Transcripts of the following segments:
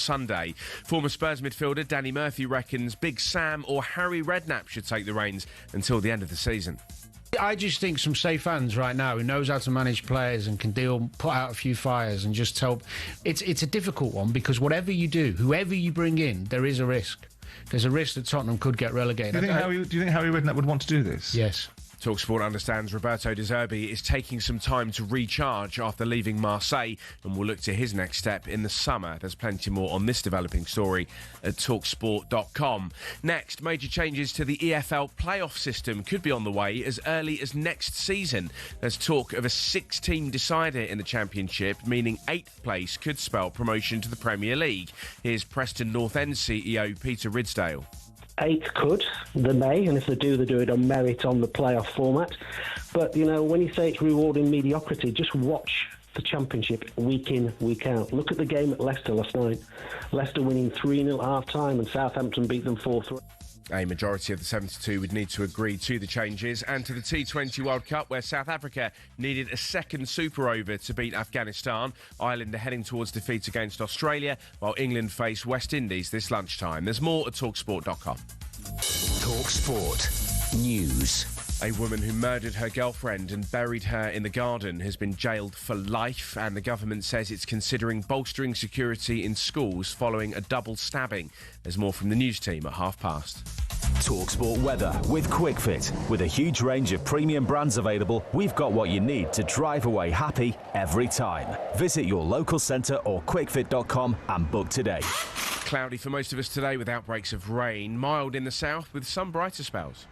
Sunday. Former Spurs midfielder Danny Murphy reckons Big Sam or Harry Redknapp should take the reins until the end of the season. I just think some safe hands right now who knows how to manage players and can put out a few fires and just tell... It's a difficult one because whatever you do, whoever you bring in, there is a risk. There's a risk that Tottenham could get relegated. Do you think Harry Redknapp would want to do this? Yes. talkSPORT understands Roberto De Zerbi is taking some time to recharge after leaving Marseille and will look to his next step in the summer. There's plenty more on this developing story at talksport.com. Next, major changes to the EFL playoff system could be on the way as early as next season. There's talk of a 6-team decider in the Championship, meaning 8th place could spell promotion to the Premier League. Here's Preston North End CEO Peter Ridsdale. 8 could, they may, and if they do it on merit on the playoff format. But, you know, when you say it's rewarding mediocrity, just watch the Championship week in, week out. Look at the game at Leicester last night. Leicester winning 3-0 at half-time and Southampton beat them 4-3. A majority of the 72 would need to agree to the changes and to the T20 World Cup, where South Africa needed a second super over to beat Afghanistan. Ireland are heading towards defeat against Australia, while England face West Indies this lunchtime. There's more at talksport.com. talkSPORT News. A woman who murdered her girlfriend and buried her in the garden has been jailed for life, and the government says it's considering bolstering security in schools following a double stabbing. There's more from the news team at past. talkSPORT weather with QuickFit. With a huge range of premium brands available, we've got what you need to drive away happy every time. Visit your local centre or quickfit.com and book today. Cloudy for most of us today with outbreaks of rain. Mild in the south with some brighter spells.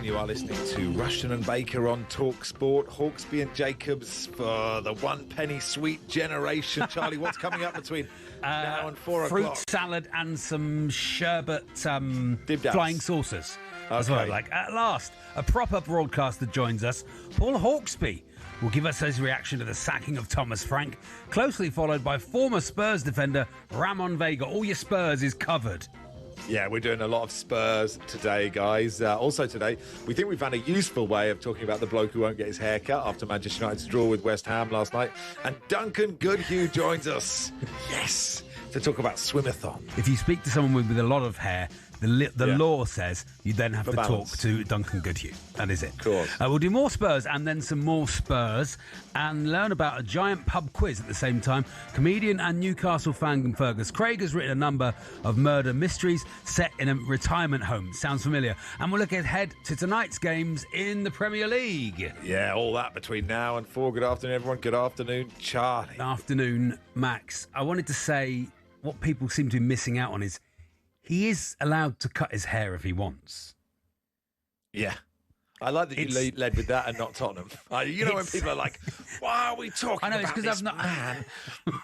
You are listening to Rushden and Baker on talkSPORT. Hawksby and Jacobs for the one penny sweet generation. Charlie, what's coming up between now and 4 o'clock? Fruit salad and some sherbet flying saucers. That's what I like. At last, a proper broadcaster joins us. Paul Hawksby will give us his reaction to the sacking of Thomas Frank, closely followed by former Spurs defender Ramon Vega. All your Spurs is covered. Yeah, we're doing a lot of Spurs today, guys. Also today, we think we found a useful way of talking about the bloke who won't get his hair cut after Manchester United's draw with West Ham last night. And Duncan Goodhew joins us. Yes, to talk about Swimathon. If you speak to someone with a lot of hair, the law says you then have to talk to Duncan Goodhew. That is it. Of course. We'll do more Spurs and then some more Spurs and learn about a giant pub quiz at the same time. Comedian and Newcastle fan Fergus Craig has written a number of murder mysteries set in a retirement home. Sounds familiar. And we'll look ahead to tonight's games in the Premier League. Yeah, all that between now and 4. Good afternoon, everyone. Good afternoon, Charlie. Good afternoon, Max. I wanted to say what people seem to be missing out on is he is allowed to cut his hair if he wants. Yeah. I like that you led with that and not Tottenham. You know when people are like, why are we talking about this man?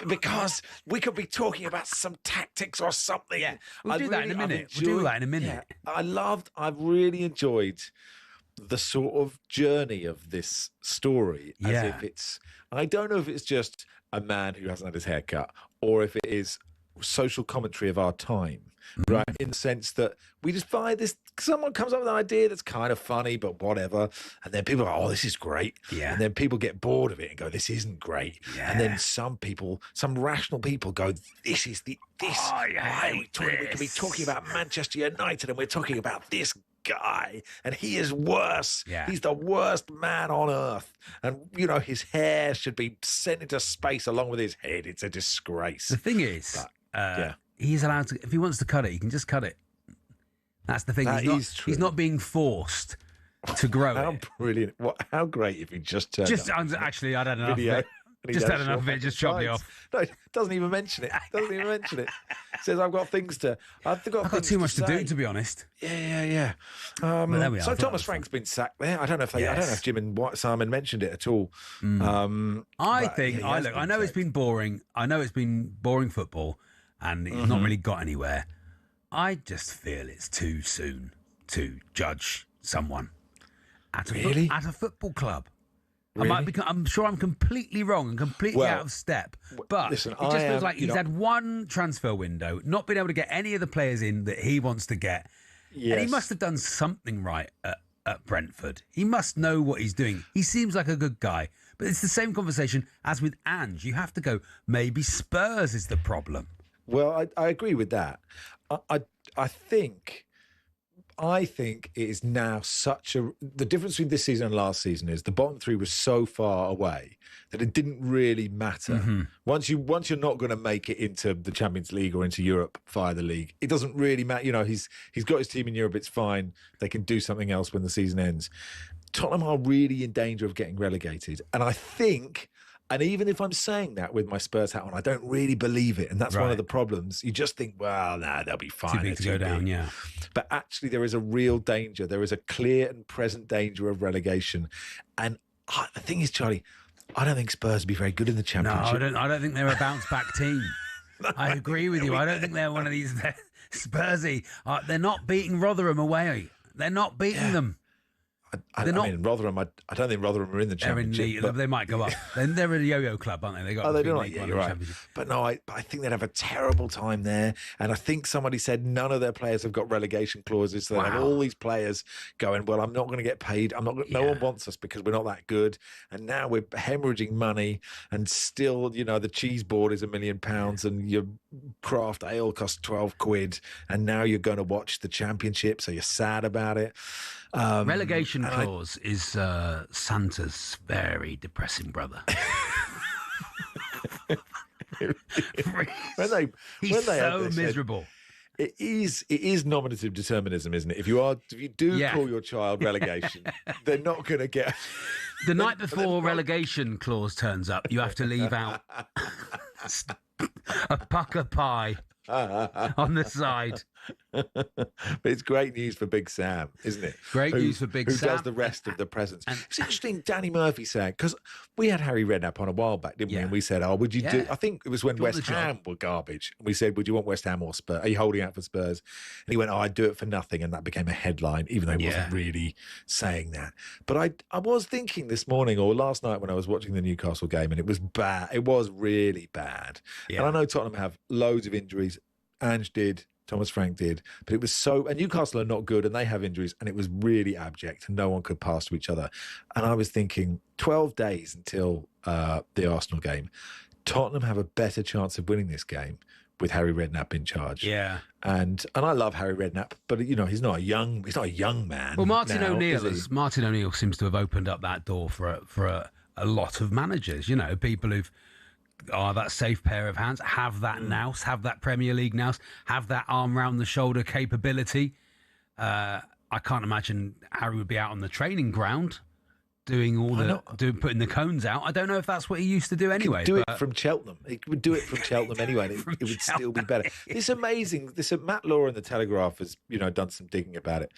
Because we could be talking about some tactics or something. Yeah, we'll do that in a minute. Yeah, I've really enjoyed the sort of journey of this story. As if it's, I don't know if it's just a man who hasn't had his hair cut or if it is social commentary of our time. Right, in the sense that we just find this, someone comes up with an idea that's kind of funny, but whatever. And then people are, oh, this is great. Yeah. And then people get bored of it and go, this isn't great. Yeah. And then some rational people go, we could be talking about Manchester United and we're talking about this guy, and he is worse. Yeah. He's the worst man on earth. And, his hair should be sent into space along with his head. It's a disgrace. The thing is, he's allowed to, if he wants to cut it, he can just cut it. That's the thing. He's not being forced to grow How it. brilliant. How great if he just turned up. Actually, I don't know. Just had enough of it. Just chop me off. No, doesn't even mention it. Says, I've got things to... I've got too much to do, to be honest. Yeah. So Thomas Frank's been sacked there. I don't know if Jim and Simon mentioned it at all. I know it's been boring. I know it's been boring football, and it's not really got anywhere. I just feel it's too soon to judge someone at a football club. Really? I'm sure I'm completely wrong and completely out of step. But listen, it just feels like he's had one transfer window, not been able to get any of the players in that he wants to get. Yes. And he must have done something right at Brentford. He must know what he's doing. He seems like a good guy. But it's the same conversation as with Ange. You have to go, maybe Spurs is the problem. Well, I agree with that. I think it is now the difference between this season and last season is the bottom three was so far away that it didn't really matter. Mm-hmm. Once you're not going to make it into the Champions League or into Europe via the league, it doesn't really matter. He's got his team in Europe. It's fine. They can do something else when the season ends. Tottenham are really in danger of getting relegated. And I think, and even if I'm saying that with my Spurs hat on, I don't really believe it. And that's one of the problems. You just think, well, they'll be fine. Too big to go down, yeah. But actually, there is a real danger. There is a clear and present danger of relegation. And the thing is, Charlie, I don't think Spurs will be very good in the Championship. No, I don't think they're a bounce-back team. I agree with you. I don't think they're one of these Spursy. They're not beating Rotherham away. They're not beating them. I mean, Rotherham, I don't think Rotherham are in the Championship. They might go up. They're a yo-yo club, aren't they? They do. Yeah, you're right. But no, I think they'd have a terrible time there. And I think somebody said none of their players have got relegation clauses. So they have all these players going, well, I'm not going to get paid. No one wants us because we're not that good. And now we're hemorrhaging money. And still, the cheese board is £1 million and your craft ale costs 12 quid. And now you're going to watch the Championship. So you're sad about it. Relegation clause is Santa's very depressing brother. He's so miserable. It is nominative determinism, isn't it? If you do call your child relegation, they're not going to get. The night before relegation clause turns up, you have to leave out a pucker pie on the side. But it's great news for Big Sam, isn't it? Great news for Big Sam. Who does the rest of the presents. It's interesting, Danny Murphy saying, because we had Harry Redknapp on a while back, didn't we? And we said, would you do... I think it was when West Ham were garbage. We said, would you want West Ham or Spurs? Are you holding out for Spurs? And he went, I'd do it for nothing. And that became a headline, even though he wasn't really saying that. But I was thinking this morning or last night when I was watching the Newcastle game, and it was bad. It was really bad. Yeah. And I know Tottenham have loads of injuries. Ange did. Thomas Frank did, but it was and Newcastle are not good and they have injuries and it was really abject and no one could pass to each other. And I was thinking 12 days until the Arsenal game, Tottenham have a better chance of winning this game with Harry Redknapp in charge. Yeah. And I love Harry Redknapp, but he's not a young man. Well, Martin O'Neill seems to have opened up that door for a lot of managers, people who've that safe pair of hands, have that nous, have that Premier League nous, have that arm round the shoulder capability. I can't imagine Harry would be out on the training ground doing putting the cones out. I don't know if that's what he used to do anyway. He could do it from Cheltenham. He would do it from Cheltenham anyway, and it would still be better. It's amazing. Matt Law in the Telegraph has done some digging about it.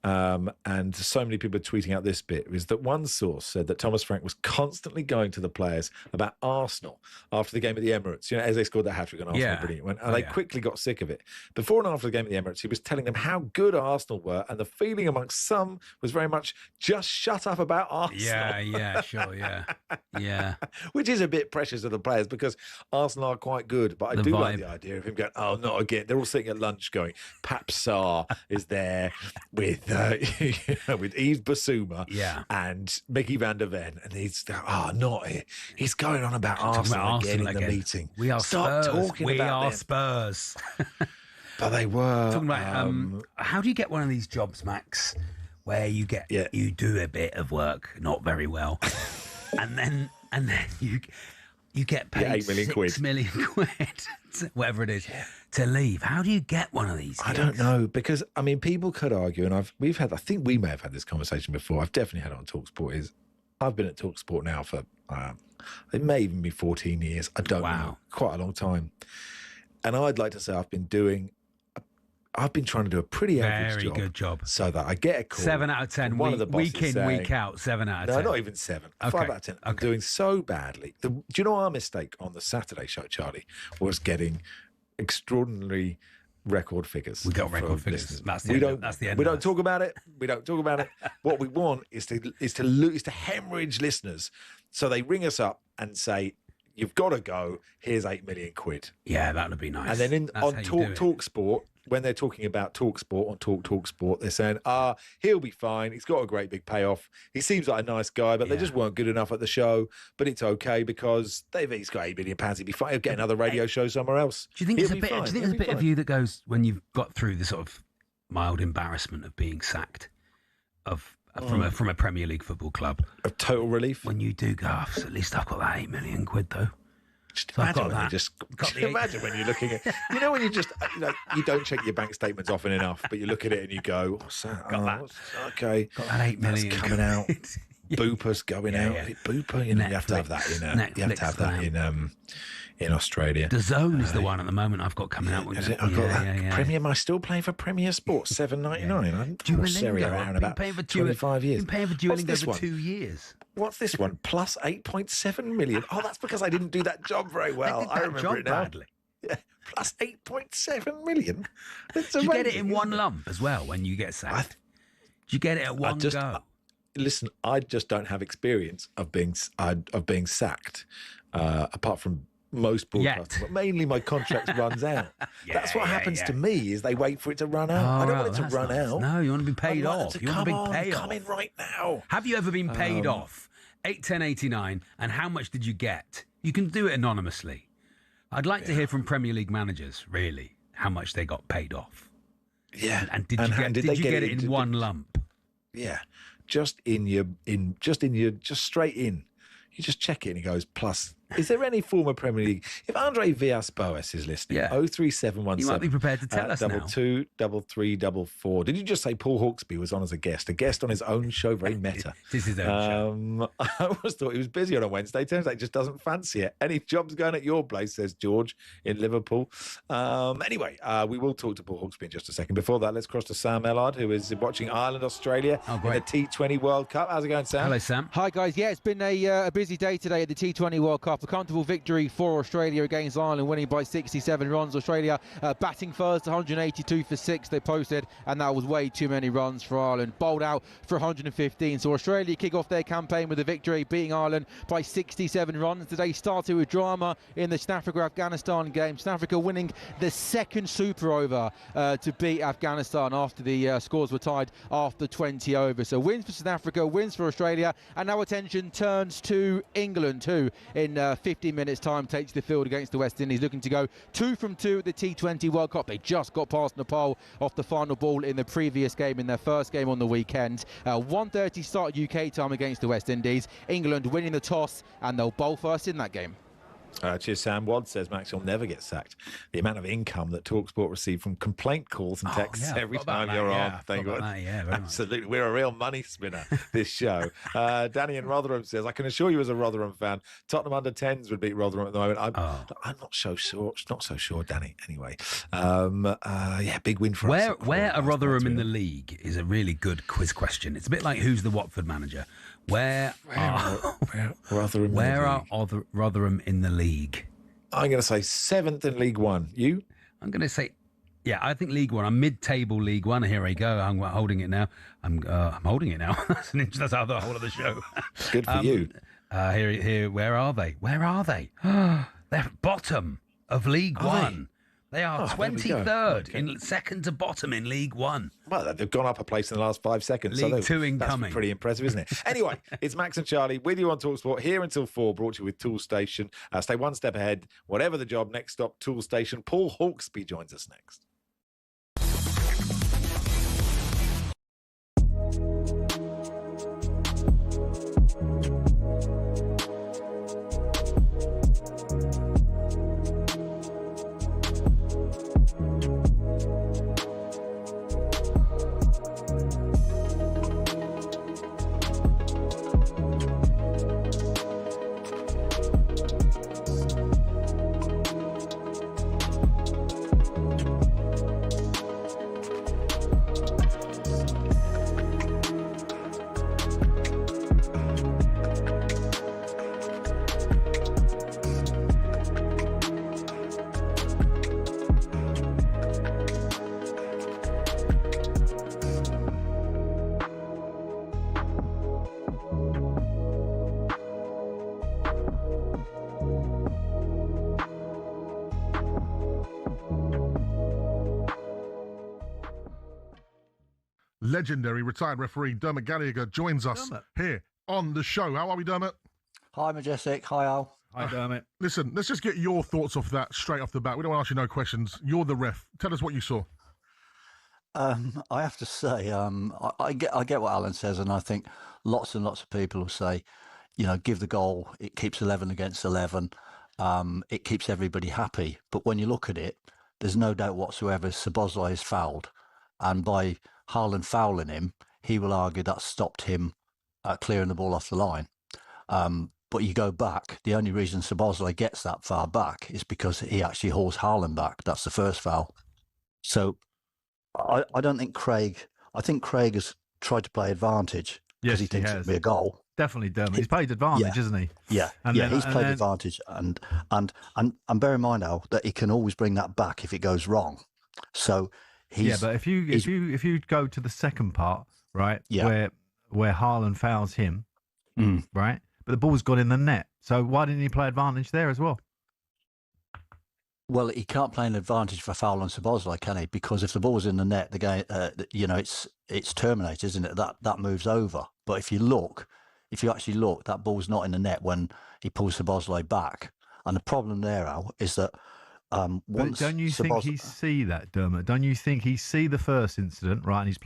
And so many people are tweeting out this bit, is that one source said that Thomas Frank was constantly going to the players about Arsenal after the game at the Emirates. As they scored that hat-trick on Arsenal, brilliant. And they quickly got sick of it. Before and after the game at the Emirates, he was telling them how good Arsenal were, and the feeling amongst some was very much, just shut up about Arsenal. Yeah, sure, yeah. Which is a bit precious of the players because Arsenal are quite good, but I do like the idea of him going, oh, not again. They're all sitting at lunch going, Pap Sarr is there with Yves Basuma and Mickey van der Ven, and he's he's going on about Arsenal again in the meeting. We are Stop Spurs. talking about them. Spurs. Oh, they were. Talking about how do you get one of these jobs, Max, where you do a bit of work, not very well, and then you get paid 8 million £6 million, whatever it is, to leave. How do you get one of these gigs? I don't know, because I mean, people could argue, and I think we may have had this conversation before. I've definitely had it on talkSPORT. I've been at talkSPORT now for it may even be 14 years. I don't know, quite a long time. And I'd like to say I've been trying to do a pretty average job. Very good job. So that I get a call. 7 out of 10. One of the bosses week in, saying, week out, 7 out of 10. No, not even 7. Okay. 5 out of 10. I'm doing so badly. Do you know our mistake on the Saturday show, Charlie, was getting extraordinary record figures. We got record figures. That's the end. We don't talk about it. We don't talk about it. What we want is to hemorrhage listeners. So they ring us up and say, "You've got to go. Here's £8 million." Yeah, that would be nice. And then on talkSPORT, when they're talking about talkSPORT on talkSPORT, they're saying, he'll be fine. He's got a great big payoff. He seems like a nice guy, but they just weren't good enough at the show. But it's okay because he's got £8 million. He'd be fine. He'll get another radio show somewhere else. Do you think there's a bit of you that goes, when you've got through the sort of mild embarrassment of being sacked from a Premier League football club, of total relief? When you do go, at least I've got that £8 million though. Just imagine when you're looking at, when you just, you don't check your bank statements often enough, but you look at it and you go, what's that? Okay. Got that £8 million. That's coming out. Booper's going out. Yeah. Booper, you have to have that in Australia. The Zone is the one at the moment I've got coming out. Is it? I've got that. Premier, am I still playing for Premier Sports? $7.99. I'm Duolingo. About 25 years. Been paying for Duolingo for 2 years. What's this one? Plus 8.7 million. Oh, that's because I didn't do that job very well. I remember it now. Badly. Yeah, plus 8.7 million. That's amazing. You get it in one lump as well when you get sacked? Do you get it at one go? Listen, I just don't have experience of being sacked, apart from most broadcasters. But mainly my contract runs out. That's what happens to me, is they wait for it to run out. I don't want it to run out. No, you want to be paid off. You want a big payoff. Come in right now. Have you ever been paid off? 8-10-89, and how much did you get? You can do it anonymously. I'd like to hear from Premier League managers, really, how much they got paid off. Yeah. And did you get it in one lump? Yeah. Just straight in. You just check it and it goes plus. Is there any former Premier League? If Andre Villas-Boas is listening, 03717. You might be prepared to tell us now. 223344. Did you just say Paul Hawksby was on as a guest on his own show? Very meta. This is his own show. I always thought he was busy on a Wednesday. Turns out he just doesn't fancy it. Any jobs going at your place, says George in Liverpool. Anyway, we will talk to Paul Hawksby in just a second. Before that, let's cross to Sam Ellard, who is watching Ireland, Australia in the T20 World Cup. How's it going, Sam? Hello, Sam. Hi, guys. Yeah, it's been a busy day today at the T20 World Cup. A comfortable victory for Australia against Ireland, winning by 67 runs. Australia batting first, 182 for 6 they posted, and that was way too many runs for Ireland. Bowled out for 115. So Australia kick off their campaign with a victory, beating Ireland by 67 runs. Today started with drama in the South Africa-Afghanistan game. South Africa winning the second super over to beat Afghanistan after the scores were tied after 20 overs. So wins for South Africa, wins for Australia, and now attention turns to England, who in 15 minutes time takes the field against the West Indies, looking to go 2 from 2 at the T20 World Cup. They just got past Nepal off the final ball in the previous game, in their first game on the weekend. 1:30 start UK time against the West Indies. England winning the toss, and they'll bowl first in that game. Cheers, Sam. Wad says, Max, you'll never get sacked. The amount of income that talkSPORT receive from complaint calls and texts every time you're on. Thank God. Absolutely. We're a real money spinner, this show. Danny in Rotherham says, I can assure you as a Rotherham fan, Tottenham under 10s would beat Rotherham at the moment. I'm not so sure, Danny. Anyway, big win for us. Where are Rotherham in the league is a really good quiz question. It's a bit like who's the Watford manager. Where are Rotherham in the league? I'm going to say 7th in League One. You? I'm going to say, I think League One. I'm mid-table League One. Here I go. I'm holding it now. I'm holding it now. That's how the whole of the show. Good for you. Here. Where are they? They're bottom of League One. They are 23rd, in second to bottom in League One. Well, they've gone up a place in the last 5 seconds. League Two incoming. That's pretty impressive, isn't it? Anyway, it's Max and Charlie with you on talkSPORT here until 4, brought to you with Toolstation. Stay one step ahead. Whatever the job, next stop, Toolstation. Paul Hawksby joins us next. legendary retired referee Dermot Gallagher joins us here on the show. How are we, Dermot? Hi, Majestic. Hi, Al. Hi, Dermot. Listen, let's just get your thoughts off that straight off the bat. We don't want to ask you no questions. You're the ref. Tell us what you saw. I have to say, I get what Alan says, and I think lots and lots of people will say, give the goal. It keeps 11 against 11. It keeps everybody happy. But when you look at it, there's no doubt whatsoever Szoboszlai is fouled. And by Haaland fouling him, he will argue that stopped him clearing the ball off the line. But you go back, the only reason Szoboszlai gets that far back is because he actually hauls Haaland back. That's the first foul. So I don't think I think Craig has tried to play advantage because he thinks it'll be a goal. Definitely, Dermot. He's played advantage, isn't he? Yeah, he's played advantage, and bear in mind, Al, that he can always bring that back if it goes wrong. So but if you go to the second part, right, where Haaland fouls him, right, but the ball's got in the net. So why didn't he play advantage there as well? Well, he can't play an advantage for foul on Szoboszlai, can he? Because if the ball's in the net, the game, it's terminated, isn't it? That moves over. But if you actually look, that ball's not in the net when he pulls Szoboszlai back. And the problem there, Al, is that once don't you think he see that, Dermot? Don't you think he see the first incident, right? And he's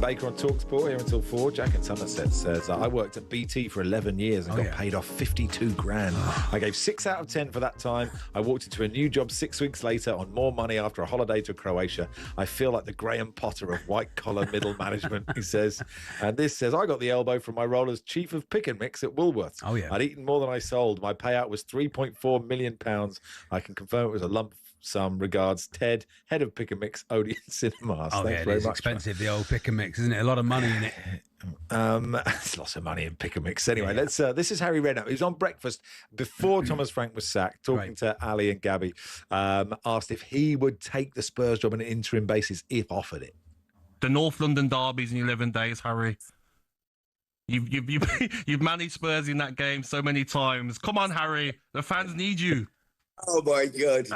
Baker on talkSPORT here until 4. Jack in Somerset says, I worked at BT for 11 years and got paid off 52 grand. I gave 6 out of 10 for that time. I walked into a new job 6 weeks later on more money after a holiday to Croatia. I feel like the Graham Potter of white-collar middle management, he says. And this says, I got the elbow from my role as chief of pick and mix at Woolworths. I'd eaten more than I sold. My payout was £3.4 million. I can confirm it was a lump sum. Regards, Ted, head of Pick and Mix, Odeon Cinemas. Thanks very much. Expensive, the old Pick and Mix, isn't it? A lot of money in it. There's lots of money in Pick and Mix. Anyway, let's. This is Harry Redknapp. He was on breakfast before Thomas Frank was sacked, talking to Ali and Gabby. Asked if he would take the Spurs job on an interim basis if offered it. The North London derbies in 11 days, Harry. You've managed Spurs in that game so many times. Come on, Harry. The fans need you. Oh my God!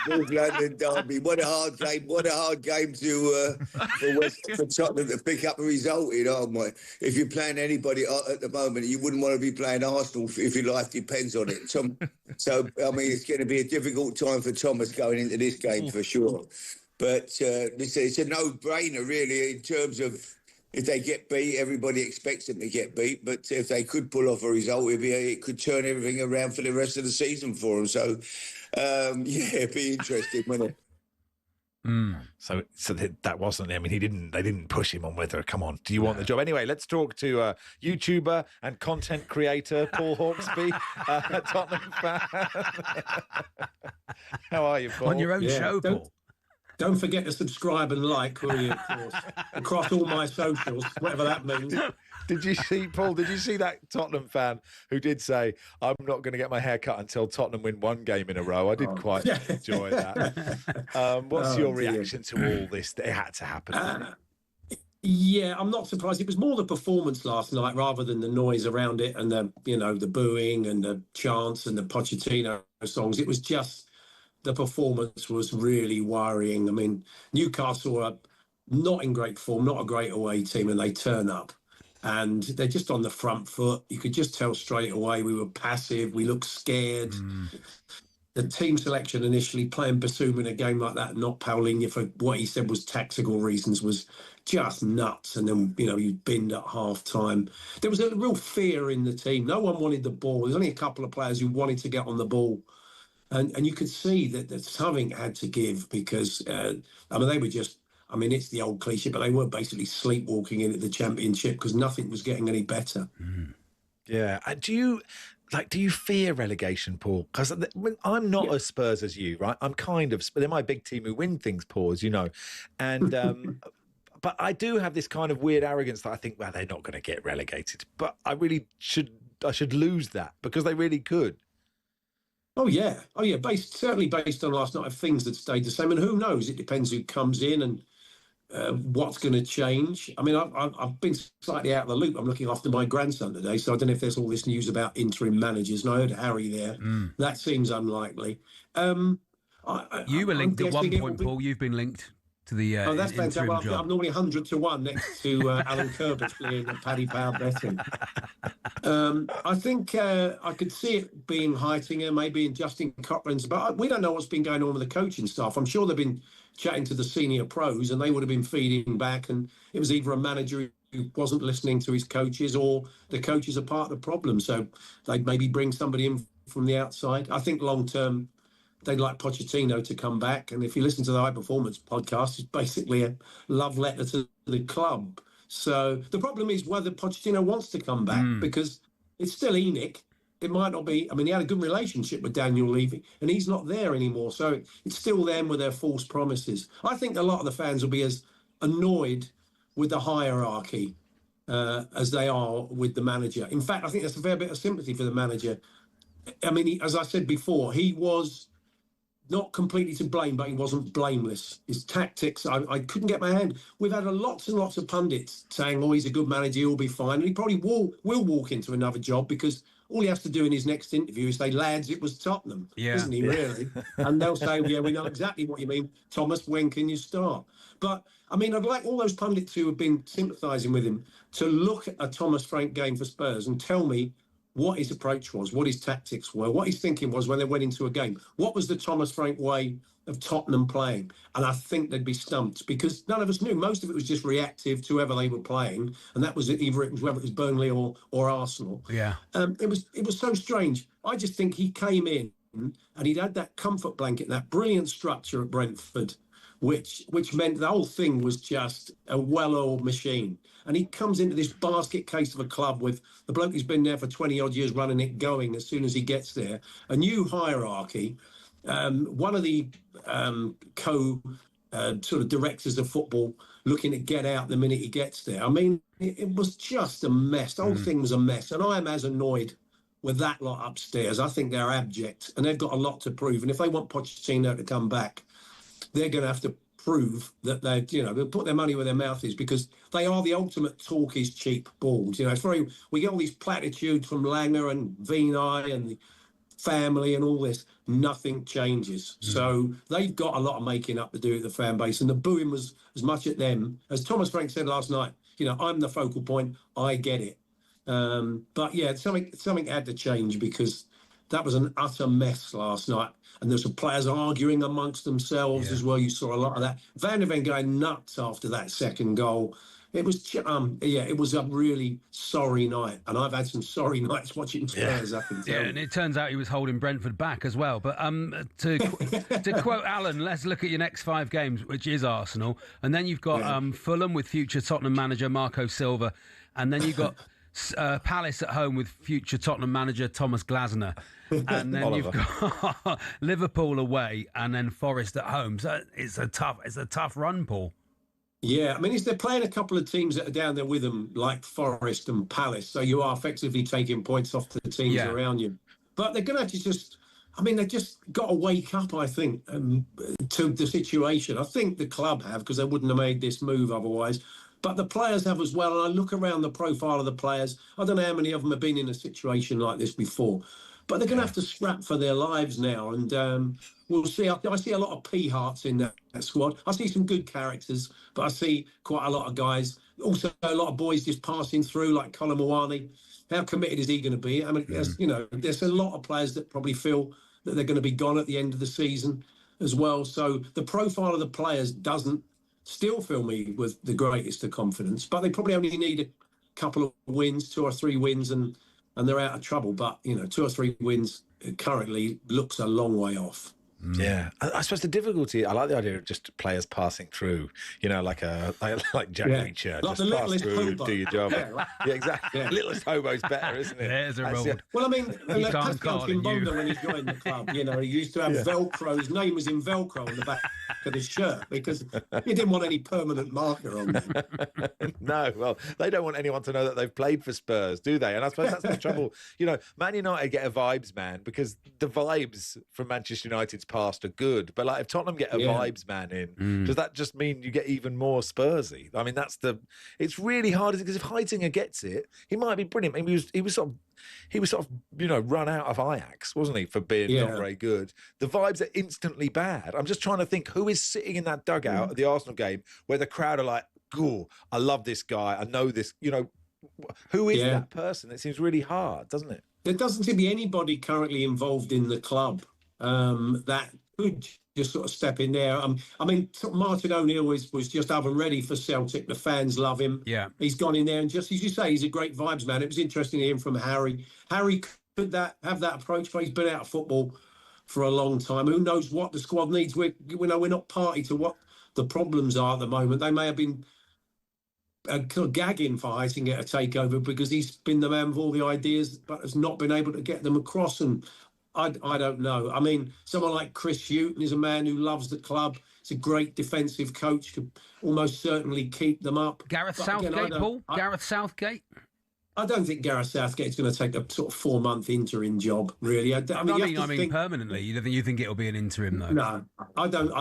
North London derby. What a hard game! What a hard game for Tottenham to pick up a result in. Oh my! If you're playing anybody at the moment, you wouldn't want to be playing Arsenal if your life depends on it. So I mean, it's going to be a difficult time for Thomas going into this game for sure. But it's a no-brainer really in terms of. If they get beat, everybody expects them to get beat. But if they could pull off a result, it could turn everything around for the rest of the season for them. So, it'd be interesting, wouldn't it? So that wasn't. I mean, they didn't push him on whether. Come on, do you want the job? Anyway, let's talk to YouTuber and content creator Paul Hawksby, Tottenham fan. How are you, Paul? On your own show, Paul. Don't forget to subscribe and like, will you, of course, across all my socials, whatever that means. Did you see, Paul, did you see that Tottenham fan who did say, I'm not going to get my hair cut until Tottenham win one game in a row? I did quite enjoy that. What's your reaction to all this? It had to happen, didn't it? Yeah, I'm not surprised. It was more the performance last night rather than the noise around it and the booing and the chants and the Pochettino songs. It was just the performance was really worrying. I mean, Newcastle are not in great form, not a great away team, and they turn up. And they're just on the front foot. You could just tell straight away we were passive. We looked scared. The team selection initially, playing Basuma in a game like that, not Paulinho for what he said was tactical reasons, was just nuts. And then, you binned at half-time. There was a real fear in the team. No one wanted the ball. There's only a couple of players who wanted to get on the ball. And you could see that something had to give because, they were just, it's the old cliche, but they were basically sleepwalking into the Championship because nothing was getting any better. Yeah. Do you fear relegation, Paul? Because I'm not as Spurs as you, right? I'm kind of, they're my big team who win things, Paul, as you know. And, but I do have this kind of weird arrogance that I think, well, they're not going to get relegated. But I should lose that because they really could. Oh yeah. Certainly based on last night, if things had stayed the same. And who knows? It depends who comes in and what's going to change. I've been slightly out of the loop. I'm looking after my grandson today, so I don't know if there's all this news about interim managers. And I heard Harry there. That seems unlikely. You were linked at one point, Paul. You've been linked to the that's fantastic. interim Well, job. I'm normally 100 to 1 next to Alan Kirbysley and Paddy Power betting. I think I could see it being Heitinger, maybe in Justin Cochrane's, but we don't know what's been going on with the coaching staff. I'm sure they've been chatting to the senior pros and they would have been feeding back, and it was either a manager who wasn't listening to his coaches or the coaches are part of the problem. So they'd maybe bring somebody in from the outside. I think long term, they'd like Pochettino to come back. And if you listen to the High Performance podcast, it's basically a love letter to the club. So the problem is whether Pochettino wants to come back because it's still Enoch. It might not be. He had a good relationship with Daniel Levy and he's not there anymore. So it's still them with their false promises. I think a lot of the fans will be as annoyed with the hierarchy as they are with the manager. In fact, I think there's a fair bit of sympathy for the manager. As I said before, he was not completely to blame, but he wasn't blameless. His tactics, I couldn't get my hand. We've had lots and lots of pundits saying, he's a good manager, he'll be fine. And he probably will walk into another job because all he has to do in his next interview is say, lads, it was Tottenham, isn't he, really? And they'll say, yeah, we know exactly what you mean. Thomas, when can you start? But, I'd like all those pundits who have been sympathising with him to look at a Thomas Frank game for Spurs and tell me what his approach was, what his tactics were, what his thinking was when they went into a game. What was the Thomas Frank way of Tottenham playing? And I think they'd be stumped because none of us knew. Most of it was just reactive to whoever they were playing, and that was whether it was Burnley or Arsenal. Yeah, it was so strange. I just think he came in and he'd had that comfort blanket, that brilliant structure at Brentford, which meant the whole thing was just a well-oiled machine. And he comes into this basket case of a club with the bloke who's been there for 20-odd years running it going as soon as he gets there. A new hierarchy. One of the sort of directors of football looking to get out the minute he gets there. It was just a mess. The whole thing was a mess. And I'm as annoyed with that lot upstairs. I think they're abject and they've got a lot to prove. And if they want Pochettino to come back, they're going to have to prove that they'll put their money where their mouth is because they are the ultimate talk is cheap balls. It's we get all these platitudes from Langer and Vinay and the family and all this. Nothing changes. So they've got a lot of making up to do with the fan base, and the booing was as much at them as Thomas Frank said last night. I'm the focal point. I get it. But yeah, something had to change because that was an utter mess last night. And there's some players arguing amongst themselves as well. You saw a lot of that. Van der Ven going nuts after that second goal. It was, it was a really sorry night. And I've had some sorry nights watching Spurs, I can tell. Yeah, and it turns out he was holding Brentford back as well. But to quote Alan, let's look at your next 5 games, which is Arsenal. And then you've got Fulham with future Tottenham manager Marco Silva. And then you've got Palace at home with future Tottenham manager Thomas Glasner, and then you've got Liverpool away, and then Forest at home. So it's a tough run, Paul. Yeah, I mean, they're playing a couple of teams that are down there with them, like Forest and Palace. So you are effectively taking points off the teams around you. But they're going to have to they've just got to wake up, I think, to the situation. I think the club have, because they wouldn't have made this move otherwise. But the players have as well. And I look around the profile of the players. I don't know how many of them have been in a situation like this before. But they're going to have to scrap for their lives now. And we'll see. I see a lot of P-hearts in that squad. I see some good characters, but I see quite a lot of guys. Also, a lot of boys just passing through, like Colin Mawani. How committed is he going to be? I mean, there's a lot of players that probably feel that they're going to be gone at the end of the season as well. So the profile of the players doesn't still fill me with the greatest of confidence, but they probably only need a couple of wins, 2 or 3 wins, and they're out of trouble. But, 2 or 3 wins currently looks a long way off. Yeah, I suppose the difficulty. I like the idea of just players passing through. Like Jack Reacher, like just pass through, hobo. do your job. Yeah, exactly. Yeah. Littlest hobo's better, isn't it? There's a role. Well, I mean, Pascal Kimbonda, when he joined the club, he used to have Velcro. His name was in Velcro on the back of his shirt because he didn't want any permanent marker on them. No, well, they don't want anyone to know that they've played for Spurs, do they? And I suppose that's the trouble. Man United get a vibes man because the vibes from Manchester United's past are good, but like if Tottenham get a vibes man in, does that just mean you get even more Spursy? I mean, it's really hard because if Heitinger gets it, he might be brilliant. I mean, he was sort of run out of Ajax, wasn't he, for being not very good. The vibes are instantly bad. I'm just trying to think who is sitting in that dugout at the Arsenal game where the crowd are like, "Cool, I love this guy. I know this." Who is that person? It seems really hard, doesn't it? There doesn't seem to be anybody currently involved in the club that could just sort of step in there. I mean, Martin O'Neill was just up and ready for Celtic. The fans love him. Yeah. He's gone in there and just, as you say, he's a great vibes man. It was interesting to hear from Harry. Harry could have that approach, but he's been out of football for a long time. Who knows what the squad needs? We're not party to what the problems are at the moment. They may have been gagging for Heitinger to take over because he's been the man with all the ideas, but has not been able to get them across. And I don't know. I mean, someone like Chris Hughton is a man who loves the club. He's a great defensive coach, could almost certainly keep them up. Gareth Southgate, Paul? Gareth Southgate? I don't think Gareth Southgate's going to take a sort of 4-month interim job, really. I mean, permanently. You think it'll be an interim, though? No, I don't.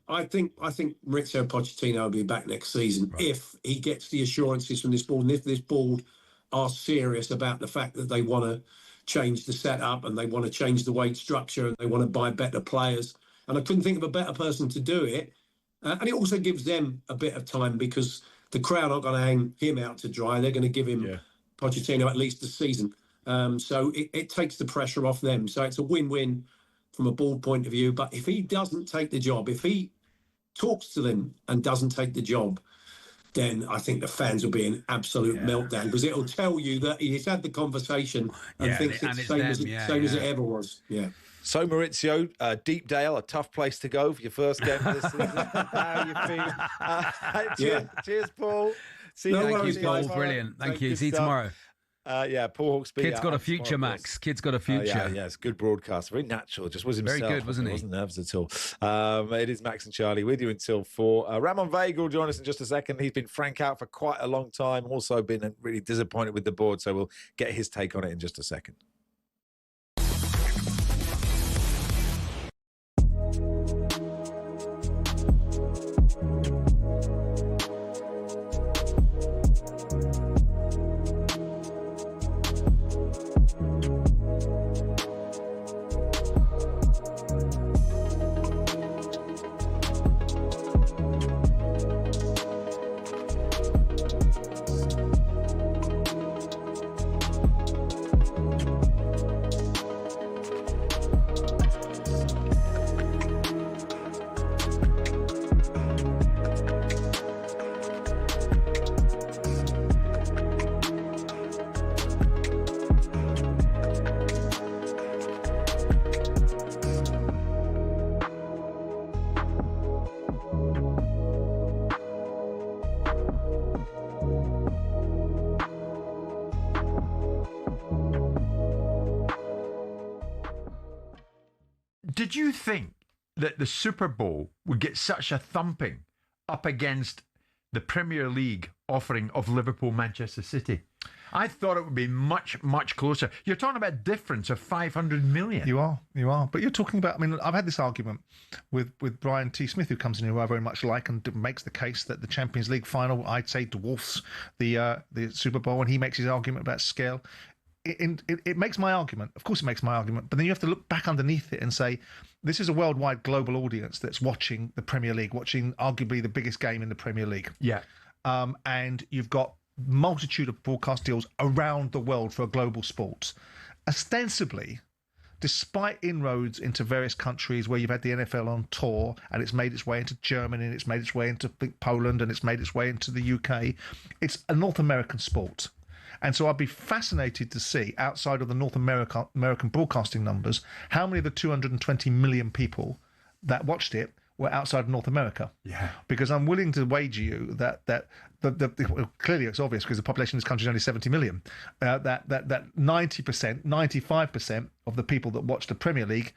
I think Maurizio Pochettino will be back next season if he gets the assurances from this board, and if this board are serious about the fact that they want to change the setup and they want to change the wage structure and they want to buy better players. And I couldn't think of a better person to do it. And it also gives them a bit of time because the crowd aren't going to hang him out to dry. They're going to give him Pochettino at least a season. So it takes the pressure off them. So it's a win-win from a board point of view. But if he doesn't take the job, if he talks to them and doesn't take the job, then I think the fans will be in absolute meltdown because it'll tell you that he's had the conversation and thinks it's the same as it ever was. Yeah. So, Maurizio, Deepdale, a tough place to go for your first game of this season. How you feel? Cheers, Paul. See you. Thank you, Paul. Brilliant. Thank you. See you tomorrow. Paul Hawksby. Kid's got a future, Max. Kid's got a future. It's good broadcast. Very natural. Just was himself. Very good, wasn't he? Wasn't nervous at all. It is Max and Charlie with you until 4. Ramon Vega will join us in just a second. He's been frank out for quite a long time. Also been really disappointed with the board. So we'll get his take on it in just a second. Did you think that the Super Bowl would get such a thumping up against the Premier League offering of Liverpool, Manchester City? I thought it would be much, much closer. You're talking about a difference of 500 million. You are. But you're talking about, I mean, I've had this argument with Brian T. Smith, who comes in, who I very much like, and makes the case that the Champions League final, I'd say, dwarfs the Super Bowl, and he makes his argument about scale. It makes my argument. Of course it makes my argument. But then you have to look back underneath it and say, this is a worldwide global audience that's watching the Premier League, watching arguably the biggest game in the Premier League. Yeah. And you've got multitude of broadcast deals around the world for global sports. Ostensibly, despite inroads into various countries where you've had the NFL on tour and it's made its way into Germany and it's made its way into Poland and it's made its way into the UK, it's a North American sport. And so I'd be fascinated to see, outside of the North American broadcasting numbers, how many of the 220 million people that watched it were outside of North America. Yeah. Because I'm willing to wager you that well, clearly it's obvious because the population of this country is only 70 million, that 90%, 95% of the people that watched the Premier League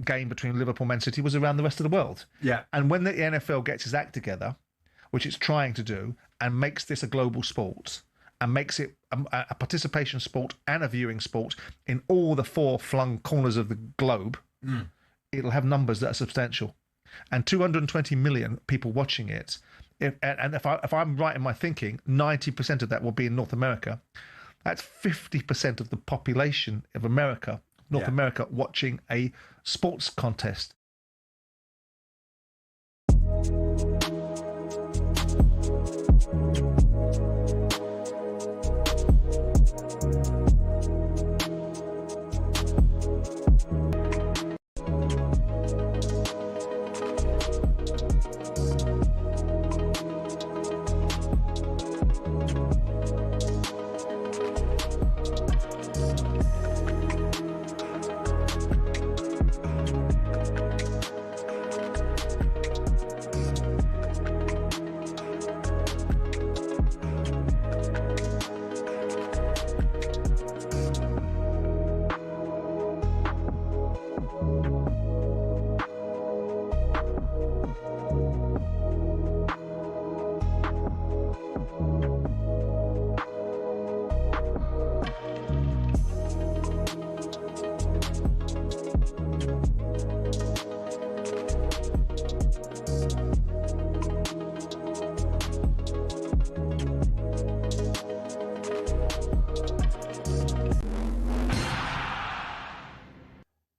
game between Liverpool and Man City was around the rest of the world. Yeah. And when the NFL gets its act together, which it's trying to do, and makes this a global sport, and makes it a participation sport and a viewing sport in all the four-flung corners of the globe, it'll have numbers that are substantial. And 220 million people watching it, if I'm right in my thinking, 90% of that will be in North America. That's 50% of the population of America, North America, watching a sports contest.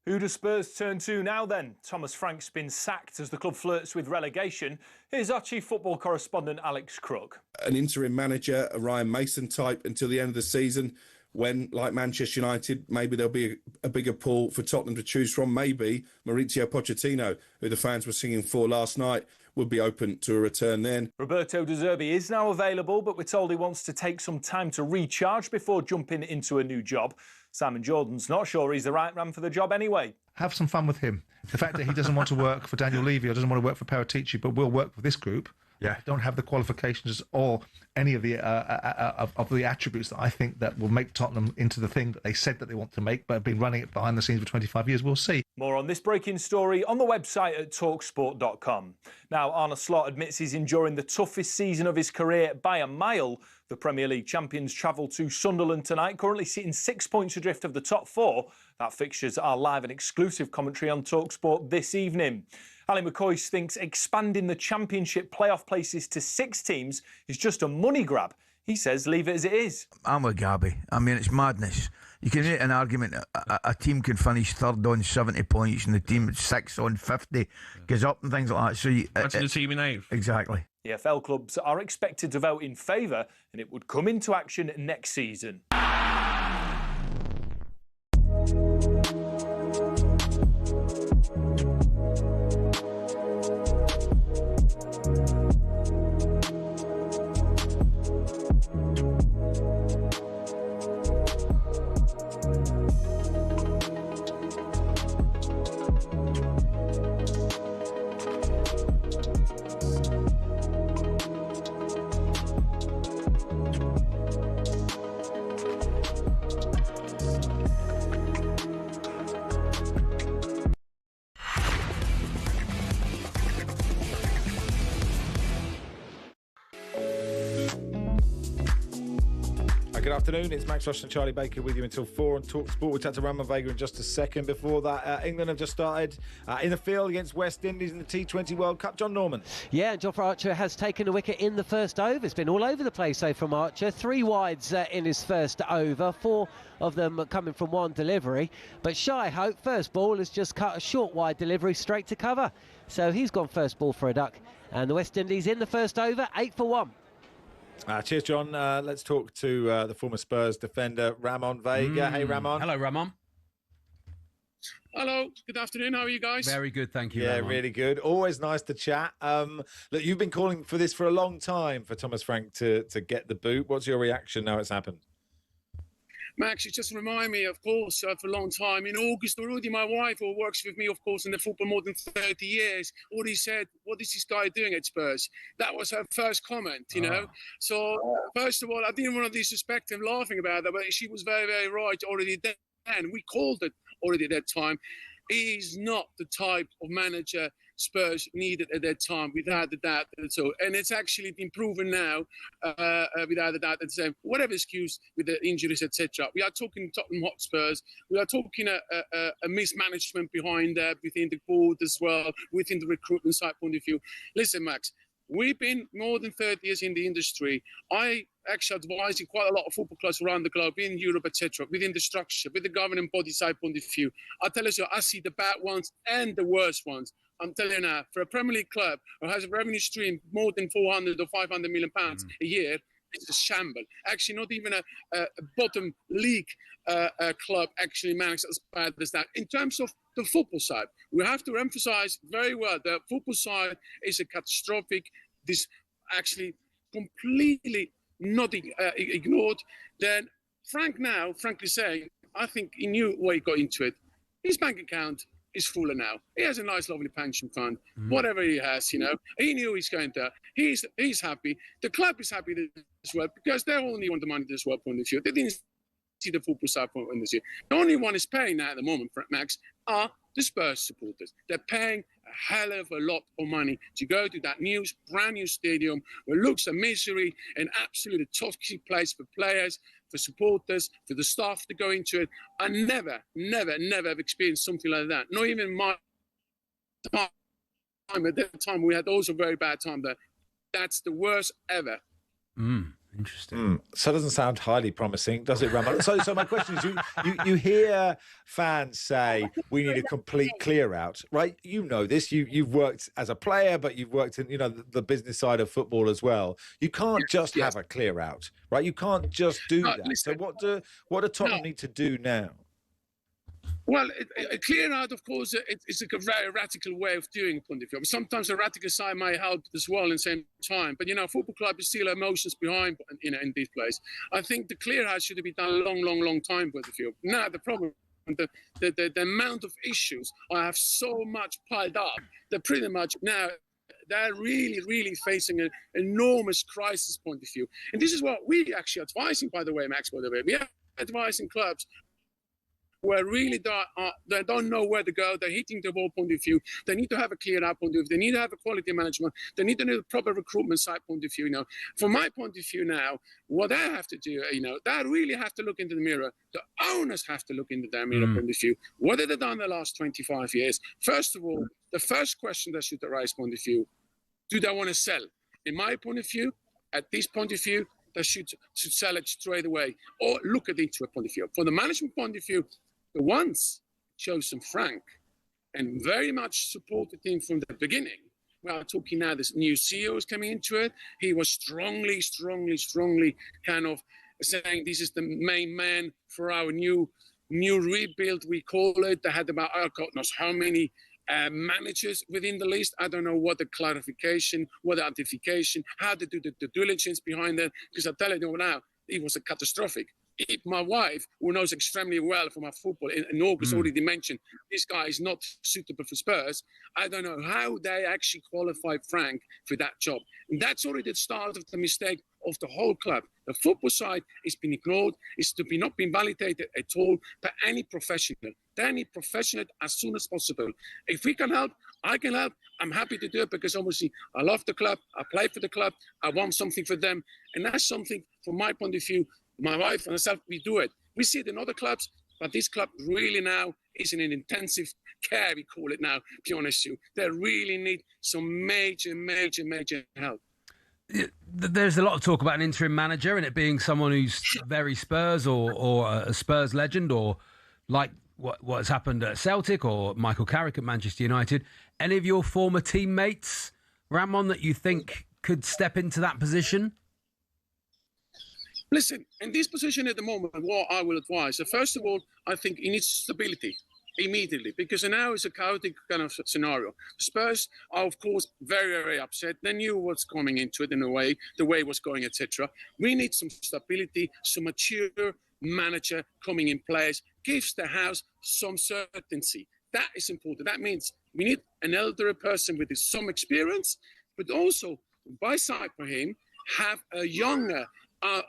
Who do Spurs turn to now then? Thomas Frank's been sacked as the club flirts with relegation. Here's our chief football correspondent, Alex Crook. An interim manager, a Ryan Mason type, until the end of the season, when, like Manchester United, maybe there'll be a bigger pool for Tottenham to choose from. Maybe Mauricio Pochettino, who the fans were singing for last night, would be open to a return then. Roberto De Zerbi is now available, but we're told he wants to take some time to recharge before jumping into a new job. Simon Jordan's not sure he's the right man for the job anyway. Have some fun with him. The fact that he doesn't want to work for Daniel Levy or doesn't want to work for Paratici, but will work for this group, don't have the qualifications or any of the attributes that I think that will make Tottenham into the thing that they said that they want to make, but have been running it behind the scenes for 25 years. We'll see. More on this breaking story on the website at talkSPORT.com. Now, Arne Slot admits he's enduring the toughest season of his career by a mile. The Premier League champions travel to Sunderland tonight, currently sitting 6 points adrift of the top four. That fixtures are live and exclusive commentary on talkSPORT this evening. Ali McCoy thinks expanding the Championship playoff places to 6 teams is just a money grab. He says leave it as it is. I'm with Gabby. I mean, it's madness. You can make an argument a team can finish third on 70 points and the team at 6 on 50 goes up and things like that. So Imagine the team in 8th. Exactly. The EFL clubs are expected to vote in favour and it would come into action next season. Good afternoon, it's Max Rushden Charlie Baker with you until 4 on talkSPORT. We'll chat to Ramon Vega in just a second. Before that, England have just started in the field against West Indies in the T20 World Cup. John Norman. Yeah, and Jofra Archer has taken a wicket in the first over. It's been all over the place so from Archer. 3 wides in his first over, 4 of them coming from one delivery. But Shy Hope, first ball, has just cut a short wide delivery straight to cover. So he's gone first ball for a duck. And the West Indies in the first over, 8 for 1. Cheers, John. Let's talk to the former Spurs defender, Ramon Vega. Hey, Ramon. Hello, Ramon. Hello, good afternoon. How are you guys? Very good, thank you. Yeah, Ramon. really good. Always nice to chat. Look, you've been calling for this for a long time for Thomas Frank to get the boot. What's your reaction now it's happened? Max, you just remind me, of course, for a long time. In August already, my wife, who works with me, of course, in the football more than 30 years, already said, what is this guy doing at Spurs? That was her first comment, you know. So, first of all, I didn't want to disrespect him laughing about that, but she was very, very right already then. We called it already at that time. He's not the type of manager Spurs needed at that time, without a doubt. So, and it's actually been proven now, without a doubt. Whatever excuse with the injuries, etc. We are talking Tottenham Hotspurs. We are talking a mismanagement behind within the board as well, within the recruitment side point of view. Listen, Max, we've been more than 30 years in the industry. I actually advising quite a lot of football clubs around the globe, in Europe, etc., within the structure, with the governing body side point of view. I tell you, I see the bad ones and the worst ones. I'm telling you now, for a Premier League club who has a revenue stream more than 400 or 500 million pounds a year, it's a shamble. Actually, not even a bottom league club actually manages as bad as that. In terms of the football side, we have to emphasize very well the football side is a catastrophic. This actually completely not ignored. Then Frank now, frankly saying, I think he knew why he got into it. His bank account is fuller now. He has a nice, lovely pension fund. Whatever he has, you know, he knew he's going to. He's happy. The club is happy as well because they only want the money as well point of view. They didn't see the football side point of view. The only one is paying now at the moment, Max, are the Spurs supporters. They're paying a hell of a lot of money to go to that brand new stadium where it looks a misery, an absolute toxic place for players, for supporters, for the staff to go into it. I never have experienced something like that. Not even my time. At that time, we had also a very bad time there. That's the worst ever. Interesting. So it doesn't sound highly promising, does it, Ramon? So my question is, you hear fans say we need a complete clear out, right? You know this. You've worked as a player, but you've worked in the business side of football as well. You can't just have a clear out, right? You can't just do that. Listen, so what do Tottenham need to do now? Well, a clear out, of course, it's a very radical way of doing it. Sometimes the radical side might help as well in the same time. But, football club is still emotions behind, in this place. I think the clear out should have been done a long time point of view. Now, the problem, the amount of issues I have so much piled up that pretty much now they're really facing an enormous crisis point of view. And this is what we actually advising, by the way, Max, by the way. We are advising clubs where really they don't know where to go. They're hitting the ball point of view. They need to have a clear out point of view. They need to have a quality management. They need to know the proper recruitment side point of view. From my point of view now, what they have to do, they really have to look into the mirror. The owners have to look into their mirror point of view. What have they done the last 25 years? First of all, the first question that should arise point of view, do they want to sell? In my point of view, at this point of view, they should sell it straight away or look at it into a point of view. From the management point of view, the ones chosen Frank and very much supported him from the beginning. We are talking now, this new CEO is coming into it. He was strongly kind of saying this is the main man for our new rebuild, we call it. They had about, God knows how many managers within the list. I don't know what the clarification, what the identification, how to do the due diligence behind that. Because I tell you now, it was a catastrophic. My wife, who knows extremely well from our football, in August already mentioned this guy is not suitable for Spurs. I don't know how they actually qualified Frank for that job. And that's already the start of the mistake of the whole club. The football side has been ignored. It's to be not been validated at all by any professional. They need professional as soon as possible. If we can help, I can help. I'm happy to do it because obviously I love the club. I play for the club. I want something for them. And that's something, from my point of view, My wife and myself, we do it. We see it in other clubs, but this club really now is in an intensive care, we call it now, to be honest with you. They really need some major help. There's a lot of talk about an interim manager and it being someone who's very Spurs or a Spurs legend, or like what has happened at Celtic or Michael Carrick at Manchester United. Any of your former teammates, Ramon, that you think could step into that position? Listen, in this position at the moment, what I will advise, first of all, I think he needs stability immediately, because now it's a chaotic kind of scenario. Spurs are, of course, very upset. They knew what's coming into it in a way, the way it was going, etc. We need some stability, some mature manager coming in place, gives the house some certainty. That is important. That means we need an elderly person with some experience, but also, by side for him, have a younger,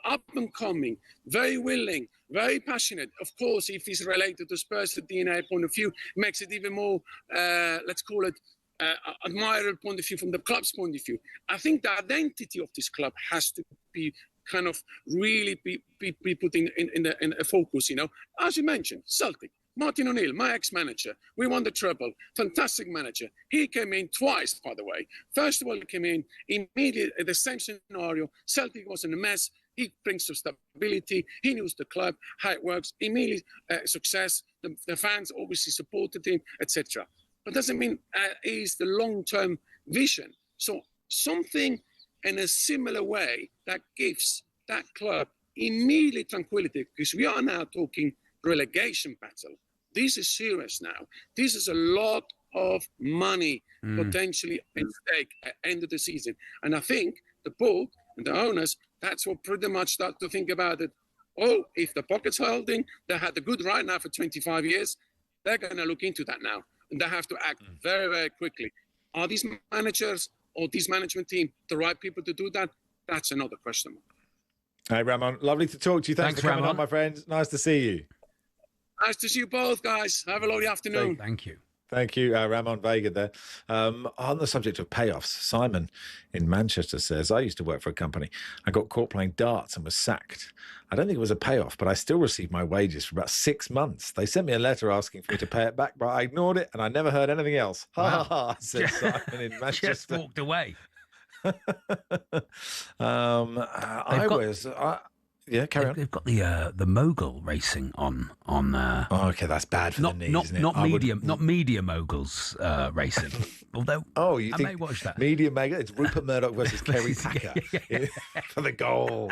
up and coming, very willing, very passionate. Of course, if he's related to Spurs, the DNA point of view makes it even more, let's call it, admirable point of view from the club's point of view. I think the identity of this club has to be kind of really be put in a focus, you know. As you mentioned, Celtic, Martin O'Neill, my ex-manager, we won the treble, fantastic manager. He came in twice, by the way. First of all, he came in immediately, the same scenario. Celtic was in a mess. He brings some stability. He knows the club, how it works. Immediate success. The fans obviously supported him, etc. But doesn't mean he's the long-term vision. So something in a similar way that gives that club immediate tranquility, because we are now talking relegation battle. This is serious now. This is a lot of money potentially at stake at the end of the season. And I think the board and the owners, that's what pretty much start to think about it. Oh, if the pocket's holding, they had the good right now for 25 years, they're going to look into that now. And they have to act very quickly. Are these managers or this management team the right people to do that? That's another question mark. Hey, Ramon, lovely to talk to you. Thanks for coming on, my friend. Nice to see you. Nice to see you both, guys. Have a lovely afternoon. Thank you. Thank you, Ramon Vega there. On the subject of payoffs, Simon in Manchester says, I used to work for a company. I got caught playing darts and was sacked. I don't think it was a payoff, but I still received my wages for about 6 months. They sent me a letter asking for me to pay it back, but I ignored it and I never heard anything else. Ha ha ha, said Simon in Manchester. Just walked away. Yeah, carry on. They've got the mogul racing on. Oh, okay, that's bad for the knees. Not media moguls racing. Although, I may watch that. Media mega. It's Rupert Murdoch versus Kerry Packer for the gold.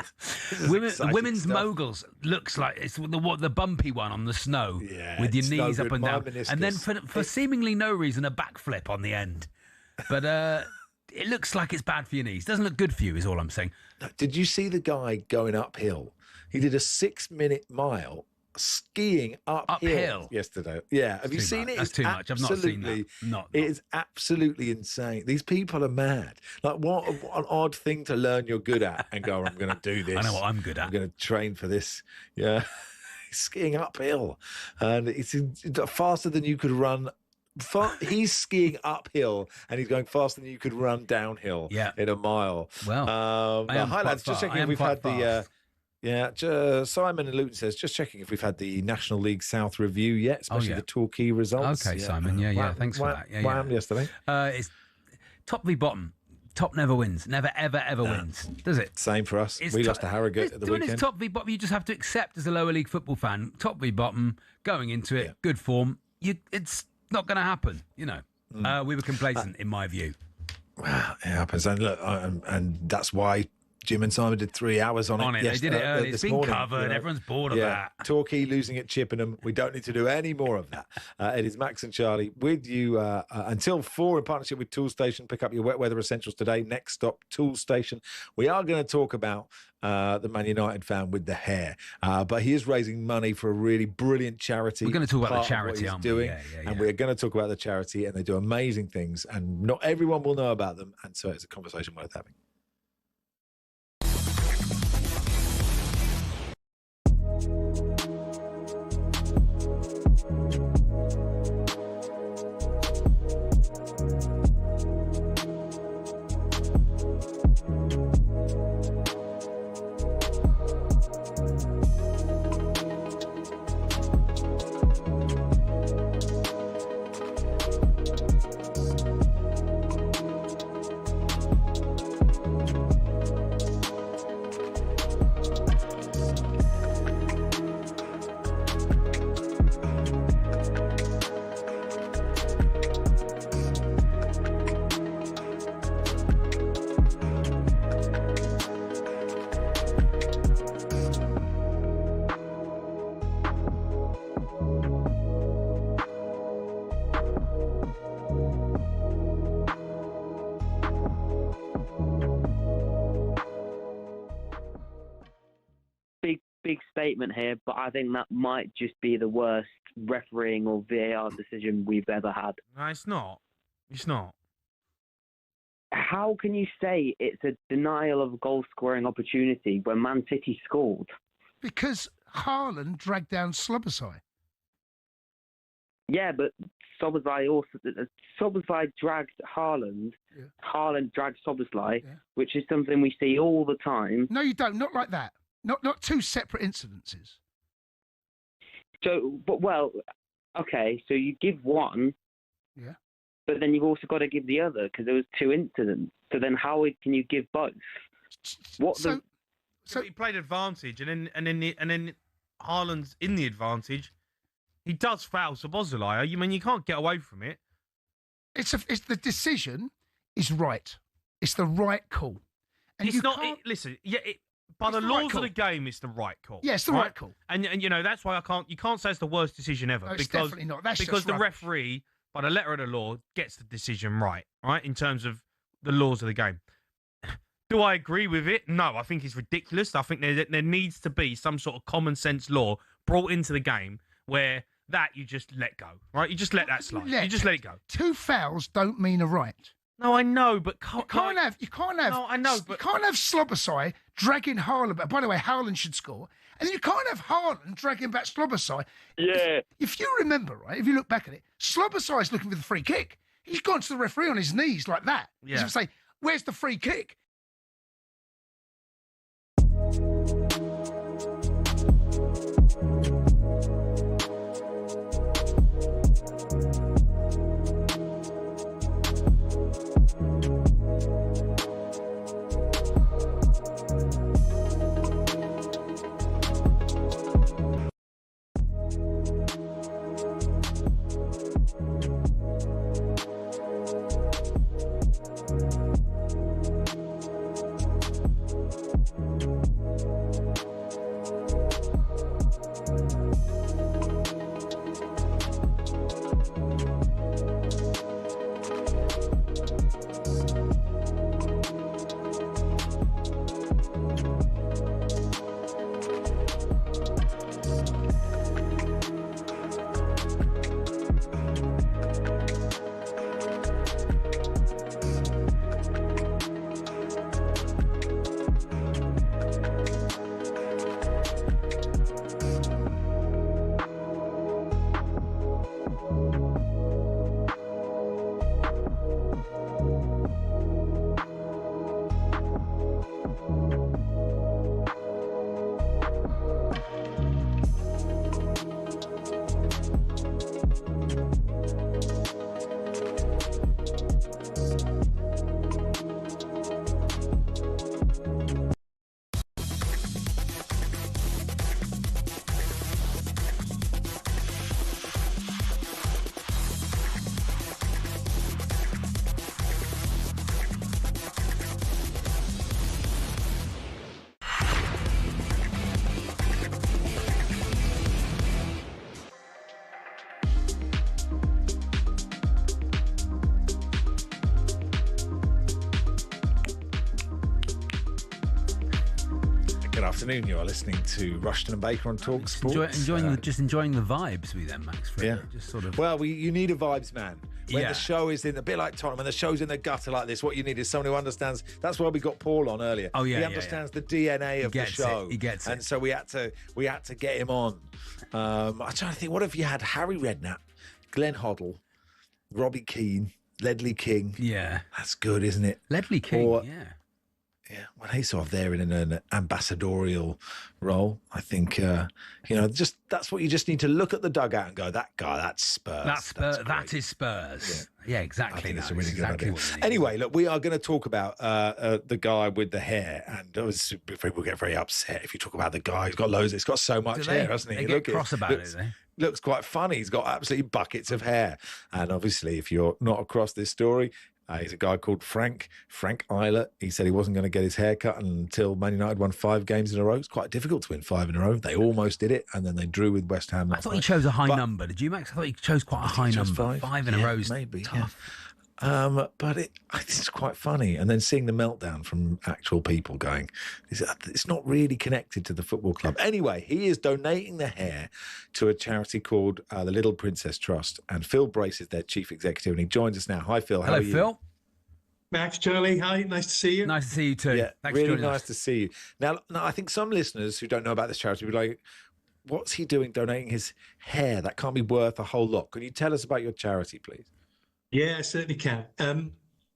Women's moguls looks like it's the bumpy one on the snow with your knees up and down, and then for seemingly no reason a backflip on the end, but. It looks like it's bad for your knees. Doesn't look good for you, is all I'm saying. Did you see the guy going uphill? He did a 6-minute mile skiing uphill yesterday. Yeah, have you seen it? That's too much. I've not seen that. It is absolutely insane. These people are mad. Like, what an odd thing to learn you're good at and go, I'm going to do this. I know what I'm good at. I'm going to train for this. Yeah, skiing uphill, and it's faster than you could run. He's skiing uphill and he's going faster than you could run downhill in a mile. Well, hi lads, just checking if we've had Simon and Luton says, just checking if we've had the National League South review yet, especially the Torquay results. Okay, Simon, thanks for that. Wham yesterday. It's top v bottom. Top never wins. Never, ever wins. Does it? Same for us. We lost to Harrogate at the weekend. It's top v bottom. You just have to accept as a lower league football fan, top v bottom, going into it, good form. It's not going to happen, you know. We were complacent, in my view. Well, it happens, and look, and that's why Jim and Simon did 3 hours on it. They did it early. It's been covered. You know? Everyone's bored of that. Torquay losing at Chippenham. We don't need to do any more of that. It is Max and Charlie with you until 4 in partnership with Toolstation. Pick up your wet weather essentials today. Next stop, Toolstation. We are going to talk about the Man United fan with the hair, but he is raising money for a really brilliant charity. We're going to talk about the charity, aren't we? And we're going to talk about the charity, and they do amazing things, and not everyone will know about them, and so it's a conversation worth having. big statement here, but I think that might just be the worst refereeing or VAR decision we've ever had. No, it's not. It's not. How can you say it's a denial of a goal-scoring opportunity when Man City scored? Because Haaland dragged down Slobosai. Yeah, but Szoboszlai dragged Haaland. Yeah. Haaland dragged Szoboszlai, which is something we see all the time. No, you don't. Not like that. Not two separate incidences. So, okay. So you give one. Yeah. But then you've also got to give the other because there was two incidents. So then how can you give both? So he played advantage, and then Haaland's in the advantage. He does foul Szoboszlai. You can't get away from it. It's the decision is right. It's the right call. And it's not. By the laws of the game, it's the right call. Yeah, it's the right call. And that's why you can't say it's the worst decision ever. No, it's definitely not. That's because just the rubbish. referee, by the letter of the law, gets the decision right, in terms of the laws of the game. Do I agree with it? No, I think it's ridiculous. I think there needs to be some sort of common sense law brought into the game where that you just let go, right? You just let that slide. You just let it go. Two fouls don't mean a right. No, I know, but you can't have. No, I know, but you can't have Slobosai dragging Haaland. By the way, Haaland should score, and then you can't have Haaland dragging back Slobosai. Yeah. If you remember, right, if you look back at it, Slobosai's looking for the free kick. He's gone to the referee on his knees like that. Yeah. He's say, "Where's the free kick?" Afternoon, you are listening to Rushden and Baker on talkSPORT. Enjoying the vibes with them, Max. Yeah, just sort of. Well, you need a vibes man. When the show is a bit like Tottenham, when the show's in the gutter like this, what you need is someone who understands. That's why we got Paul on earlier. Oh yeah, he understands the DNA of the show. He gets it. And so we had to get him on. I'm trying to think. What if you had Harry Redknapp, Glenn Hoddle, Robbie Keane, Ledley King? Yeah, that's good, isn't it? Ledley King. Yeah, well, he's sort of there in an ambassadorial role. I think, just that's what you just need to look at the dugout and go, that guy, that's Spurs. That's Spurs. That is Spurs. Yeah, exactly. I think it's a That's really good exactly idea. what it is. Anyway, look, we are going to talk about the guy with the hair, and people get very upset if you talk about the guy who's got loads. He's got so much hair, hasn't he? They get cross about it. Looks quite funny. He's got absolutely buckets of hair, and obviously, if you're not across this story. He's a guy called Frank Eilert. He said he wasn't going to get his hair cut until Man United won 5 games in a row. It's quite difficult to win 5 in a row. They almost did it, and then they drew with West Ham. I thought he chose a high number. Did you, Max? I thought he chose quite a high number. 5 in a row is maybe tough. But it's quite funny. And then seeing the meltdown from actual people going, it's not really connected to the football club. Anyway, he is donating the hair to a charity called the Little Princess Trust. And Phil Brace is their chief executive. And he joins us now. Hi, Phil. How Hello, are you? Phil. Max, Charlie, hi. Nice to see you. Nice to see you too. Yeah, Thanks really for joining nice us. to see you. Now, I think some listeners who don't know about this charity will be like, what's he doing donating his hair? That can't be worth a whole lot. Can you tell us about your charity, please? Yeah, I certainly can.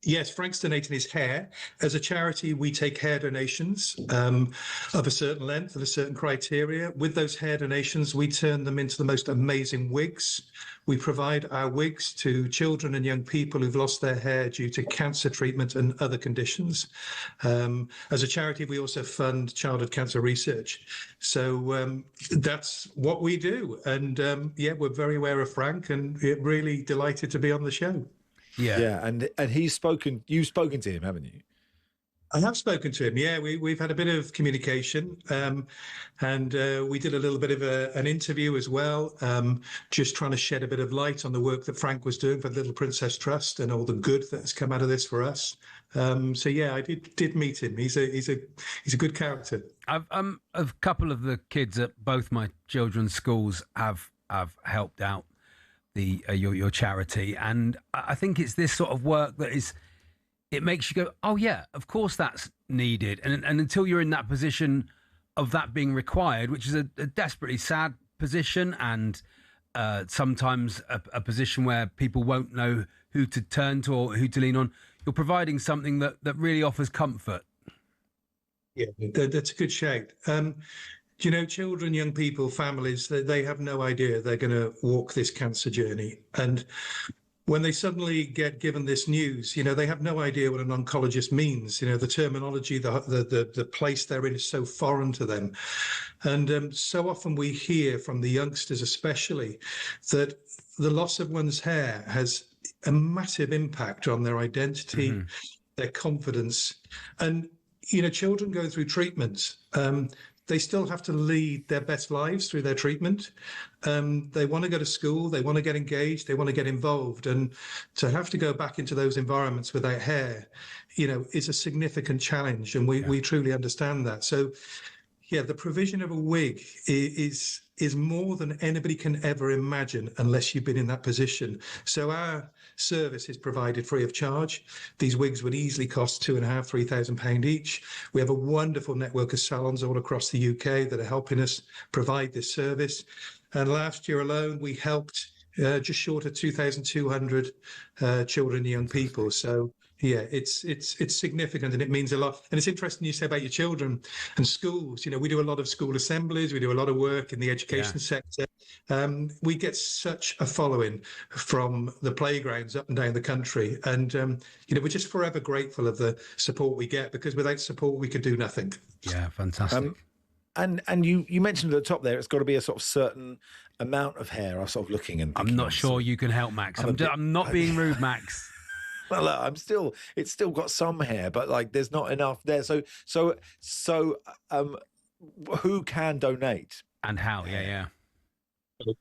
Yes, Frank's donating his hair. As a charity, we take hair donations of a certain length and a certain criteria. With those hair donations, we turn them into the most amazing wigs. We provide our wigs to children and young people who've lost their hair due to cancer treatment and other conditions. As a charity, we also fund childhood cancer research. So that's what we do. And yeah, we're very aware of Frank and really delighted to be on the show. Yeah, and you've spoken to him, haven't you? I have spoken to him. Yeah, we've had a bit of communication, and we did a little bit of an interview as well, just trying to shed a bit of light on the work that Frank was doing for the Little Princess Trust and all the good that has come out of this for us. So yeah, I did meet him. He's a good character. I've a couple of the kids at both my children's schools have helped out your charity, and I think it's this sort of work that it makes you go, oh yeah, of course that's needed, and until you're in that position of that being required, which is a desperately sad position, and sometimes a position where people won't know who to turn to or who to lean on, you're providing something that really offers comfort. Yeah, that's a good shout. You know, children, young people, families, they have no idea they're going to walk this cancer journey. And when they suddenly get given this news, you know, they have no idea what an oncologist means. You know, the terminology, the place they're in is so foreign to them. And so often we hear from the youngsters especially that the loss of one's hair has a massive impact on their identity, their confidence. And, you know, children go through treatments. They still have to lead their best lives through their treatment. They want to go to school, they want to get engaged, they want to get involved. And to have to go back into those environments without hair, you know, is a significant challenge. And we truly understand that. So, yeah, the provision of a wig is more than anybody can ever imagine unless you've been in that position. So our service is provided free of charge. These wigs would easily cost £2,500, £3,000 each. We have a wonderful network of salons all across the UK that are helping us provide this service. And last year alone, we helped just short of 2,200 children and young people. So yeah, it's significant and it means a lot. And it's interesting you say about your children and schools. You know, we do a lot of school assemblies. We do a lot of work in the education sector. We get such a following from the playgrounds up and down the country. And, you know, we're just forever grateful of the support we get, because without support, we could do nothing. Yeah, fantastic. And you mentioned at the top there, it's got to be a sort of certain amount of hair. I was sort of looking and I'm not sure you can help, Max. I'm not being rude, Max. Well, it's still got some hair, but like there's not enough there. So who can donate and how? Yeah.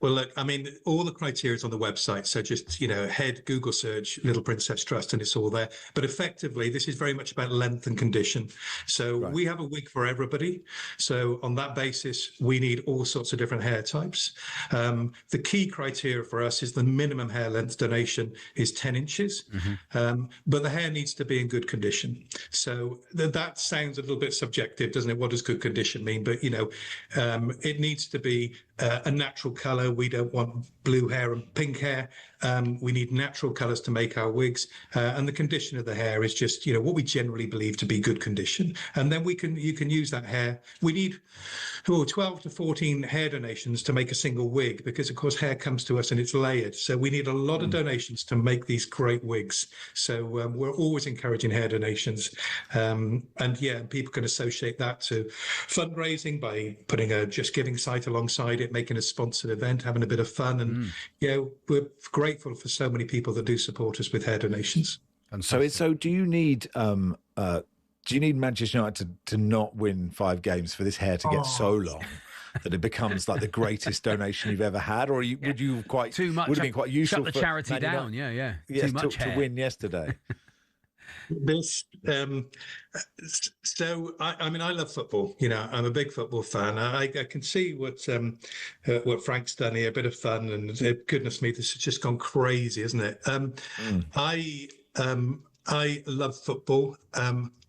Well, look, I mean, all the criteria is on the website. So just, you know, Google search Little Princess Trust and it's all there. But effectively, this is very much about length and condition. So we have a wig for everybody. So on that basis, we need all sorts of different hair types. The key criteria for us is the minimum hair length donation is 10 inches. But the hair needs to be in good condition. So that sounds a little bit subjective, doesn't it? What does good condition mean? But, you know, it needs to be a natural colour. We don't want blue hair and pink hair. We need natural colours to make our wigs. And the condition of the hair is just, you know, what we generally believe to be good condition. And then you can use that hair. We need 12 to 14 hair donations to make a single wig, because of course hair comes to us and it's layered. So we need a lot of donations to make these great wigs. So we're always encouraging hair donations. And yeah, people can associate that to fundraising by putting a Just Giving site alongside it, making a sponsored event, having a bit of fun. And you know, we're grateful for so many people that do support us with hair donations. So do you need Manchester United to not win 5 games for this hair to get so long? that it becomes like the greatest donation you've ever had, or would you quite too much? Would have been quite useful Shut the charity down. Yeah. Yes, too much to win yesterday. This, so I mean, I love football. You know, I'm a big football fan. I can see what Frank's done here. A bit of fun, and goodness me, this has just gone crazy, isn't it? I love football.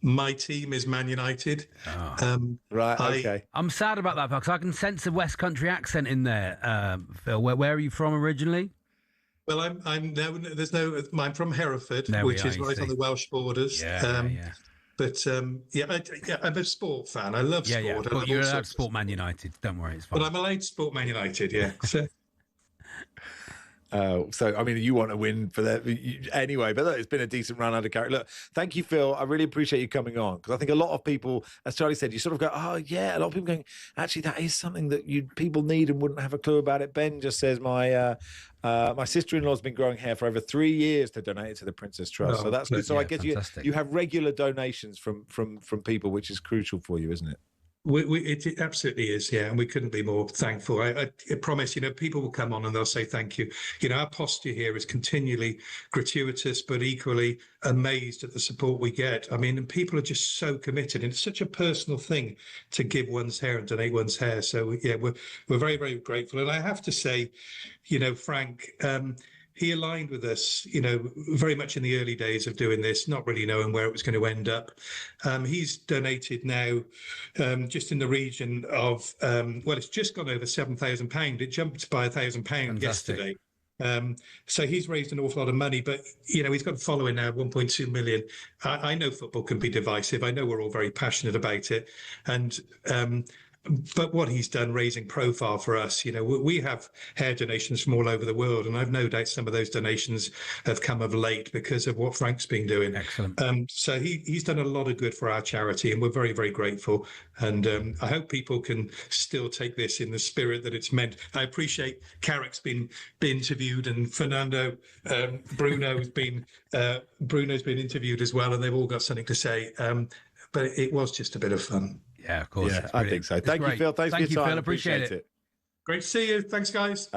My team is Man United. Right. Okay. I'm sad about that because I can sense a West Country accent in there. Phil, where are you from originally? Well, I'm from Hereford, which is right on the Welsh borders. But I'm a sport fan. I love sport. But you're allowed to support Man United. Don't worry, it's fine. But I'm allowed to support Man United. Yeah. So, I mean, you want to win for that anyway, but look, it's been a decent run out of character. Look, thank you, Phil. I really appreciate you coming on because I think a lot of people, as Charlie said, you sort of go, oh, yeah, a lot of people going, actually, that is something that people need and wouldn't have a clue about it. Ben just says, my sister-in-law's been growing hair for over 3 years to donate it to the Princess Trust. So that's good. So I guess you have regular donations from people, which is crucial for you, isn't it? It absolutely is, yeah, and we couldn't be more thankful. I promise, people will come on and they'll say thank you. Our posture here is continually gratuitous, but equally amazed at the support we get. I mean, and people are just so committed, and it's such a personal thing to give one's hair and donate one's hair. So yeah, we're very, very grateful. And I have to say, Frank, he aligned with us, very much in the early days of doing this, not really knowing where it was going to end up. He's donated now just in the region of, it's just gone over £7,000. It jumped by £1,000 yesterday. So he's raised an awful lot of money, but, he's got a following now, 1.2 million. I know football can be divisive. I know we're all very passionate about it. And but what he's done raising profile for us, we have hair donations from all over the world, and I've no doubt some of those donations have come of late because of what Frank's been doing. Excellent. So he's done a lot of good for our charity, and we're very, very grateful. And I hope people can still take this in the spirit that it's meant. I appreciate Carrick's been interviewed, and Fernando, Bruno's been interviewed as well, and they've all got something to say. But it was just a bit of fun. Yeah, of course. Yeah, I think so. Thank you, Phil. Thanks for your time. Phil. Appreciate it. Great to see you. Thanks, guys.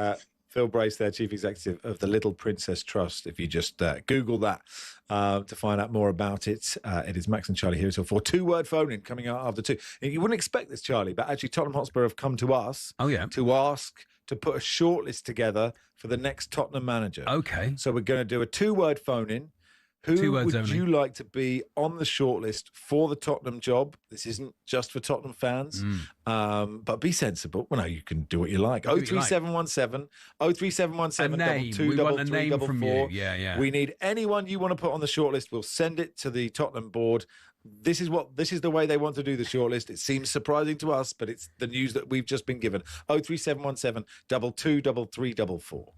Phil Brace there, Chief Executive of the Little Princess Trust. If you just Google that to find out more about it, it is Max and Charlie here till 4. 2-word phone-in coming out after 2. You wouldn't expect this, Charlie, but actually Tottenham Hotspur have come to us to ask to put a shortlist together for the next Tottenham manager. Okay. So we're going to do a 2-word phone-in. Who would you like to be on the shortlist for the Tottenham job? This isn't just for Tottenham fans, but be sensible. Well, no, you can do what you like. 03717 03717 We want a name from you. Yeah. We need anyone you want to put on the shortlist. We'll send it to the Tottenham board. This is the way they want to do the shortlist. It seems surprising to us, but it's the news that we've just been given. 03717 223344.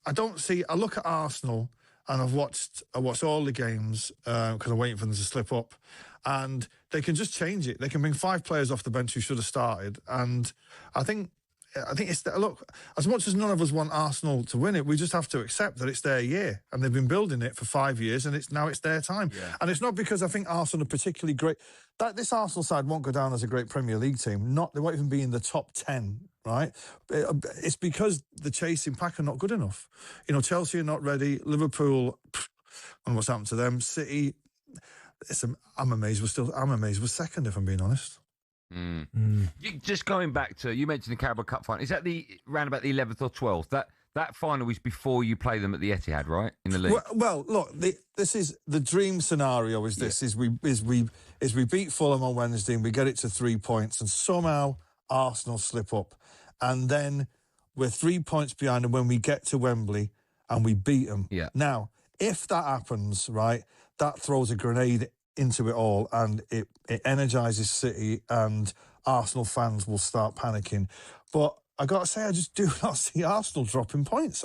I don't see. I look at Arsenal and I've watched all the games because I'm waiting for them to slip up, and they can just change it. They can bring 5 players off the bench who should have started, and I think it's look. As much as none of us want Arsenal to win it, we just have to accept that it's their year, and they've been building it for 5 years, and it's their time. Yeah. And it's not because I think Arsenal are particularly great. This Arsenal side won't go down as a great Premier League team. They won't even be in the top 10. Right? It's because the chasing pack are not good enough. Chelsea are not ready. Liverpool, and what's happened to them? City, I'm amazed we're second, if I'm being honest. Just going back to, you mentioned the Carabao Cup final. Is that round about the 11th or 12th? That final is before you play them at the Etihad, right? In the league. Well, look, this is the dream scenario. Is we beat Fulham on Wednesday and we get it to 3 points, and somehow Arsenal slip up, and then we're 3 points behind them when we get to Wembley and we beat them. Yeah. Now, if that happens, right, that throws a grenade into it all, and it energises City, and Arsenal fans will start panicking. But I got to say, I just do not see Arsenal dropping points.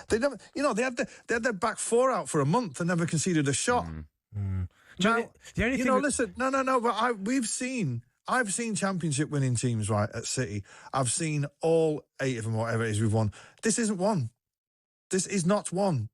They never, they had their back four out for a month and never conceded a shot. Now, the only thing listen, no, but I've seen championship winning teams, right, at City. I've seen all 8 of them, whatever it is we've won. This isn't one. This is not one.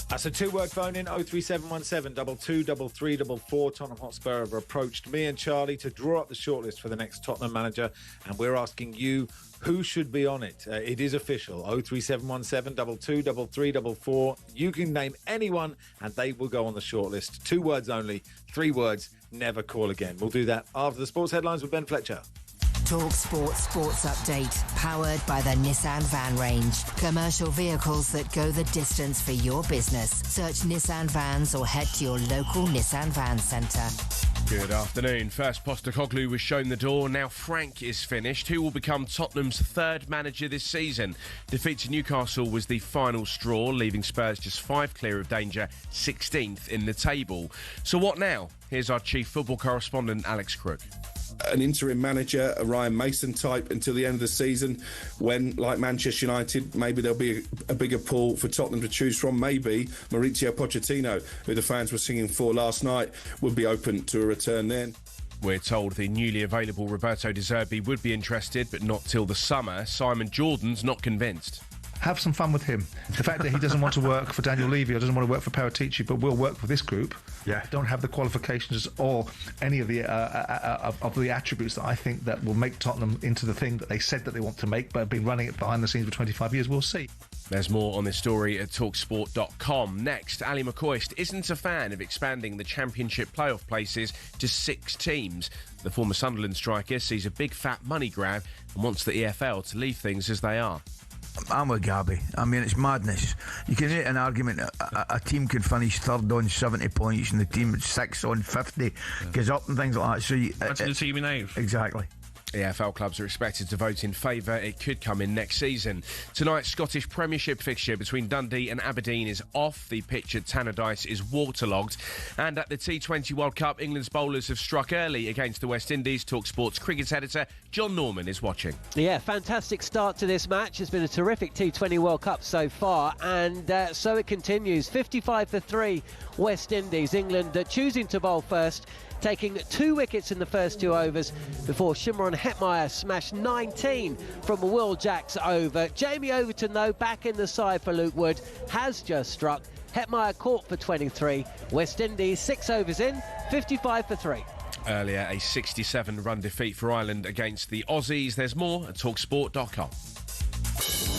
That's a 2-word phone in 03717 223344. Tottenham Hotspur have approached me and Charlie to draw up the shortlist for the next Tottenham manager, and we're asking you who should be on it. It is official. 03717 223344. You can name anyone and they will go on the shortlist. 2 words only, 3 words, never call again. We'll do that after the sports headlines with Ben Fletcher. talkSPORT Sports Update, powered by the Nissan Van range. Commercial vehicles that go the distance for your business. Search Nissan Vans or head to your local Nissan Van centre. Good afternoon. First, Postecoglou was shown the door. Now Frank is finished. Who will become Tottenham's 3rd manager this season? Defeat to Newcastle was the final straw, leaving Spurs just 5 clear of danger, 16th in the table. So what now? Here's our chief football correspondent, Alex Crook. An interim manager, a Ryan Mason type, until the end of the season, when, like Manchester United, maybe there'll be a bigger pool for Tottenham to choose from. Maybe Mauricio Pochettino, who the fans were singing for last night, would be open to a return then. We're told the newly available Roberto De Zerbi would be interested, but not till the summer. Simon Jordan's not convinced. Have some fun with him. The fact that he doesn't want to work for Daniel Levy or doesn't want to work for Paratici, but will work for this group, don't have the qualifications or any of the attributes that I think that will make Tottenham into the thing that they said that they want to make, but have been running it behind the scenes for 25 years. We'll see. There's more on this story at talksport.com. Next, Ali McCoist isn't a fan of expanding the Championship playoff places to 6 teams. The former Sunderland striker sees a big fat money grab and wants the EFL to leave things as they are. I'm with Gabby. I mean, it's madness. You can make an argument a team can finish 3rd on 70 points and the team at 6 on 50 goes up and things like that. So that's the team in 8th. Exactly. EFL clubs are expected to vote in favour. It could come in next season. Tonight's Scottish Premiership fixture between Dundee and Aberdeen is off. The pitch at Tannadice is waterlogged. And at the T20 World Cup, England's bowlers have struck early against the West Indies. talkSPORT's cricket editor John Norman is watching. Yeah, fantastic start to this match. It's been a terrific T20 World Cup so far, and so it continues. 55-3 West Indies. England choosing to bowl first, taking 2 wickets in the first 2 overs before Shimron Hetmeyer smashed 19 from a Will Jacks over. Jamie Overton, though, back in the side for Luke Wood, has just struck. Hetmeyer caught for 23. West Indies 6 overs in, 55-3. Earlier, a 67-run defeat for Ireland against the Aussies. There's more at talksport.com.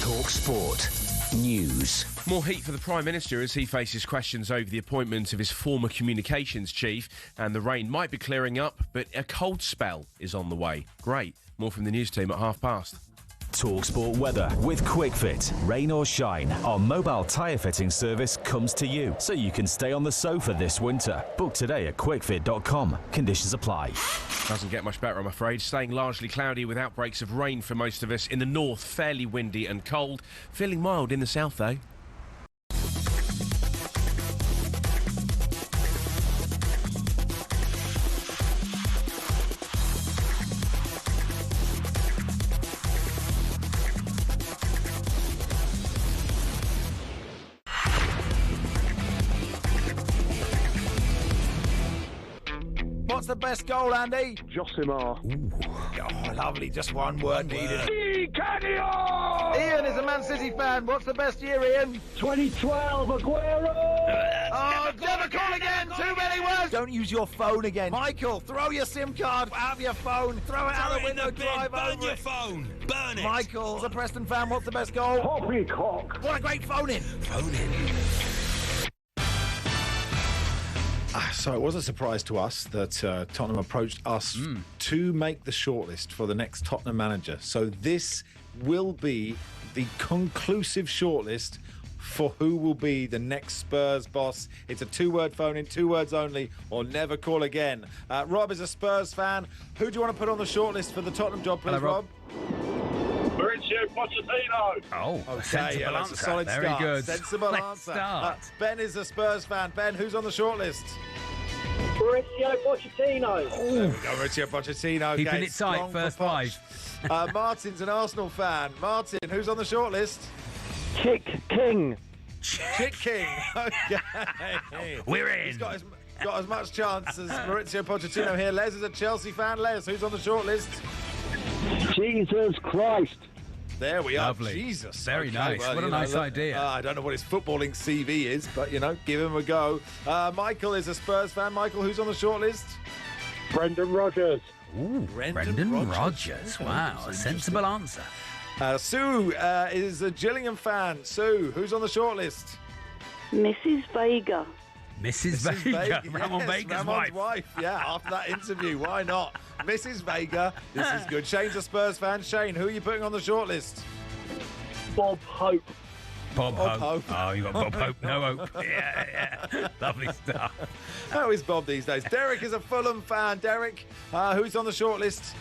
talkSPORT News. More heat for the Prime Minister as he faces questions over the appointment of his former communications chief, and the rain might be clearing up, but a cold spell is on the way. Great. More from the news team at p:30. talkSPORT weather with QuickFit. Rain or shine, our mobile tyre fitting service comes to you, so you can stay on the sofa this winter. Book today at quickfit.com. Conditions apply. Doesn't get much better, I'm afraid. Staying largely cloudy with outbreaks of rain for most of us. In the north, fairly windy and cold. Feeling mild in the south, though. What's the best goal, Andy? Josimar. Oh, lovely. Just one word needed. Canio! Ian is a Man City fan. What's the best year, Ian? 2012, Aguero! Oh, never call again. Too many words. Don't use your phone again. Michael, throw your SIM card out of your phone. Throw it out the window. Drive over Burn your phone. Burn it. Michael's a Preston fan. What's the best goal? Poppycock. What a great phone-in. Phone-in. So it was a surprise to us that Tottenham approached us to make the shortlist for the next Tottenham manager. So this will be the conclusive shortlist for who will be the next Spurs boss. It's a 2-word phone-in, 2 words only, or never call again. Rob is a Spurs fan. Who do you want to put on the shortlist for the Tottenham job, please, Rob? Mauricio Pochettino. Oh, okay, sensible that's answer. a solid Very start. good. Sensible Let's answer. start. Ben is a Spurs fan. Ben, who's on the shortlist? Mauricio Pochettino. There we go, Mauricio Pochettino. Keeping Okay, it tight, strong first for Poch. 5. Martin's an Arsenal fan. Martin, who's on the shortlist? Chick King. Chick King. Okay. We're in. He's got as much chance as Mauricio Pochettino here. Les is a Chelsea fan. Les, who's on the shortlist? Jesus Christ. There we are. Lovely. Jesus. Very Okay, nice. well, What a you know, nice idea. I don't know what his footballing CV is, but, give him a go. Michael is a Spurs fan. Michael, who's on the shortlist? Brendan Rodgers. Ooh, Brendan Rodgers. Okay, Wow, that's a sensible answer. Sue is a Gillingham fan. Sue, who's on the shortlist? Mrs. Vega. Mrs. Vega, Ramon yes, Vega's Ramon's wife. Yeah, after that interview, why not? Mrs. Vega, this is good. Shane's a Spurs fan. Shane, who are you putting on the shortlist? Bob Hope. Bob Hope. Hope. Oh, you got Bob Hope, no hope. Yeah. Lovely stuff. How is Bob these days? Derek is a Fulham fan. Derek, who's on the shortlist?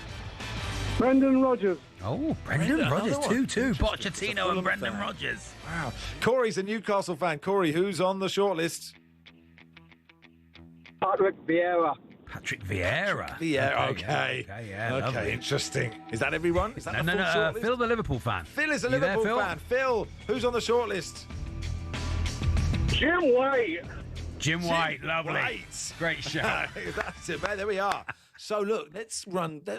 Brendan Rodgers. Oh, Brendan Rodgers, another one. 2-2. Pochettino Fulham and Brendan fan. Rodgers. Wow. Corey's a Newcastle fan. Corey, who's on the shortlist? Patrick Vieira. Patrick Vieira. Vieira, okay. Yeah, Okay, lovely. interesting. Is that everyone? Is that the full No. shortlist? Phil, the Liverpool fan. Phil is a You there, Liverpool Phil? fan. Phil, who's on the shortlist? Jim White. Jim White, lovely. Right. Great show. That's it, man. There we are. So look, let's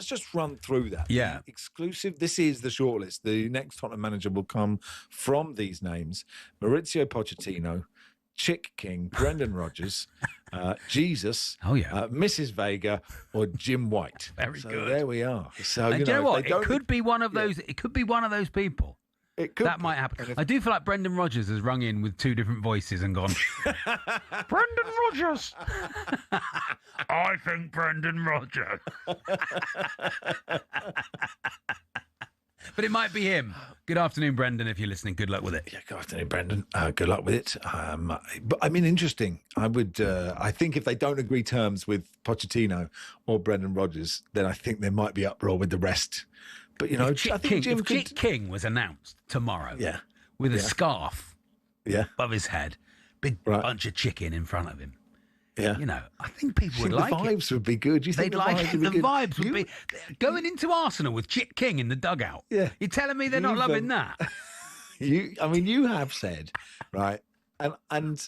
just run through that. Yeah. The exclusive. This is the shortlist. The next Tottenham manager will come from these names: Mauricio Pochettino, Chick King, Brendan Rodgers, Jesus, Mrs. Vega, or Jim White. Very good. There we are. So And do you know what? they It could be one of those. It could be one of those people. It could. That might happen. I do feel like Brendan Rodgers has rung in with 2 different voices and gone, Brendan Rodgers. I think Brendan Rodgers. But it might be him. Good afternoon, Brendan, if you're listening. Good luck with it. Yeah, good afternoon, Brendan. Good luck with it. But I mean, interesting. I think if they don't agree terms with Pochettino or Brendan Rodgers, then I think there might be uproar with the rest. But, If Chick King was announced tomorrow with a scarf above his head, big bunch of chicken in front of him, I think people would like it. The vibes would be good. You think They'd like it. The vibes would be going into Arsenal with Chick King in the dugout. Yeah. You're telling me they're not loving that? You have said, right, and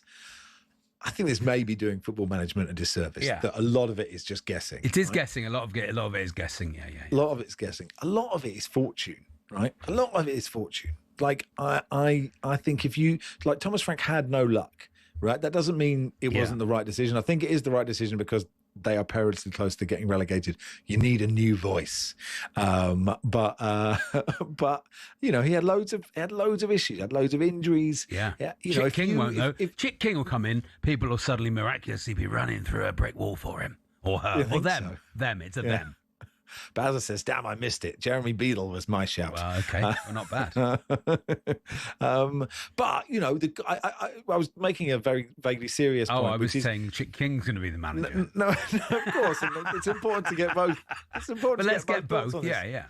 I think this may be doing football management a disservice. Yeah. That a lot of it is just guessing. It is guessing. A lot of it is guessing. Yeah. A lot of it's guessing. A lot of it is fortune, right? A lot of it is fortune. Like I think if you like Thomas Frank had no luck, right? That doesn't mean it wasn't the right decision. I think it is the right decision because they are perilously close to getting relegated. You need a new voice, but he had loads of issues, had loads of injuries. Yeah. Chick King won't though. If Chick King will come in, people will suddenly miraculously be running through a brick wall for him or her or them. So? Them. It's a them. Bowser says, "Damn, I missed it." Jeremy Beadle was my shout. Well, okay, well, not bad. But I was making a very vaguely serious point. I was saying Chick King's going to be the manager. No, of course, and it's important to get both. It's important. But let's get both. On this. Yeah.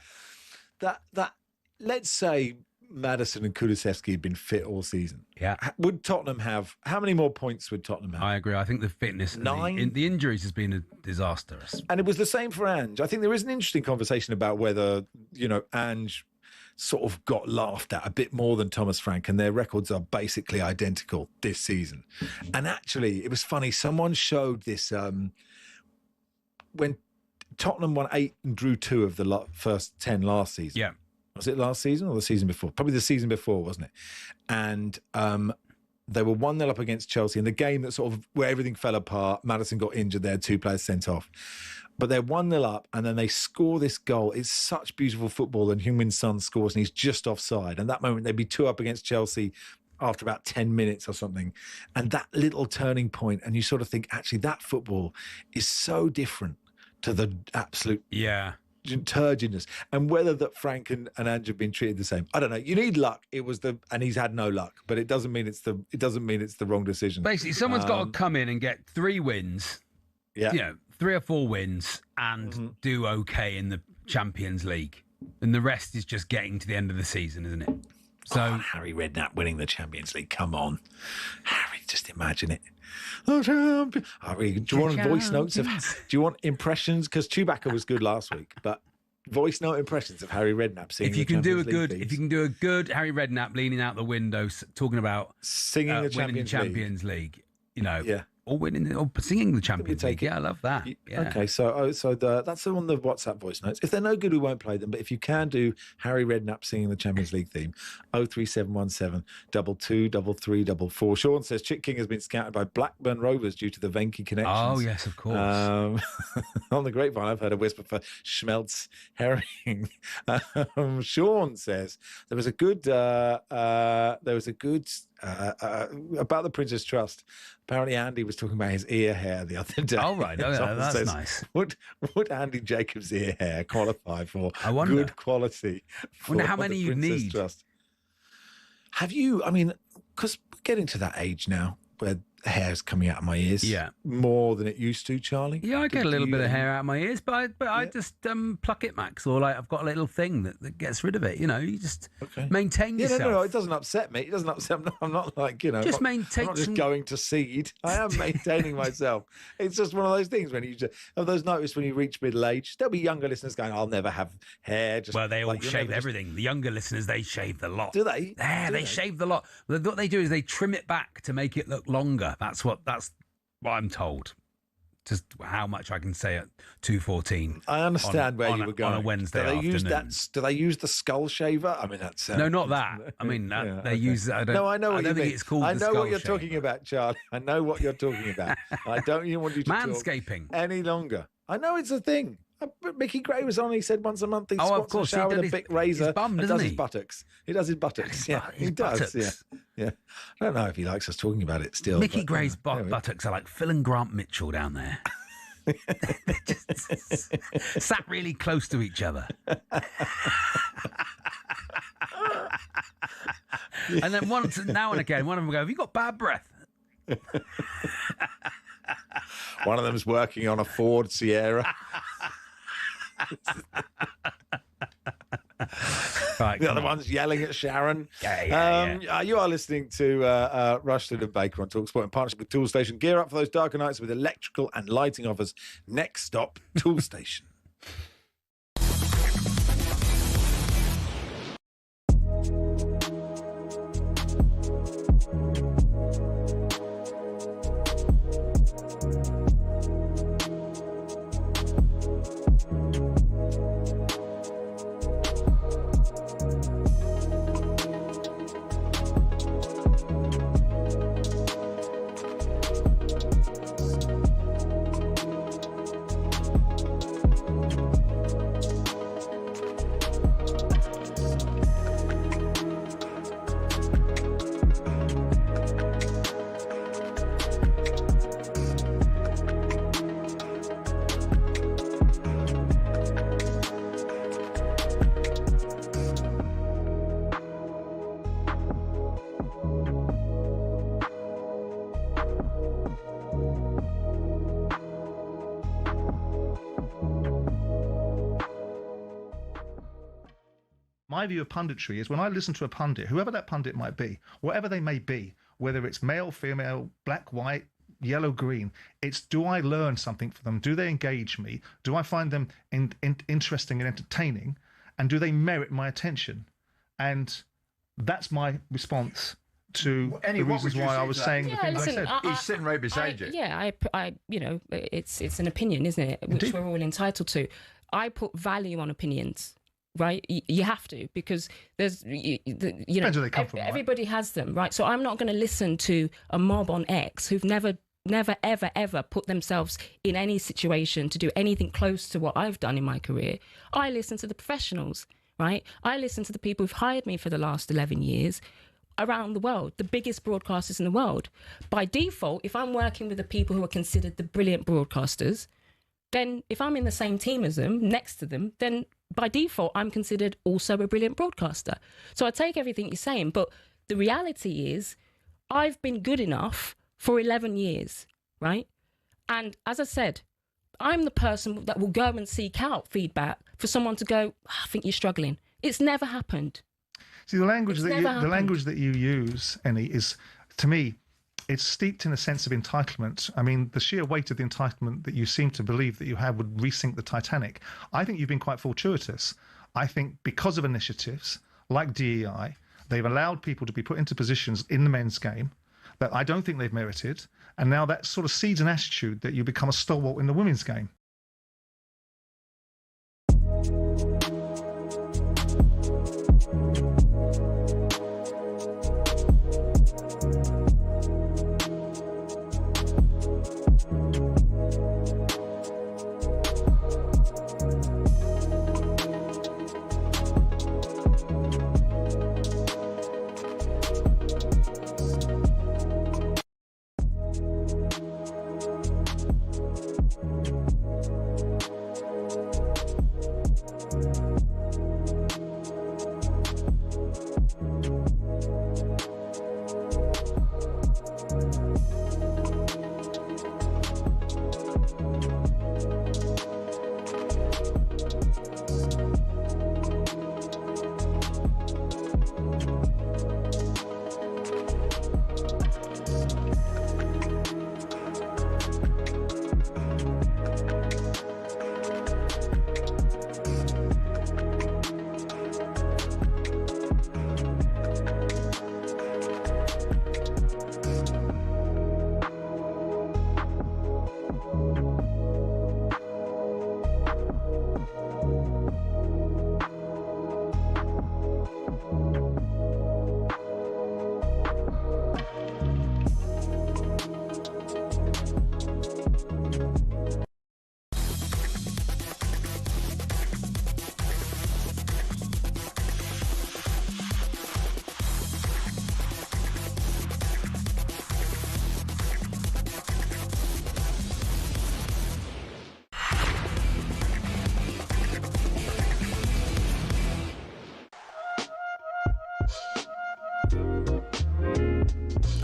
That let's say Maddison and Kulusevski had been fit all season. Yeah. Would Tottenham have how many more points would Tottenham have? I agree. I think the fitness, 9. The injuries has been disastrous. And it was the same for Ange. I think there is an interesting conversation about whether, Ange sort of got laughed at a bit more than Thomas Frank, and their records are basically identical this season. And actually, it was funny. Someone showed this when Tottenham won 8 and drew 2 of the first 10 last season. Yeah. Was it last season or the season before? Probably the season before, wasn't it? And they were 1-0 up against Chelsea in the game that sort of where everything fell apart. Maddison got injured. They had 2 players sent off. But they're 1-0 up, and then they score this goal. It's such beautiful football, and Heung-min Son scores, and he's just offside. And that moment, they'd be 2 up against Chelsea after about 10 minutes or something. And that little turning point, and you sort of think, actually, that football is so different to the absolute turgidness. And whether that Frank and Ange have been treated the same, I don't know. You need luck. And he's had no luck, but it doesn't mean it's the wrong decision. Basically, someone's got to come in and get 3 wins. Yeah. You know, 3 or 4 wins and do okay in the Champions League. And the rest is just getting to the end of the season, isn't it? So Harry Redknapp winning the Champions League. Come on. Harry, just imagine it. Harry, do you want voice notes do you want impressions? Because Chewbacca was good last week, but voice note impressions of Harry Redknapp singing if you can do a good Harry Redknapp leaning out the window talking about singing the winning Champions League, you know. Yeah. Or winning, or singing the Champions League. Yeah, I love that. Yeah. Okay, so that's on the WhatsApp voice notes. If they're no good, we won't play them. But if you can do Harry Redknapp singing the Champions League theme, 03717 223344. Sean says Chick King has been scouted by Blackburn Rovers due to the Venky connections. Oh yes, of course. On the grapevine, I've heard a whisper for Schmelz Herring. Sean says there was a good about the Princess Trust. Apparently, Andy was talking about his ear hair the other day. Oh, right. Oh, yeah, that's nice. Would Andy Jacobs' ear hair qualify for good quality? I wonder how many you need. Trust? Have you, I mean, because we're getting to that age now where hair's coming out of my ears more than it used to, Charlie. Yeah, I get a little bit of hair out of my ears, but I just pluck it, Max, or like I've got a little thing that gets rid of it. You know, you just maintain yourself. No, it doesn't upset me. It doesn't upset me. I'm not like, you know, just I'm not just going to seed. I am maintaining myself. It's just one of those things when you just have those noticed when you reach middle age. There'll be younger listeners going, I'll never have hair. Well, they all shave everything. The younger listeners, they shave the lot. Do they? Yeah, they shave the lot. What they do is they trim it back to make it look longer. That's what I'm told. Just how much I can say at 2:14. I understand where you were going on a Wednesday afternoon. Do they use the skull shaver? I mean, that's no, not that. I mean, they use. I know what you mean. It's called. I know what you're shaver. talking about, Charlie. I know what you're talking about. I don't even want you to manscaping talk any longer. I know it's a thing. Mickey Gray was on. He said once a month he of squats course. in the shower with a big razor his bum, and does he? his buttocks. He does his buttocks. Yeah, he does. Buttocks. Yeah. I don't know if he likes us talking about it still. Mickey Gray's buttocks are like Phil and Grant Mitchell down there. They're just sat really close to each other. And then now and again, one of them go, "Have you got bad breath?" One of them's working on a Ford Sierra. Right, the other one's yelling at Sharon. You are listening to Rushden and Baker on talkSPORT in partnership with Toolstation. Gear up for those darker nights with electrical and lighting offers. Next stop, Toolstation. My view of punditry is when I listen to a pundit, whoever that pundit might be, whatever they may be, whether it's male, female, black, white, yellow, green, it's do I learn something from them? Do they engage me? Do I find them interesting and entertaining? And do they merit my attention? And that's my response to the reasons why I was saying the things listen, I said. He's sitting right beside you. Yeah, it's an opinion, isn't it? Which Indeed. we're all entitled to. I put value on opinions, right? You have to, because there's, Depends where they come from, right? everybody has them, right? So I'm not going to listen to a mob on X who've never, ever put themselves in any situation to do anything close to what I've done in my career. I listen to the professionals, right? I listen to the people who've hired me for the last 11 years around the world, the biggest broadcasters in the world. By default, if I'm working with the people who are considered the brilliant broadcasters, then if I'm in the same team as them, next to them, then by default, I'm considered also a brilliant broadcaster. So I take everything you're saying, but the reality is I've been good enough for 11 years, right? And as I said, I'm the person that will go and seek out feedback for someone to go, I think you're struggling. It's never happened. See, the language that you use, Annie, is, to me, it's steeped in a sense of entitlement. I mean, the sheer weight of the entitlement that you seem to believe that you have would resink the Titanic. I think you've been quite fortuitous. I think because of initiatives like DEI, they've allowed people to be put into positions in the men's game that I don't think they've merited. And now that sort of seeds an attitude that you become a stalwart in the women's game.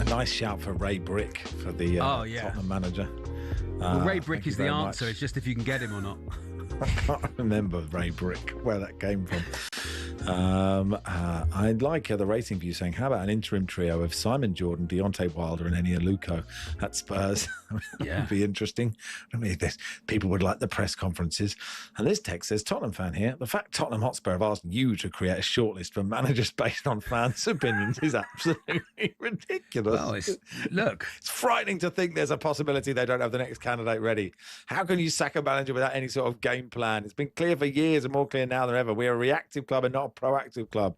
Nice shout for Ray Brick for the Tottenham manager. Well, Ray Brick is the answer. It's just if you can get him or not. I can't remember Ray Brick, where that came from. I like the rating view saying, how about an interim trio of Simon Jordan, Deontay Wilder and Eni Aluko at Spurs? That would be interesting. I mean, people would like the press conferences. And this text says, Tottenham fan here, the fact Tottenham Hotspur have asked you to create a shortlist for managers based on fans' opinions is absolutely ridiculous. Well, it's frightening to think there's a possibility they don't have the next candidate ready. How can you sack a manager without any sort of game plan? It's been clear for years and more clear now than ever. We're a reactive club and not a proactive club.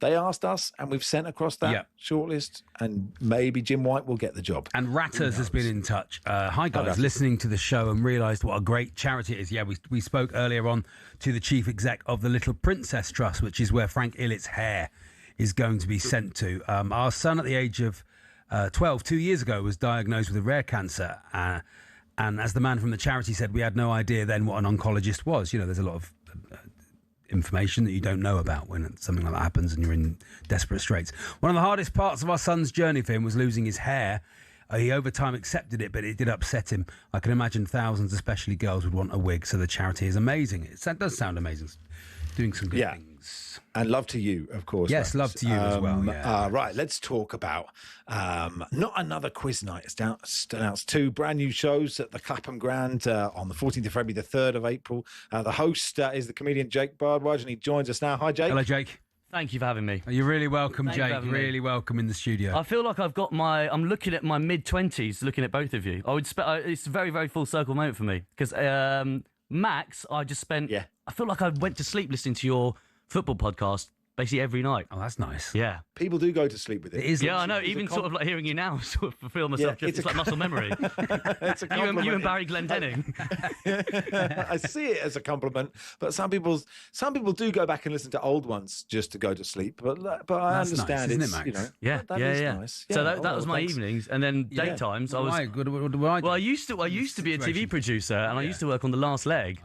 They asked us and we've sent across that shortlist, and maybe Jim White will get the job. And Ratters has been in touch. Hi guys, listening to the show and realised what a great charity it is. Yeah, we spoke earlier on to the chief exec of the Little Princess Trust, which is where Frank Illett's hair is going to be sent to. Our son at the age of 12, 2 years ago, was diagnosed with a rare cancer. And as the man from the charity said, we had no idea then what an oncologist was. You know, there's a lot of information that you don't know about when something like that happens and you're in desperate straits. One of the hardest parts of our son's journey for him was losing his hair. He over time accepted it, but it did upset him. I can imagine thousands, especially girls, would want a wig, so the charity is amazing. It does sound amazing. Doing some good things. And love to you, of course. Yes, love to you as well. Yeah. Right, let's talk about not another quiz night. It's announced two brand new shows at the Clapham Grand on the 14th of February, the 3rd of April. The host is the comedian Jake Bardwaj, and he joins us now. Hi, Jake. Hello, Jake. Thank you for having me. You're really welcome, Thank you for Jake. having me. Really welcome in the studio. I feel like I'm looking at my mid-20s, looking at both of you. It's a very, very full circle moment for me. Because Max, I just spent... Yeah. I feel like I went to sleep listening to your football podcast basically every night. Oh, that's nice. Yeah. People do go to sleep with it. Yeah, I know. Even sort of like hearing you now, sort of feel myself. Yeah, it's like muscle memory. It's a you compliment. and Barry Glendenning. I see it as a compliment, but some people do go back and listen to old ones just to go to sleep. But I That's understand, nice, isn't it's, it, Max? you know, Yeah, that yeah, is yeah. nice. So Yeah, that was my thanks. evenings, and then Yeah. daytimes. I was. Why? What do I do? Well, I used to be a TV producer, and I used to work on The Last Leg,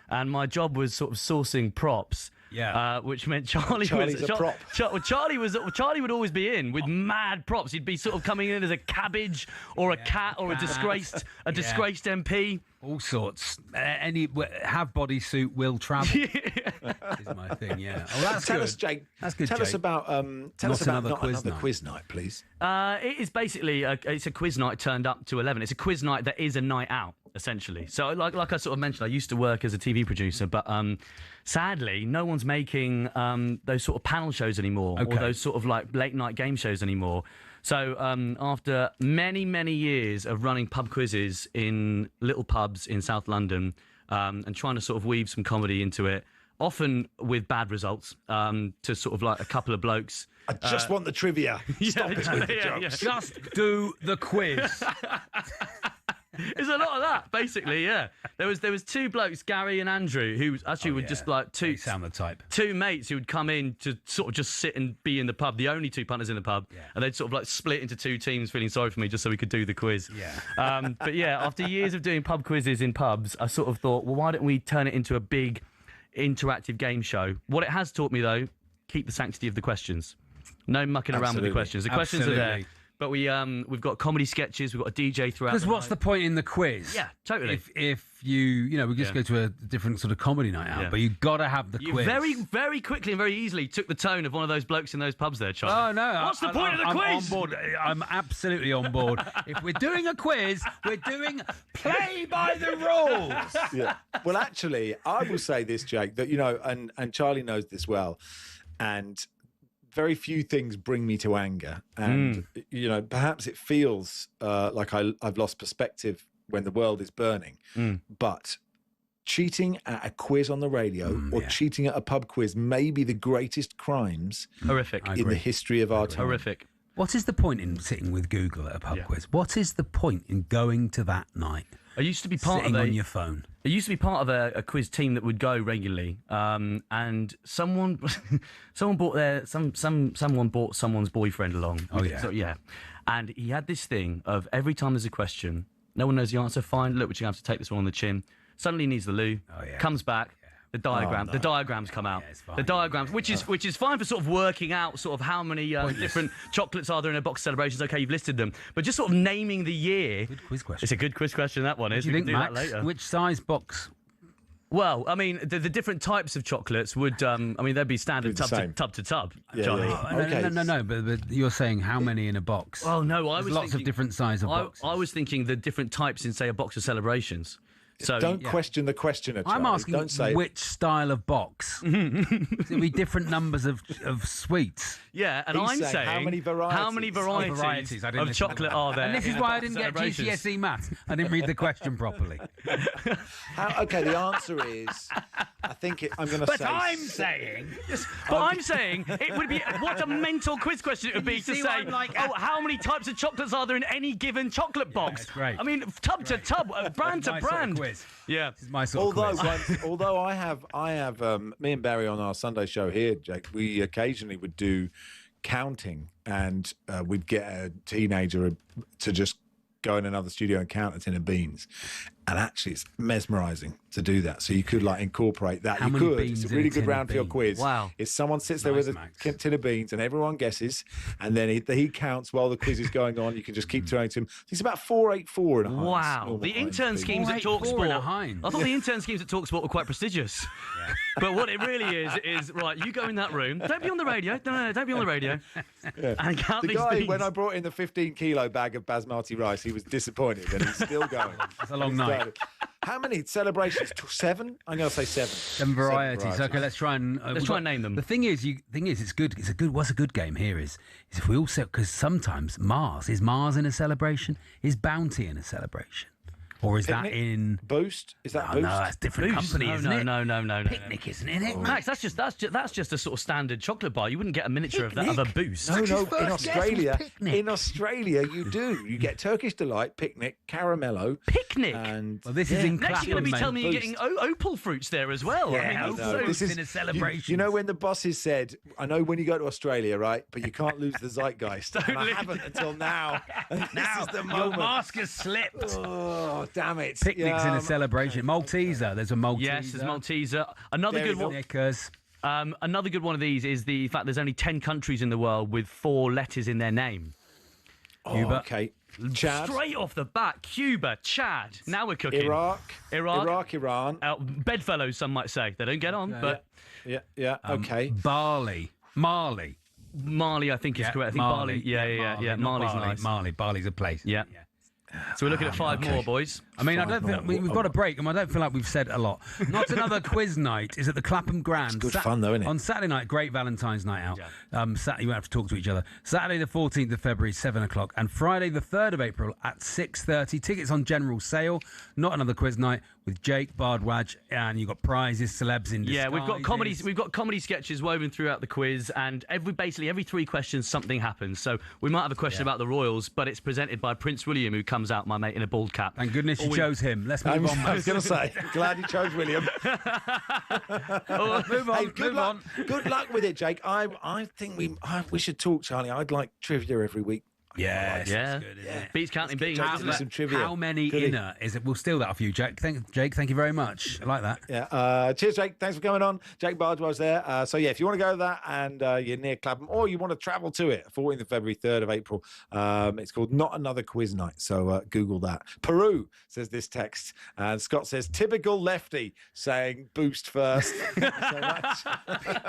and my job was sort of sourcing props. Yeah, which meant Charlie's a prop. Charlie would always be in with mad props. He'd be sort of coming in as a cabbage or a cat or a disgraced MP. All sorts. Any have bodysuit will travel. Is my thing. Yeah. Oh, that's Tell good. us, Jake. That's good. Tell Jake. us about another quiz night, please. It is basically it's a quiz night turned up to 11. It's a quiz night that is a night out, essentially. So like I sort of mentioned, I used to work as a TV producer, but sadly, no one's making those sort of panel shows anymore, or those sort of like late night game shows anymore. So after many, many years of running pub quizzes in little pubs in South London and trying to sort of weave some comedy into it, often with bad results, to sort of like a couple of blokes. I just want the trivia. Stop it with the jokes. Just do the quiz. There's a lot of that, basically. Yeah, there was two blokes, Gary and Andrew, who actually were just like They sound the type. two mates who would come in to sort of just sit and be in the pub, the only two punters in the pub, and they'd sort of like split into two teams, feeling sorry for me just so we could do the quiz. Yeah. But yeah, after years of doing pub quizzes in pubs, I sort of thought, well, why don't we turn it into a big interactive game show? What it has taught me, though, keep the sanctity of the questions. No mucking around with the questions. The questions are there. But we've got comedy sketches, we've got a DJ throughout. Because what's the point in the quiz? Yeah, totally. If we just go to a different sort of comedy night out, but you've got to have the quiz. Very, very quickly and very easily took the tone of one of those blokes in those pubs there, Charlie. Oh, no. What's the point of the quiz? I'm on board. I'm absolutely on board. If we're doing a quiz, we're doing play by the rules. Yeah. Well, actually, I will say this, Jake, that, and Charlie knows this well, and very few things bring me to anger. And, perhaps it feels like I've lost perspective when the world is burning. But cheating at a quiz on the radio or cheating at a pub quiz may be the greatest crimes in the history of our time. Horrific. What is the point in sitting with Google at a pub quiz? What is the point in going to that night? I used to be part sitting of on your phone. I used to be part of a quiz team that would go regularly, and someone bought someone bought someone's boyfriend along. Oh yeah, so, yeah, and he had this thing of every time there's a question, no one knows the answer. Fine, look, we're gonna have to take this one on the chin. Suddenly needs the loo. Comes back. The diagram. The diagrams come out. The diagrams, which is fine for sort of working out sort of how many different chocolates are there in a box of celebrations. Okay, you've listed them, but just sort of naming the year. Good quiz question. It's a good quiz question. That one is. Do you think, we can do Max? that later. Which size box? Well, I mean, the different types of chocolates would. They'd be standard tub to tub. Charlie. No. But you're saying how many in a box? Oh no, I There's was lots thinking, of different size of boxes. I was thinking the different types in, say, a box of celebrations. So don't question the questioner, Charlie. I'm asking don't say which style of box. It'll be different numbers of sweets. Yeah, and I'm saying how many varieties of chocolate are there? And this is why I didn't get GCSE maths. I didn't read the question properly. The answer is, I think I'm going to say. But I'm saying. But I'm saying it would be what a mental quiz question it would be to say. How many types of chocolates are there in any given chocolate box? That's great. I mean, tub to tub, brand to brand. Yeah, this is my sort of quiz. Although I have me and Barry on our Sunday show here, Jake, we occasionally would do counting, and we'd get a teenager to just go in another studio and count a tin of beans. And actually, it's mesmerising to do that. So you could incorporate that. How many beans It's a really in a good tin round of for your beans? quiz. Wow. If someone sits there with a tin of beans and everyone guesses, and then he counts while the quiz is going on, you can just keep throwing to him. It's about 484 in a Heinz. Wow. The intern schemes at talkSPORT. I thought the intern schemes at talkSPORT were quite prestigious. But what it really is right, you go in that room. Don't be on the radio. No, don't be on the radio. And count the these guy, beans. when I brought in the 15-kilo bag of basmati rice, he was disappointed, and he's still going. It's a long night. How many celebrations? 7? I'm going to say 7. 7 varieties. Okay, let's try and name them. The thing is, it's good. What's a good game here is if we all say, because sometimes is Mars in a celebration? Is Bounty in a celebration? Or is Picnic? that in Boost? Is that Boost? No, that's different company, isn't it? No. Picnic, isn't it? Max, that's just a sort of standard chocolate bar. You wouldn't get a miniature of that of a Boost. No. In Australia, you do. You get Turkish Delight, Picnic, Caramello. Picnic. And this is in Next, you're going to be telling me you're Boost. getting opal fruits there as well. Yeah, This is in a celebration. You know when the bosses said, "I know when you go to Australia, right? But you can't lose the zeitgeist." And I haven't until now. And this is the moment. Your mask has slipped. Oh, damn it! Picnic's in a celebration. Malteser. There's a Malteser. Yes, there's Malteser. Another good one. Knickers. Another good one of these is the fact there's only 10 countries in the world with 4 letters in their name. Cuba. Okay. Chad. Straight off the bat, Cuba, Chad. Now we're cooking. Iran. Bedfellows, some might say. They don't get on, but... Yeah, okay. Mali, I think is correct. I think Bali. Yeah. Mali's nice. Bali's a place. Yeah. So we're looking at 5 more, boys. I mean, I don't think we've got a break, and I don't feel like we've said a lot. Not Another Quiz Night is at the Clapham Grand. It's good fun, though, isn't it? On Saturday night, great Valentine's night out. Saturday, you won't have to talk to each other. Saturday the 14th of February, 7 o'clock, and Friday the 3rd of April at 6:30. Tickets on general sale. Not Another Quiz Night with Jake Bardwaj, and you've got prizes, celebs in disguises. Yeah, we've got comedy sketches woven throughout the quiz, and every 3 questions something happens. So we might have a question about the Royals, but it's presented by Prince William, who comes out, my mate, in a bald cap. Thank goodness you chose him. Let's move on. I was going to say, glad you chose William. Move on. Good luck with it, Jake. I think we should talk, Charlie. I'd like trivia every week. Yes, yeah. Good, isn't it? Beats counting beans. How many inner is it? We'll steal that off you, Jake. Jake, thank you very much. I like that. Yeah. Cheers, Jake. Thanks for coming on. Jake Bardwell's there. So, if you want to go to that and you're near Clapham or you want to travel to it, 14th of February, 3rd of April, it's called Not Another Quiz Night. So, Google that. Peru says this text. And Scott says, typical lefty saying boost first. Thank you so much.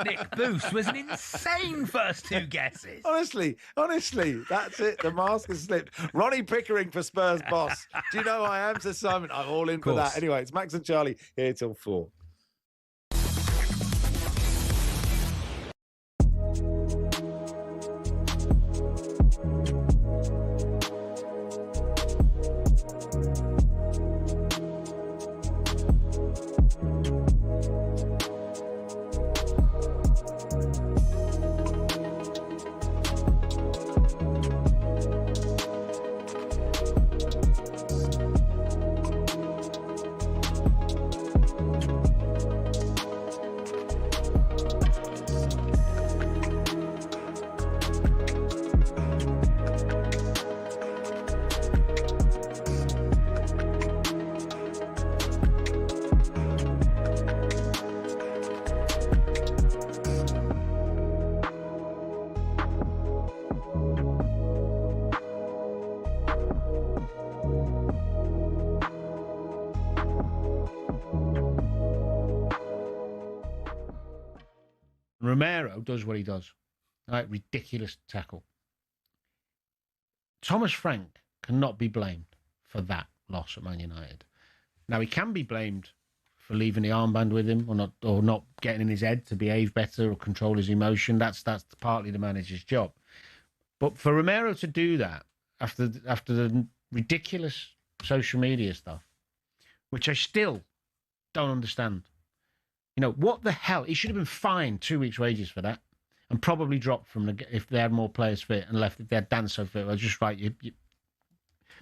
Picnic Boost was an insane first 2 guesses. Honestly, that's it. The mask has slipped. Ronnie Pickering for Spurs boss. Do you know who I am, says Simon? I'm all in for that. Anyway, it's Max and Charlie here till 4. Romero does what he does. Right? Ridiculous tackle. Thomas Frank cannot be blamed for that loss at Man United. Now, he can be blamed for leaving the armband with him or not getting in his head to behave better or control his emotion. That's partly the manager's job. But for Romero to do that after the ridiculous social media stuff, which I still don't understand. You know, what the hell? He should have been fined 2 weeks' wages for that and probably dropped from if they had more players fit and left if they had Danso fit. Well, just right.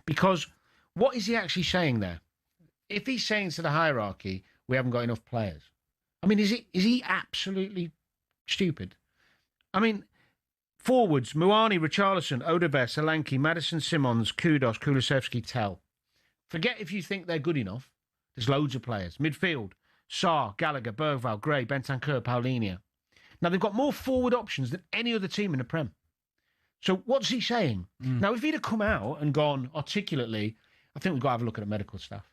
Because what is he actually saying there? If he's saying to the hierarchy, we haven't got enough players. I mean, is he absolutely stupid? I mean, forwards, Muani, Richarlison, Odobert, Solanke, Madison, Simons, Kudos, Kulusevski, Tell. Forget if you think they're good enough. There's loads of players. Midfield, Sarr, Gallagher, Bergvall, Gray, Bentancur, Paulinho. Now, they've got more forward options than any other team in the Prem. So what's he saying? Now, if he'd have come out and gone articulately, I think we've got to have a look at the medical stuff.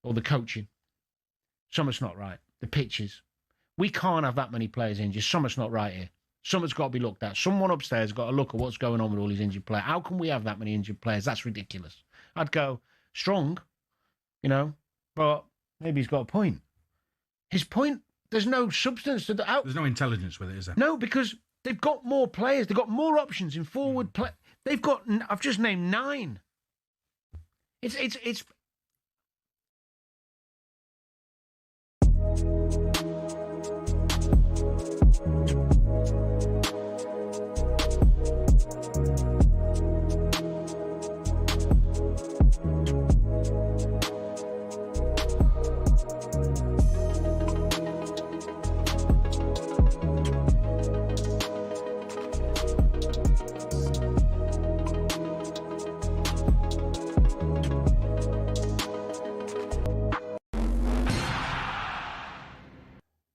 Or the coaching. Something's not right. The pitches. We can't have that many players injured. Something's not right here. Something's got to be looked at. Someone upstairs has got to look at what's going on with all these injured players. How can we have that many injured players? That's ridiculous. I'd go strong. you know. But maybe he's got a point. His point, there's no substance to the out. There's no intelligence with it, is there? No, because they've got more players. They've got more options in forward play. They've got. I've just named 9. It's.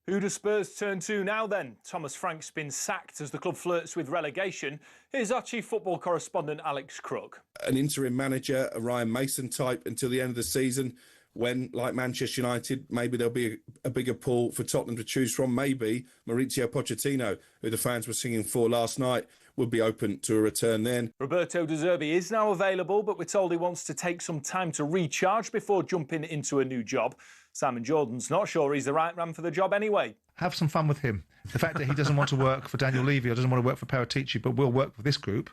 Who do Spurs turn to now then? Thomas Frank's been sacked as the club flirts with relegation. Here's our chief football correspondent, Alex Crook. An interim manager, a Ryan Mason type, until the end of the season, when, like Manchester United, maybe there'll be a bigger pool for Tottenham to choose from. Maybe Mauricio Pochettino, who the fans were singing for last night, would be open to a return then. Roberto De Zerbi is now available, but we're told he wants to take some time to recharge before jumping into a new job. Simon Jordan's not sure he's the right man for the job anyway. Have some fun with him. The fact that he doesn't want to work for Daniel Levy or doesn't want to work for Paratici, but will work with this group,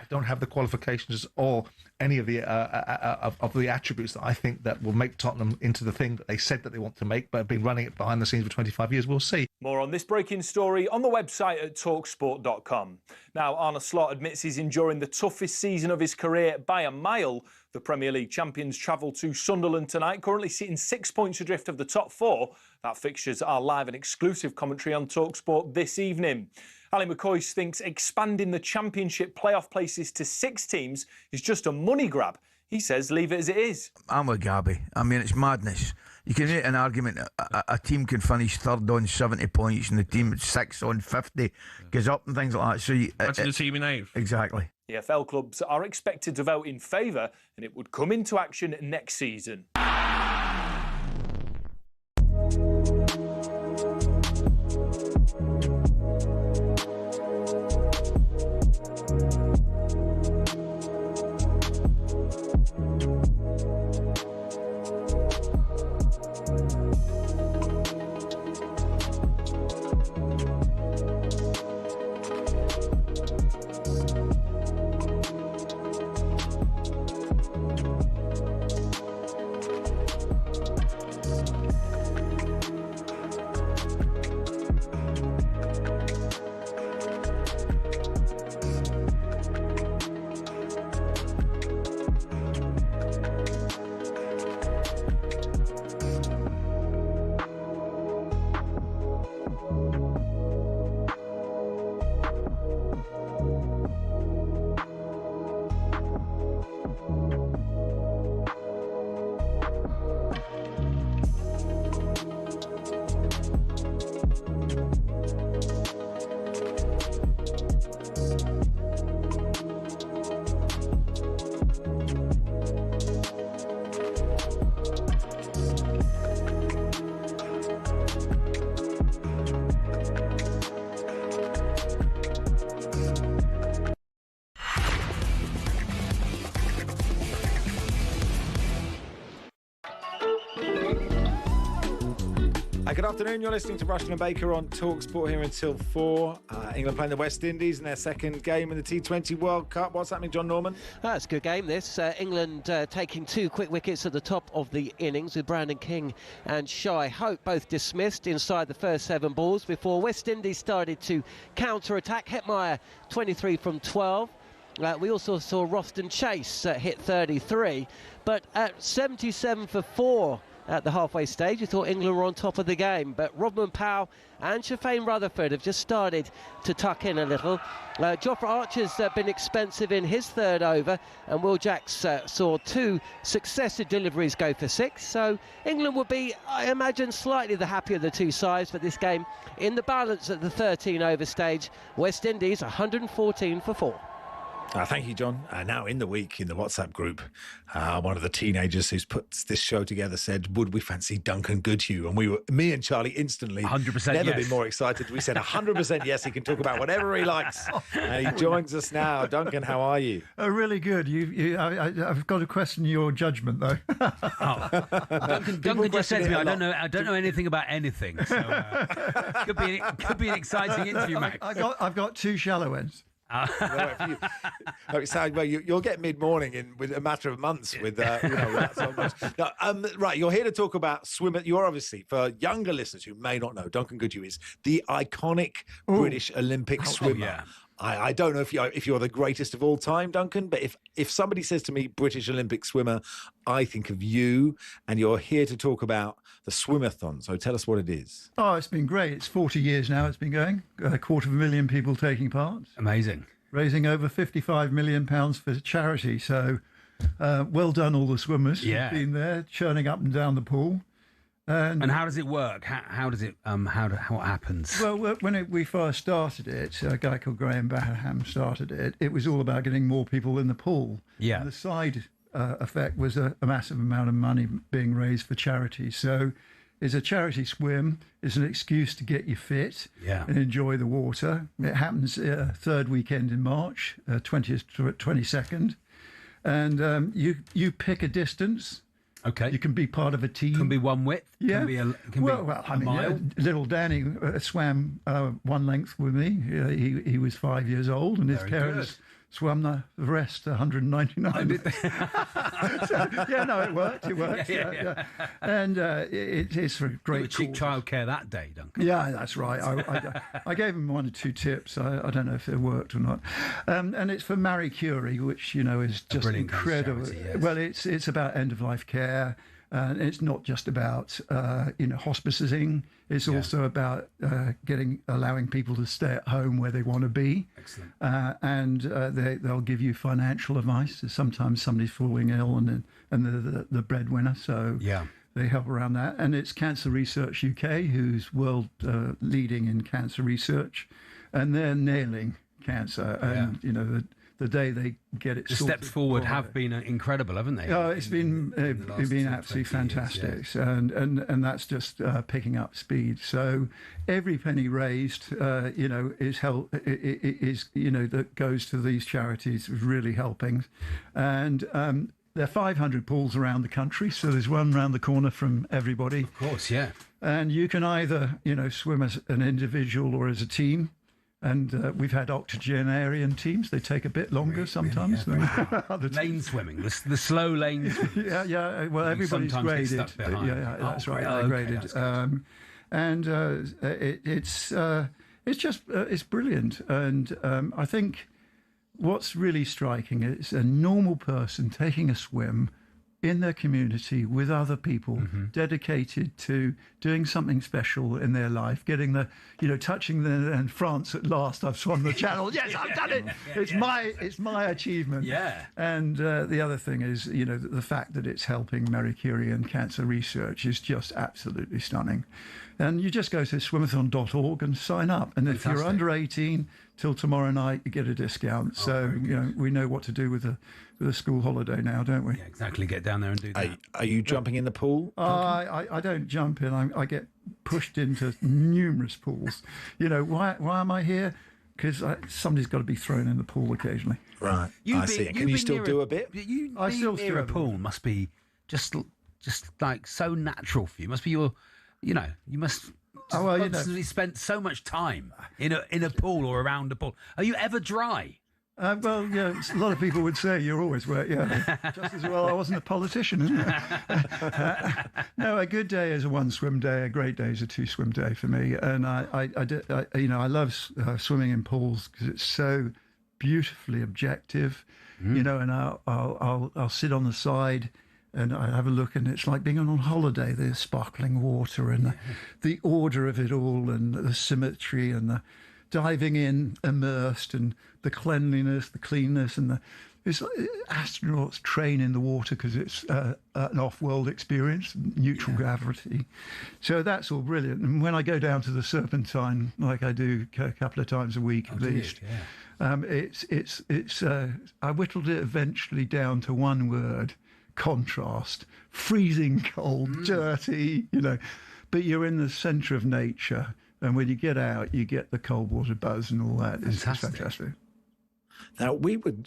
don't have the qualifications or any of the attributes that I think that will make Tottenham into the thing that they said that they want to make, but have been running it behind the scenes for 25 years. We'll see. More on this breaking story on the website at talksport.com. Now, Arne Slot admits he's enduring the toughest season of his career by a mile. The Premier League champions travel to Sunderland tonight, currently sitting 6 points adrift of the top 4. That fixtures are live and exclusive commentary on talkSPORT this evening. Ali McCoy thinks expanding the Championship playoff places to 6 teams is just a money grab. He says leave it as it is. I'm with Gabby. I mean, it's madness. You can make an argument a team can finish third on 70 points and the team at 6 on 50 goes up and things like that. So that's the team in 8th. Exactly. EFL clubs are expected to vote in favour and it would come into action next season. Good afternoon, you're listening to Rushden and Baker on talkSPORT here until 4. England playing the West Indies in their second game in the T20 World Cup. What's happening, John Norman? That's a good game, this. England taking 2 quick wickets at the top of the innings with Brandon King and Shai Hope both dismissed inside the first 7 balls before West Indies started to counter-attack. Hetmeyer 23 from 12. We also saw Roston Chase hit 33, but at 77 for 4 at the halfway stage, we thought England were on top of the game, but Rodman Powell and Shafane Rutherford have just started to tuck in a little. Jofra Archer's been expensive in his 3rd over, and Will Jacks saw 2 successive deliveries go for 6. So England would be, I imagine, slightly the happier of the 2 sides for this game. In the balance at the 13 over stage, West Indies 114 for 4. Thank you, John. Now in the week in the WhatsApp group, one of the teenagers who's put this show together said, would we fancy Duncan Goodhew? And me and Charlie instantly 100% never yes. been more excited. We said 100% yes, he can talk about whatever he likes. And he joins us now. Duncan, how are you? Really good. I've got to question your judgment, though. Duncan just said to me, I don't know anything about anything. So could be an exciting interview, Max. I've got two shallow ends. You'll get mid-morning in with a matter of months with that so much. Now, right, you're here to talk about swimmer. You're obviously, for younger listeners who may not know, Duncan Goodhew is the iconic British Olympic swimmer. Yeah. I don't know if you're the greatest of all time, Duncan, but if somebody says to me British Olympic swimmer, I think of you, and you're here to talk about the Swimathon. So tell us what it is. Oh, it's been great. It's 40 years now it's been going. 250,000 people taking part. Amazing. Raising over £55 million for charity. So well done all the swimmers who've been there, churning up and down the pool. And how does it work? How does it? What happens? Well, when we first started it, a guy called Graham Baham started it. It was all about getting more people in the pool. Yeah. And the side effect was a massive amount of money being raised for charity. So, it's a charity swim. It's an excuse to get you fit and enjoy the water. It happens third weekend in March, 20th to 22nd, and you pick a distance. Okay. You can be part of a team. Can be one width. Yeah. Can be a mile. Little Danny swam one length with me. He was 5 years old, and his parents swam the rest 199. It worked. It worked. Yeah. And it's for great. Cheap childcare that day, Duncan. Yeah, that's right. I gave him 1 or 2 tips. I don't know if it worked or not. And it's for Marie Curie, which is just incredible. Charity, yes. Well, it's about end of life care. And it's not just about hospicing. It's also about allowing people to stay at home where they want to be. Excellent. And they'll give you financial advice. Sometimes somebody's falling ill and the breadwinner, so they help around that. And it's Cancer Research UK, who's world leading in cancer research, and they're nailing cancer. And the day they get it, the steps forward have been incredible, haven't they? Oh, it's been absolutely fantastic, and that's just picking up speed. So every penny raised, is help that goes to these charities is really helping, and there are 500 pools around the country, so there's one around the corner from everybody. Of course, yeah. And you can either swim as an individual or as a team. And we've had octogenarian teams. They take a bit longer sometimes. Really? Lane swimming, the slow lane swimming. Yeah. Well, everybody's graded. Yeah, that's right. They're graded. It's brilliant. And I think what's really striking is a normal person taking a swim in their community with other people, dedicated to doing something special in their life, getting touching and France at last. I've swum the channel. Yes, I've done it. It's my achievement. Yeah. And the other thing is, the fact that it's helping Marie Curie and cancer research is just absolutely stunning. And you just go to swimathon.org and sign up. And if you're under 18 till tomorrow night, you get a discount. So we know what to do with a school holiday now, don't we? Yeah, exactly. Get down there and do that. Are you jumping in the pool? I don't jump in. I get pushed into numerous pools. Why am I here? Because somebody's got to be thrown in the pool occasionally. Right. I see. Can you still do a bit? I still near a pool must be just like so natural for you. Must be your, you must. Constantly spent so much time in a pool or around a pool. Are you ever dry? A lot of people would say you're always wet. Yeah, just as well I wasn't a politician, isn't it? No, a good day is a 1 swim day. A great day is a 2 swim day for me. And I love swimming in pools because it's so beautifully objective. And I'll sit on the side. And I have a look, and it's like being on holiday. There's sparkling water and the order of it all, and the symmetry, and the diving in immersed, and the cleanliness, the cleanness, and it's like astronauts train in the water because it's an off-world experience, neutral gravity. So that's all brilliant. And when I go down to the Serpentine, like I do a couple of times a week at least, I whittled it eventually down to one word: contrast. Freezing cold, dirty, but you're in the centre of nature, and when you get out, you get the cold water buzz and all that. It's fantastic. Now we were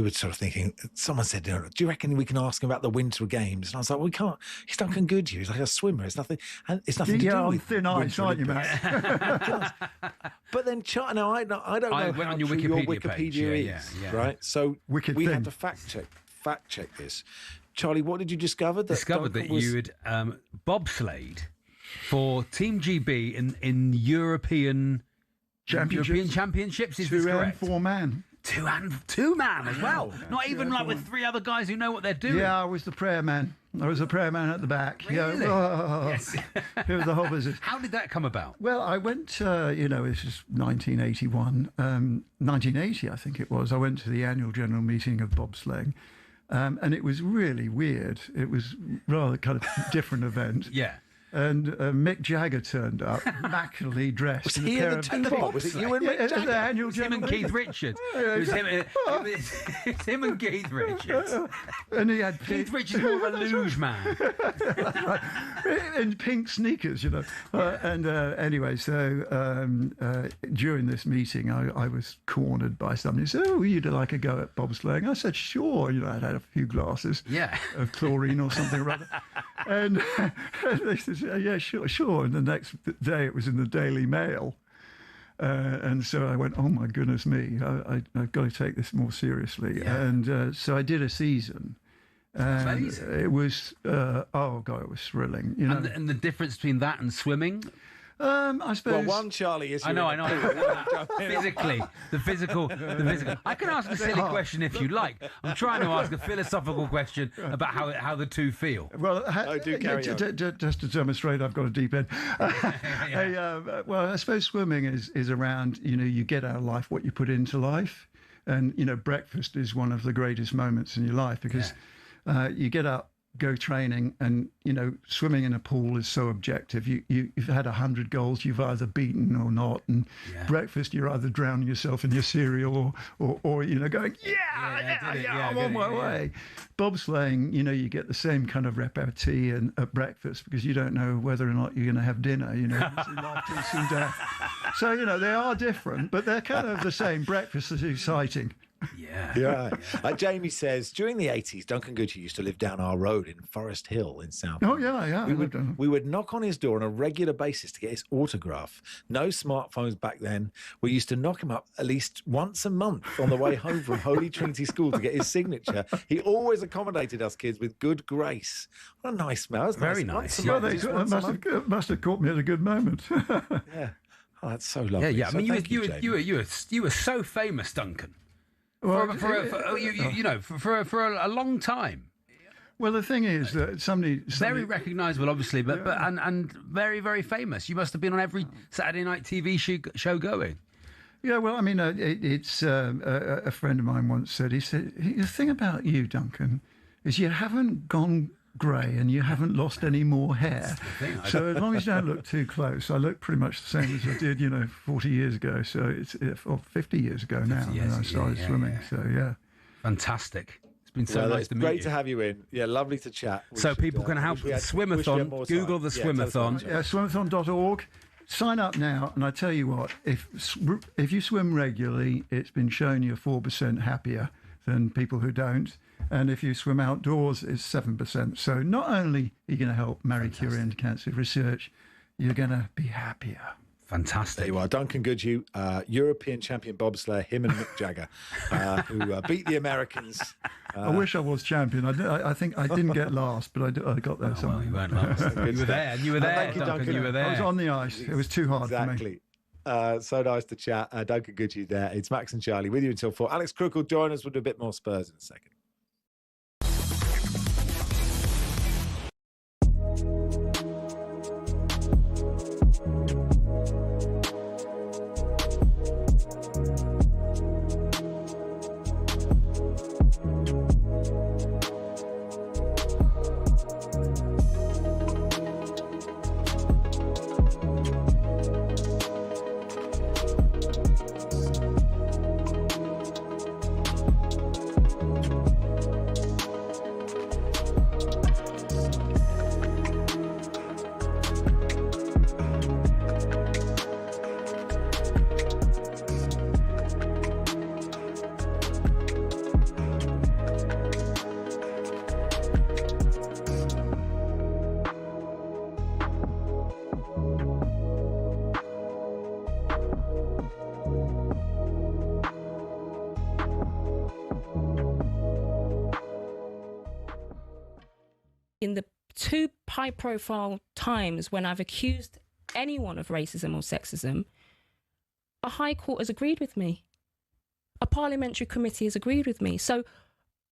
sort of thinking. Someone said, "Do you reckon we can ask him about the winter games?" And I was like, "We can't. He's Duncan Goodhew. He's like a swimmer. It's nothing. And it's nothing to do on with thin ice, aren't you, Matt? But then, I don't know. I don't know went how on your true Wikipedia page. is, right? So we had to fact check this. Charlie, what did you discover? Discovered that you had bobsleighed for Team GB in European Championships. Is this correct? 2 and 4 man. Two man as well. Not even like with 3 other guys who know what they're doing. Yeah, I was the prayer man. I was the prayer man at the back. Really? Yes. It was the whole business. How did that come about? Well, I went, this is 1981. 1980, I think it was. I went to the annual general meeting of bobsleighing. And it was really weird. It was rather kind of different event. Yeah. And Mick Jagger turned up, immaculately dressed. Was he in the two? Was it you and Mick Jagger? The annual him and Keith Richards. It was him and Keith Richards. And he had Keith Richards, more of a luge man. That's right. In pink sneakers, anyway, so during this meeting, I was cornered by somebody who said, "Oh, you'd like a go at bobsleighing?" I said, "Sure." I'd had a few glasses of chlorine or something or other. And they said, "Yeah, sure." And the next day it was in the Daily Mail. And so I went, "Oh, my goodness me, I've got to take this more seriously." Yeah. And so I did a season. And it was, it was thrilling. And the difference between that and swimming? I suppose. Well, one, Charlie, is I know. Physically, the physical. I can ask a silly question if you like. I'm trying to ask a philosophical question about how the two feel. Well, do carry on. Just to demonstrate, I've got a deep end. Well, I suppose swimming is around. You get out of life what you put into life, and breakfast is one of the greatest moments in your life because you get up, go training, and swimming in a pool is so objective. You've had 100 goals, you've either beaten or not, and breakfast you're either drowning yourself in your cereal or going I'm on my way. Bobsleighing, you get the same kind of repartee at breakfast because you don't know whether or not you're going to have dinner. Life takes some death. So they are different, but they're kind of the same. Breakfast is exciting. Yeah. Jamie says, during the 80s, Duncan Goodhew used to live down our road in Forest Hill in South. Oh, yeah. We would knock on his door on a regular basis to get his autograph. No smartphones back then. We used to knock him up at least once a month on the way home from Holy Trinity School to get his signature. He always accommodated us kids with good grace. What a nice man. Very nice. Well, they must have caught me at a good moment. Yeah. Oh, that's so lovely. Yeah. So I mean, you were so famous, Duncan. For a long time. Well, the thing is that somebody very recognisable, obviously, but and very, very famous. You must have been on every Saturday night TV show going. Yeah, well, I mean, it's a friend of mine once said. He said the thing about you, Duncan, is you haven't gone grey and you haven't lost any more hair. So as long as you don't look too close, I look pretty much the same as I did, 40 years ago. So it's 50 years ago now when I started swimming. So yeah, fantastic. It's been so nice to meet you. Great to have you in. Yeah, lovely to chat. People can help with the Swimathon. Google the Swimathon. Yeah, swimathon.org. Sign up now, and I tell you what, if you swim regularly, it's been shown you're 4% happier than people who don't. And if you swim outdoors, it's 7%. So not only are you going to help Marie Curie and cancer research, you're going to be happier. Fantastic. There you are. Duncan Goodhew, European champion bobslayer, him and Mick Jagger, who beat the Americans. I wish I was champion. I think I didn't get last, but I got there somewhere. Well, you weren't last. You were there. You were there, thank you, Duncan. You were there. I was on the ice. It was too hard for me. So nice to chat. Duncan Goodhew there. It's Max and Charlie with you until 4. Alex Crook will join us. We'll do a bit more Spurs in a second. in the 2 high-profile times when I've accused anyone of racism or sexism, a High Court has agreed with me. A parliamentary committee has agreed with me. So,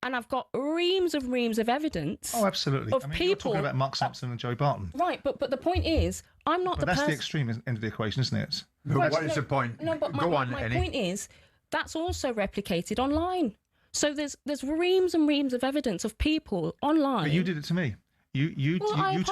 and I've got reams of evidence. Oh, absolutely. Of I mean, people, you're talking about Mark Sampson and Joey Barton. Right, but the point is, I'm not But the that's person. the extreme end of the equation, isn't it? Right, what is the point? No, but my point is, that's also replicated online. So there's reams and reams of evidence of people online. But you did it to me. You told me.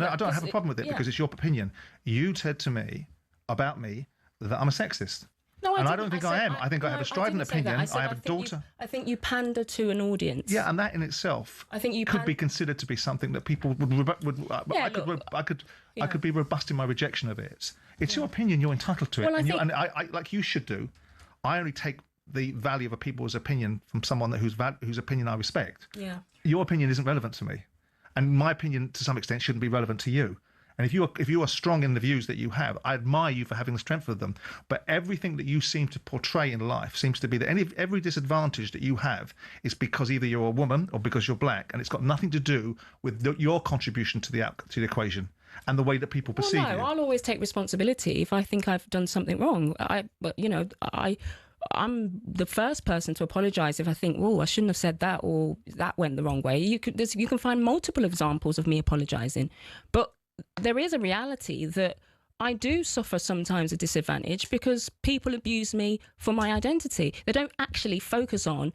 I don't have a problem with it because it's your opinion. You said to me about me that I'm a sexist. No, I don't think I am. I think I have a strident opinion. I have a daughter. I think you pander to an audience. Yeah, and that in itself could be considered to be something that people would. I could be robust in my rejection of it. It's your opinion. You're entitled to it, and I like you should do. I only take the value of a people's opinion from someone whose opinion I respect. Yeah. Your opinion isn't relevant to me, and my opinion, to some extent, shouldn't be relevant to you. And if you are strong in the views that you have, I admire you for having the strength of them. But everything that you seem to portray in life seems to be that every disadvantage that you have is because either you're a woman or because you're black, and it's got nothing to do with your contribution to the equation and the way that people perceive you. I'll always take responsibility if I think I've done something wrong. I'm the first person to apologise if I think, I shouldn't have said that or that went the wrong way. You can find multiple examples of me apologising, but there is a reality that I do suffer sometimes a disadvantage because people abuse me for my identity. They don't actually focus on.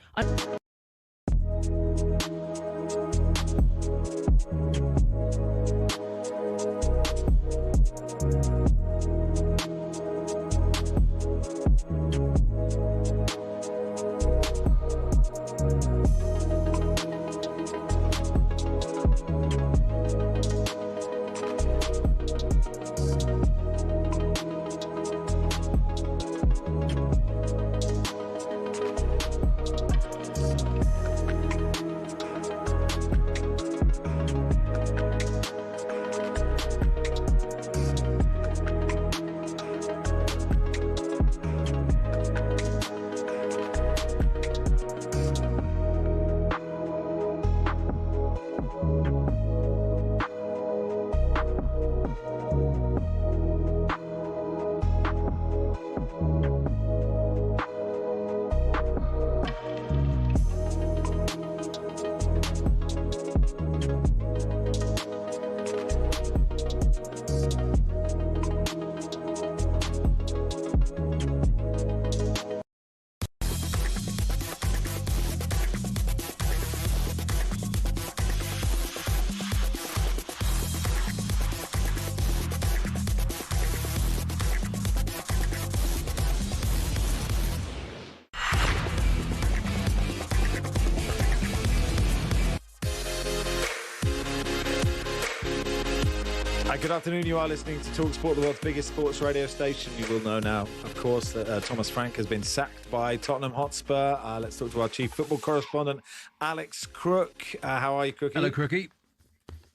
Good afternoon. You are listening to talkSPORT, the world's biggest sports radio station. You will know now, of course, that Thomas Frank has been sacked by Tottenham Hotspur. Let's talk to our chief football correspondent, Alex Crook. How are you, Crookie? Hello, Crookie.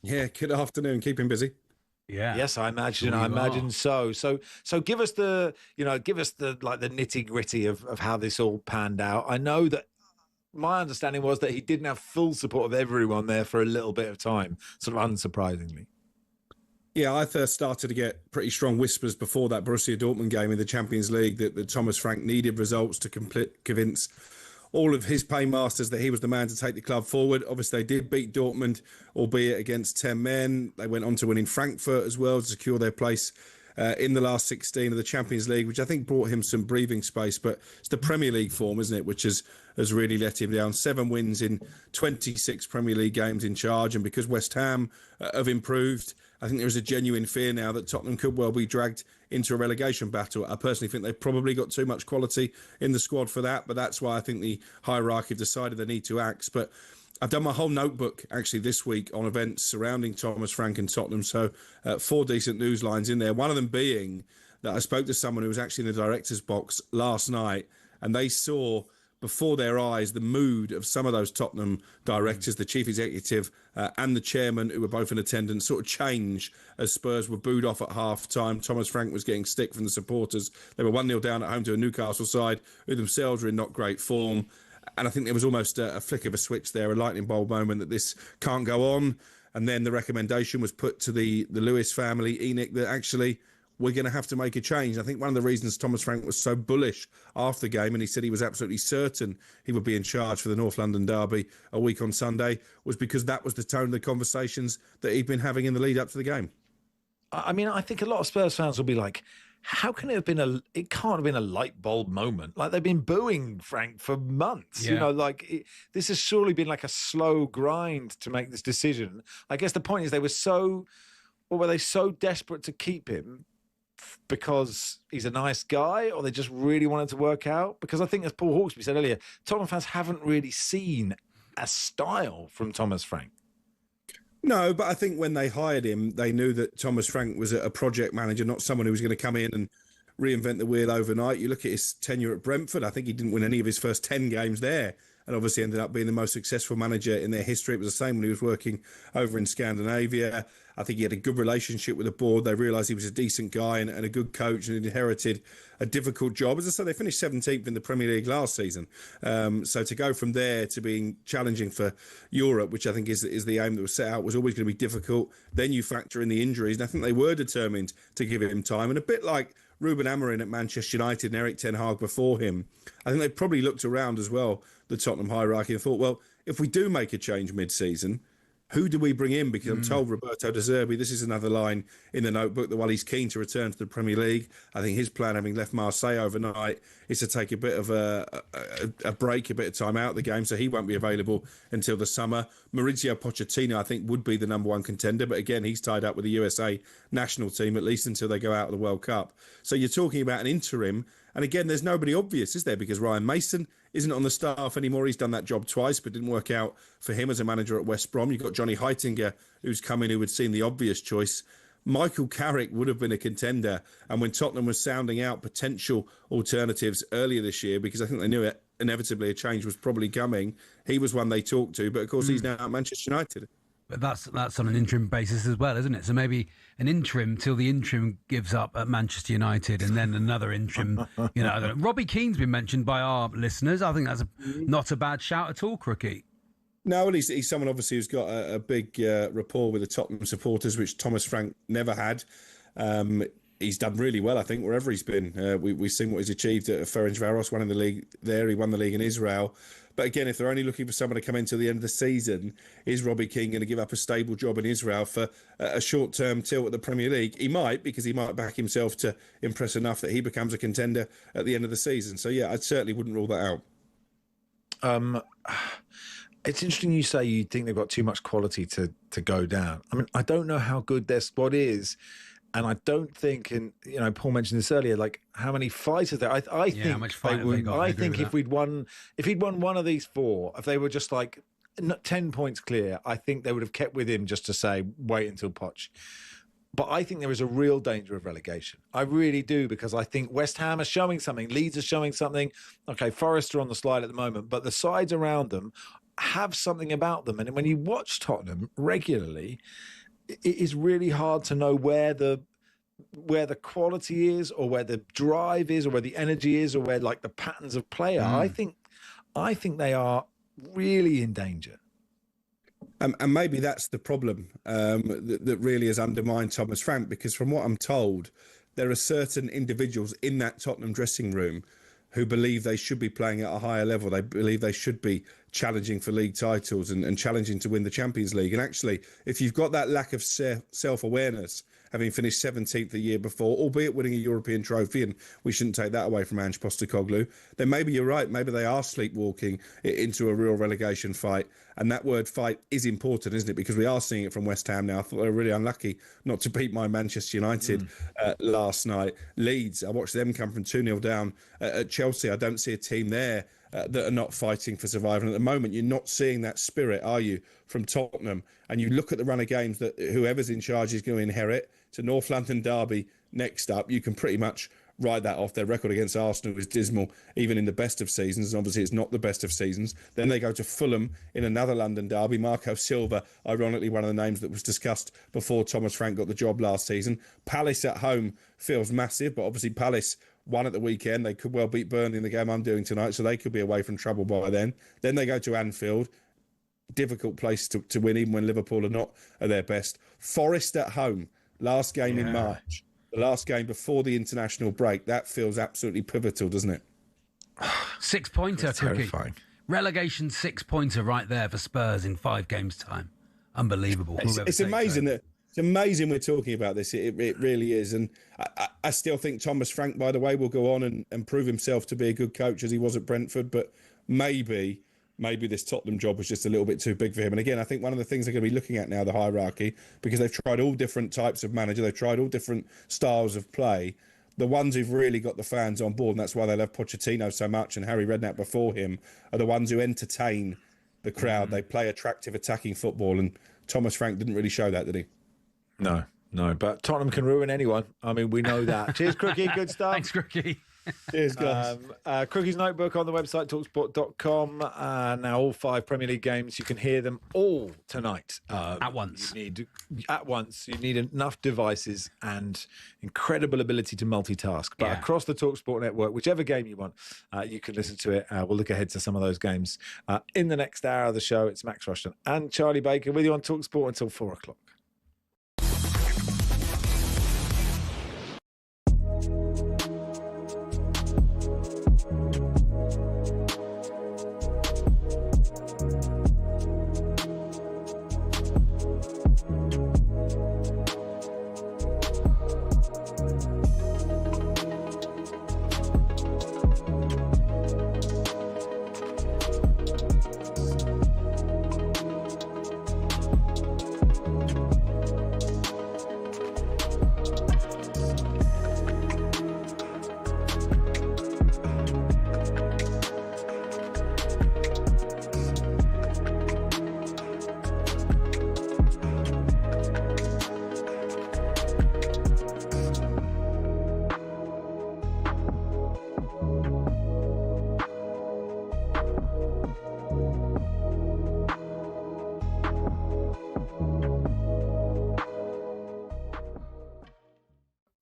Yeah, good afternoon. Keeping busy. Yeah. Yes, I imagine so. So give us the nitty gritty of how this all panned out. I know that my understanding was that he didn't have full support of everyone there for a little bit of time, sort of unsurprisingly. Yeah, I first started to get pretty strong whispers before that Borussia Dortmund game in the Champions League that Thomas Frank needed results to convince all of his paymasters that he was the man to take the club forward. Obviously, they did beat Dortmund, albeit against 10 men. They went on to win in Frankfurt as well to secure their place in the last 16 of the Champions League, which I think brought him some breathing space. But it's the Premier League form, isn't it, which has really let him down. 7 wins in 26 Premier League games in charge. And because West Ham have improved, I think there is a genuine fear now that Tottenham could well be dragged into a relegation battle. I personally think they've probably got too much quality in the squad for that, but that's why I think the hierarchy have decided they need to act. But I've done my whole notebook actually this week on events surrounding Thomas Frank and Tottenham, so 4 decent news lines in there. One of them being that I spoke to someone who was actually in the director's box last night, and they saw before their eyes the mood of some of those Tottenham directors, the chief executive and the chairman, who were both in attendance, sort of change as Spurs were booed off at half-time. Thomas Frank was getting stick from the supporters. They were 1-0 down at home to a Newcastle side who themselves were in not great form. And I think there was almost a flick of a switch there, a lightning bulb moment that this can't go on. And then the recommendation was put to the Lewis family, Enoch, that actually we're going to have to make a change. I think one of the reasons Thomas Frank was so bullish after the game, and he said he was absolutely certain he would be in charge for the North London derby a week on Sunday, was because that was the tone of the conversations that he'd been having in the lead up to the game. I mean, I think a lot of Spurs fans will be like, how can it have been it can't have been a light bulb moment. Like, they've been booing Frank for months, Yeah. you know, like this has surely been like a slow grind to make this decision. I guess the point is were they so desperate to keep him because he's a nice guy, or they just really wanted to work out? Because I think, as Paul Hawksby said earlier, Tottenham fans haven't really seen a style from Thomas Frank. No, but I think when they hired him, they knew that Thomas Frank was a project manager, not someone who was going to come in and reinvent the wheel overnight. You look at his tenure at Brentford, I think he didn't win any of his first 10 games there, and obviously ended up being the most successful manager in their history. It was the same when he was working over in Scandinavia. I think he had a good relationship with the board. They realised he was a decent guy and a good coach, and inherited a difficult job. As I said, they finished 17th in the Premier League last season. So to go from there to being challenging for Europe, which I think is the aim that was set out, was always going to be difficult. Then you factor in the injuries, and I think they were determined to give him time. And a bit like Ruben Amorim at Manchester United and Erik ten Hag before him, I think they probably looked around as well, the Tottenham hierarchy, and thought, well, if we do make a change mid-season, who do we bring in? Because I'm told Roberto De Zerbi, this is another line in the notebook, that while he's keen to return to the Premier League, I think his plan, having left Marseille overnight, is to take a bit of a break, a bit of time out of the game, so he won't be available until the summer. Mauricio Pochettino, I think, would be the number one contender, but again, he's tied up with the USA national team, at least until they go out of the World Cup. So you're talking about an interim, and again, there's nobody obvious, is there? Because Ryan Mason isn't on the staff anymore. He's done that job twice, but didn't work out for him as a manager at West Brom. You've got Johnny Heitinger, who's come in, who would seem the obvious choice. Michael Carrick would have been a contender. And when Tottenham was sounding out potential alternatives earlier this year, because I think they knew it, inevitably a change was probably coming, he was one they talked to. But of course, he's now at Manchester United. But that's on an interim basis as well, isn't it? So maybe an interim till the interim gives up at Manchester United, and then another interim. You know, I don't know. Robbie Keane's been mentioned by our listeners. I think that's not a bad shout at all, Crookie. No, well, he's someone obviously who's got a big rapport with the Tottenham supporters, which Thomas Frank never had. He's done really well, I think, wherever he's been. We've seen what he's achieved at Ferencváros, winning the league there. He won the league in Israel. But again, if they're only looking for someone to come in till the end of the season, is Robbie Keane going to give up a stable job in Israel for a short-term tilt at the Premier League? He might, because he might back himself to impress enough that he becomes a contender at the end of the season. So, yeah, I certainly wouldn't rule that out. It's interesting you say you think they've got too much quality to go down. I mean, I don't know how good their squad is. And I don't think, and you know, Paul mentioned this earlier, like how many fighters there. I think how much fight have they got? I think if he'd won one of these four, if they were just like 10 points clear, I think they would have kept with him just to say wait until Poch. But I think there is a real danger of relegation. I really do, because I think West Ham are showing something, Leeds are showing something. Okay, Forest are on the slide at the moment, but the sides around them have something about them. And when you watch Tottenham regularly, it is really hard to know where the quality is, or where the drive is, or where the energy is, or where like the patterns of play are. I think they are really in danger. And maybe that's the problem that really has undermined Thomas Frank, because from what I'm told, there are certain individuals in that Tottenham dressing room who believe they should be playing at a higher level. They believe they should be challenging for league titles and challenging to win the Champions League. And actually, if you've got that lack of self-awareness, having finished 17th the year before, albeit winning a European trophy, and we shouldn't take that away from Ange Postecoglou, then maybe you're right. Maybe they are sleepwalking into a real relegation fight. And that word fight is important, isn't it? Because we are seeing it from West Ham now. I thought they were really unlucky not to beat my Manchester United last night. Leeds, I watched them come from 2-0 down at Chelsea. I don't see a team there that are not fighting for survival. And at the moment, you're not seeing that spirit, are you, from Tottenham? And you look at the run of games that whoever's in charge is going to inherit. To North London derby next up, you can pretty much ride that off. Their record against Arsenal is dismal, even in the best of seasons. And obviously, it's not the best of seasons. Then they go to Fulham in another London derby. Marco Silva, ironically, one of the names that was discussed before Thomas Frank got the job last season. Palace at home feels massive, but obviously Palace won at the weekend. They could well beat Burnley in the game I'm doing tonight, so they could be away from trouble by then. Then they go to Anfield. difficult place to win, even when Liverpool are not at their best. Forest at home, last game in March, the last game before the international break. That feels absolutely pivotal, doesn't it? 6-pointer, Cookie. Relegation 6-pointer right there for Spurs in 5 games' time. Unbelievable. It's amazing that. It's amazing we're talking about this. It really is. And I still think Thomas Frank, by the way, will go on and prove himself to be a good coach as he was at Brentford. But maybe this Tottenham job was just a little bit too big for him. And again, I think one of the things they're going to be looking at now, the hierarchy, because they've tried all different types of manager. They've tried all different styles of play. The ones who've really got the fans on board, and that's why they love Pochettino so much, and Harry Redknapp before him, are the ones who entertain the crowd. They play attractive, attacking football. And Thomas Frank didn't really show that, did he? No, but Tottenham can ruin anyone. I mean, we know that. Cheers, Crookie. Good stuff. Thanks, Crookie. Cheers, guys. Crookie's Notebook on the website, talksport.com. Now, all 5 Premier League games, you can hear them all tonight. At once. You need enough devices and incredible ability to multitask. But across the TalkSport network, whichever game you want, you can listen to it. We'll look ahead to some of those games. In the next hour of the show, it's Max Rushden and Charlie Baker with you on TalkSport until 4 o'clock.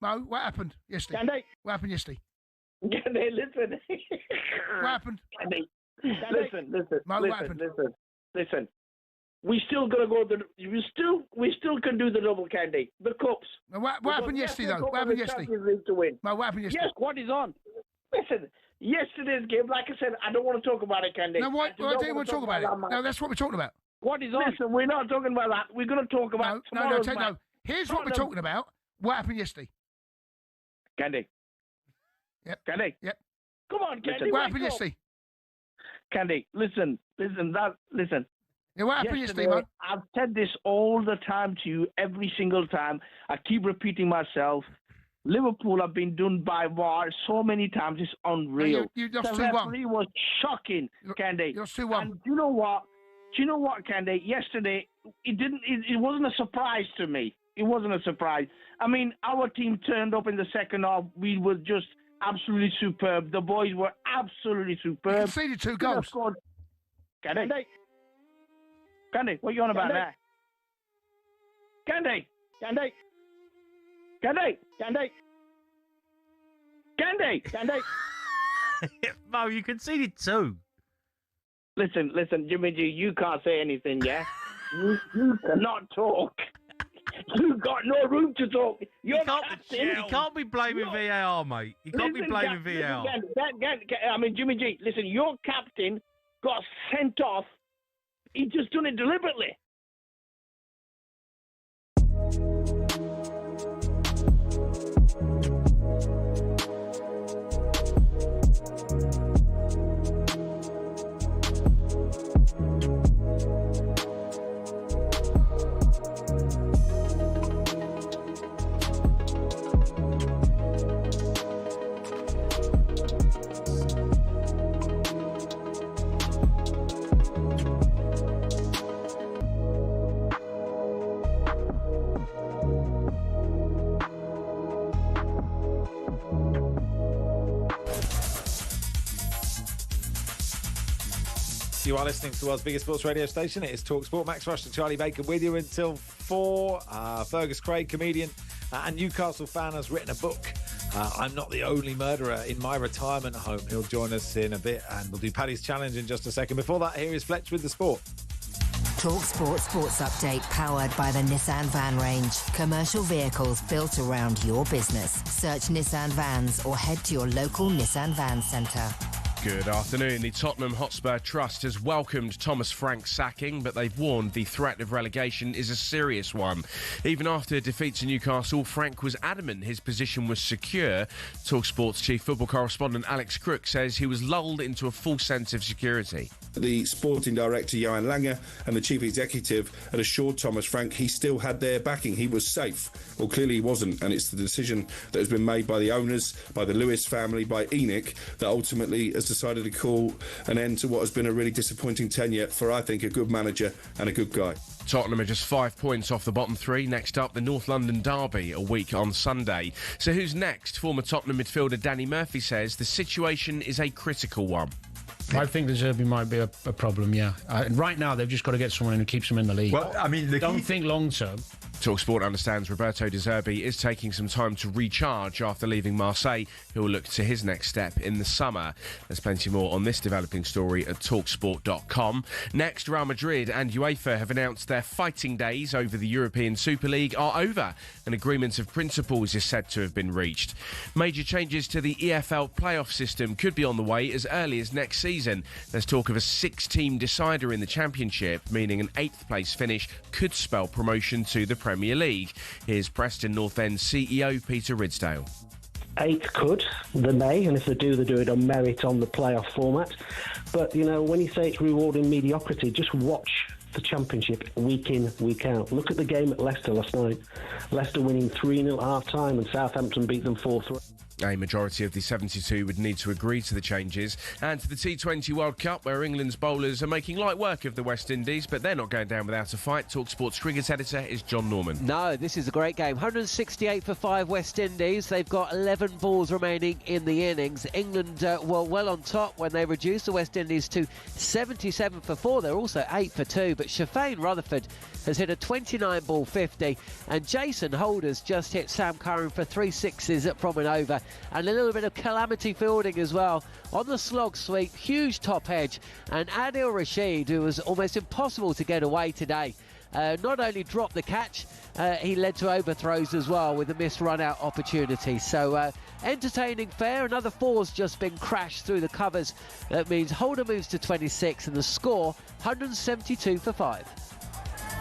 Mo, what happened yesterday? Candy. What happened yesterday? Candy, listen. What happened? Candy. Listen. Mo, what happened? Listen. We still gonna go. We still can do the double, Candy. The cups. Now, what happened yesterday, though? What happened yesterday? To win. Mo, what happened yesterday? Yes, what is on? Listen, yesterday's game, like I said, I don't want to talk about it, Candy. No, what? I didn't want to talk about it. No, that's what we're talking about. What is on? Listen, we're not talking about that. We're going to talk about tomorrow's match. No. Here's what we're talking about. What happened yesterday? Candy. Yep. Candy. Yep. Come on, Candy. Listen, what happened yesterday? Candy, listen. Yeah, what happened yesterday, man? I've said this all the time to you, every single time. I keep repeating myself. Liverpool have been done by VAR so many times, it's unreal. No, you lost 2-1. The referee was shocking, Candy. You lost 2-1. And do you know what? Candy? Yesterday, it wasn't a surprise to me. It wasn't a surprise. I mean, our team turned up in the second half. We were just absolutely superb. The boys were absolutely superb. You conceded 2 goals. Candy, what are you on about now? Candy. Mo, you conceded 2. Listen, Jimmy G, you can't say anything, yeah? you cannot talk. You've got no room to talk. You can't be blaming VAR, mate. You can't be blaming VAR. I mean, Jimmy G, listen, your captain got sent off. He just done it deliberately. You are listening to the world's biggest sports radio station. It is TalkSport. Max Rushden Charlie Baker with you until 4. Fergus Craig, comedian and Newcastle fan, has written a book. I'm not the only murderer in my retirement home. He'll join us in a bit and we'll do Paddy's challenge in just a second. Before that, here is Fletch with the sport. talkSPORT Sports Update powered by the Nissan Van range. Commercial vehicles built around your business. Search Nissan Vans or head to your local Nissan Van centre. Good afternoon. The Tottenham Hotspur Trust has welcomed Thomas Frank's sacking, but they've warned the threat of relegation is a serious one. Even after defeat to Newcastle, Frank was adamant his position was secure. talkSPORT's chief football correspondent Alex Crook says he was lulled into a false sense of security. The sporting director, Johan Langer, and the chief executive had assured Thomas Frank he still had their backing. He was safe. Well, clearly he wasn't, and it's the decision that has been made by the owners, by the Lewis family, by ENIC, that ultimately has decided to call an end to what has been a really disappointing tenure for, I think, a good manager and a good guy. Tottenham are just 5 points off the bottom three. Next up, the North London derby a week on Sunday. So who's next? Former Tottenham midfielder Danny Murphy says the situation is a critical one. I think the Derby might be a problem, yeah. Right now, they've just got to get someone in who keeps them in the league. Well, I mean, don't think long term. talkSPORT understands Roberto De Zerbi is taking some time to recharge after leaving Marseille. He'll look to his next step in the summer. There's plenty more on this developing story at talkSPORT.com. Next, Real Madrid and UEFA have announced their fighting days over the European Super League are over. An agreement of principles is said to have been reached. Major changes to the EFL playoff system could be on the way as early as next season. There's talk of a 6-team decider in the Championship, meaning an 8th place finish could spell promotion to the Premier League. Here's Preston North End CEO Peter Ridsdale. 8 could, they may, and if they do it on merit on the playoff format. But, you know, when you say it's rewarding mediocrity, just watch the Championship week in, week out. Look at the game at Leicester last night. Leicester winning 3-0 at half-time and Southampton beat them 4-3. A majority of the 72 would need to agree to the changes. And to the T20 World Cup, where England's bowlers are making light work of the West Indies, but they're not going down without a fight. talkSPORT's cricket editor is John Norman. No, this is a great game. 168 for 5 West Indies. They've got 11 balls remaining in the innings. England were well on top when they reduced the West Indies to 77 for 4. They're also 8 for 2. But Shafane Rutherford has hit a 29-ball 50. And Jason Holders just hit Sam Curran for 3 sixes from an over. And a little bit of calamity fielding as well on the slog sweep, huge top edge, and Adil Rashid, who was almost impossible to get away today, not only dropped the catch, he led to overthrows as well with a missed run-out opportunity. So entertaining fare. Another 4's just been crashed through the covers. That means Holder moves to 26 and the score 172 for 5.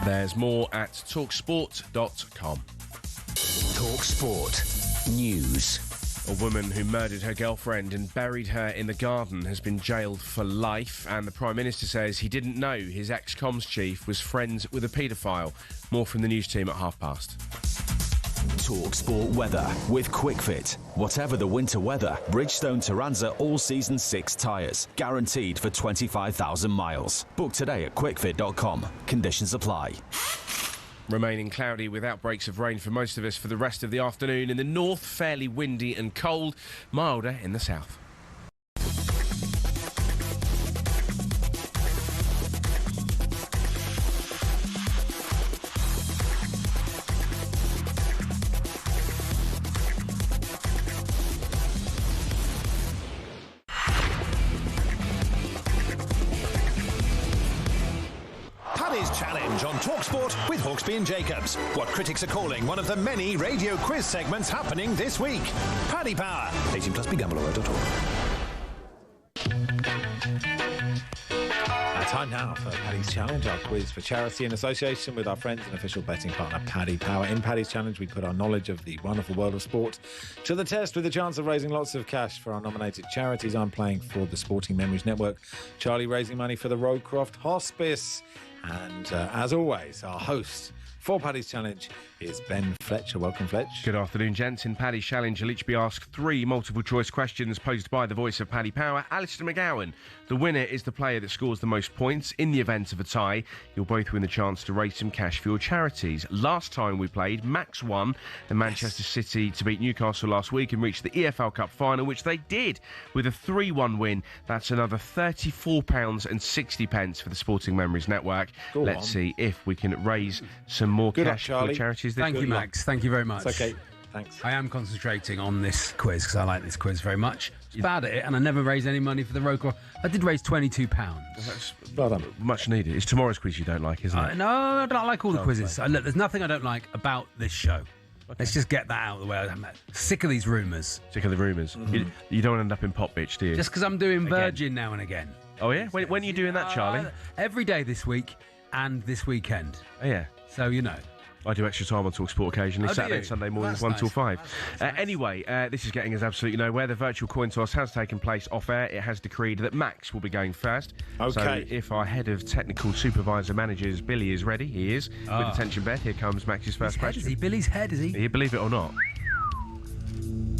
There's more at talksport.com. talkSPORT News. A woman who murdered her girlfriend and buried her in the garden has been jailed for life, and the Prime Minister says he didn't know his ex-comms chief was friends with a paedophile. More from the news team at past. talkSPORT weather with QuickFit. Whatever the winter weather, Bridgestone Turanza all-season 6 tyres. Guaranteed for 25,000 miles. Book today at quickfit.com. Conditions apply. Remaining cloudy with outbreaks of rain for most of us for the rest of the afternoon. In the north, fairly windy and cold, milder in the south. Challenge on talkSPORT with Hawksby and Jacobs. What critics are calling one of the many radio quiz segments happening this week. Paddy Power. 18 plus BeGambleAware.org. Time now for Paddy's Challenge, our quiz for charity in association with our friends and official betting partner Paddy Power. In Paddy's Challenge, we put our knowledge of the wonderful world of sport to the test with the chance of raising lots of cash for our nominated charities. I'm playing for the Sporting Memories Network, Charlie raising money for the Roycroft Hospice. And as always, our host for Paddy's Challenge is Ben Fletcher. Welcome, Fletch. Good afternoon, gents. In Paddy's Challenge, you'll each be asked 3 multiple-choice questions posed by the voice of Paddy Power, Alistair McGowan. The winner is the player that scores the most points. In the event of a tie, you'll both win the chance to raise some cash for your charities. Last time we played, Max won and Manchester City to beat Newcastle last week and reach the EFL Cup final, which they did with a 3-1 win. That's another £34.60 for the Sporting Memories Network. Let's see if we can raise some more cash for charities. Thank you, Max. Thank you very much. It's okay. Thanks. I am concentrating on this quiz because I like this quiz very much. It's bad at it, and I never raise any money for the road. I did raise £22. That's much needed. It's tomorrow's quiz you don't like, isn't it? No, I don't like all the quizzes. Look, there's nothing I don't like about this show. Okay. Let's just get that out of the way. I'm sick of these rumours. Sick of the rumours. Mm-hmm. You don't end up in Pop Bitch, do you? Just because I'm doing Virgin now and again. Oh, yeah? When are you doing that, Charlie? Every day this week and this weekend. Oh, yeah. So, you know. I do extra time on talkSPORT occasionally, Saturday and Sunday mornings, 1 till 5. Anyway, this is getting us absolutely nowhere. The virtual coin toss has taken place off air. It has decreed that Max will be going first. Okay. So if our head of technical supervisor managers, Billy, is ready, he is. With attention bet, here comes Max's first question. Is he Billy's head, is he? You believe it or not.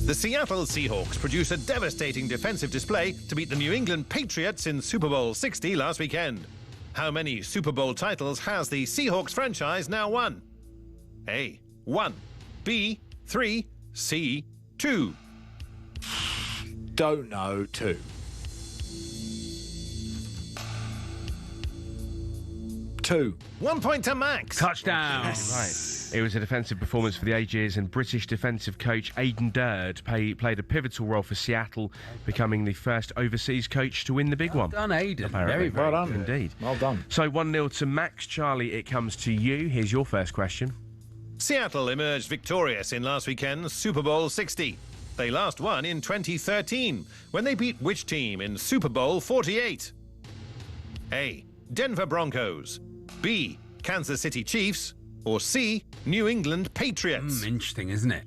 The Seattle Seahawks produced a devastating defensive display to beat the New England Patriots in Super Bowl 60 last weekend. How many Super Bowl titles has the Seahawks franchise now won? A, 1, B, 3, C, 2. Don't know, 2. 2. 1 point to Max. Touchdown. Yes. Right. It was a defensive performance for the ages, and British defensive coach Aidan Durd played a pivotal role for Seattle, becoming the first overseas coach to win the big one. Well done, Aidan. Apparently. Very well done. Indeed. Well done. So 1-0 to Max. Charlie, it comes to you. Here's your first question. Seattle emerged victorious in last weekend's Super Bowl 60. They last won in 2013, when they beat which team in Super Bowl 48? A, Denver Broncos, B, Kansas City Chiefs, or C, New England Patriots? Interesting, isn't it?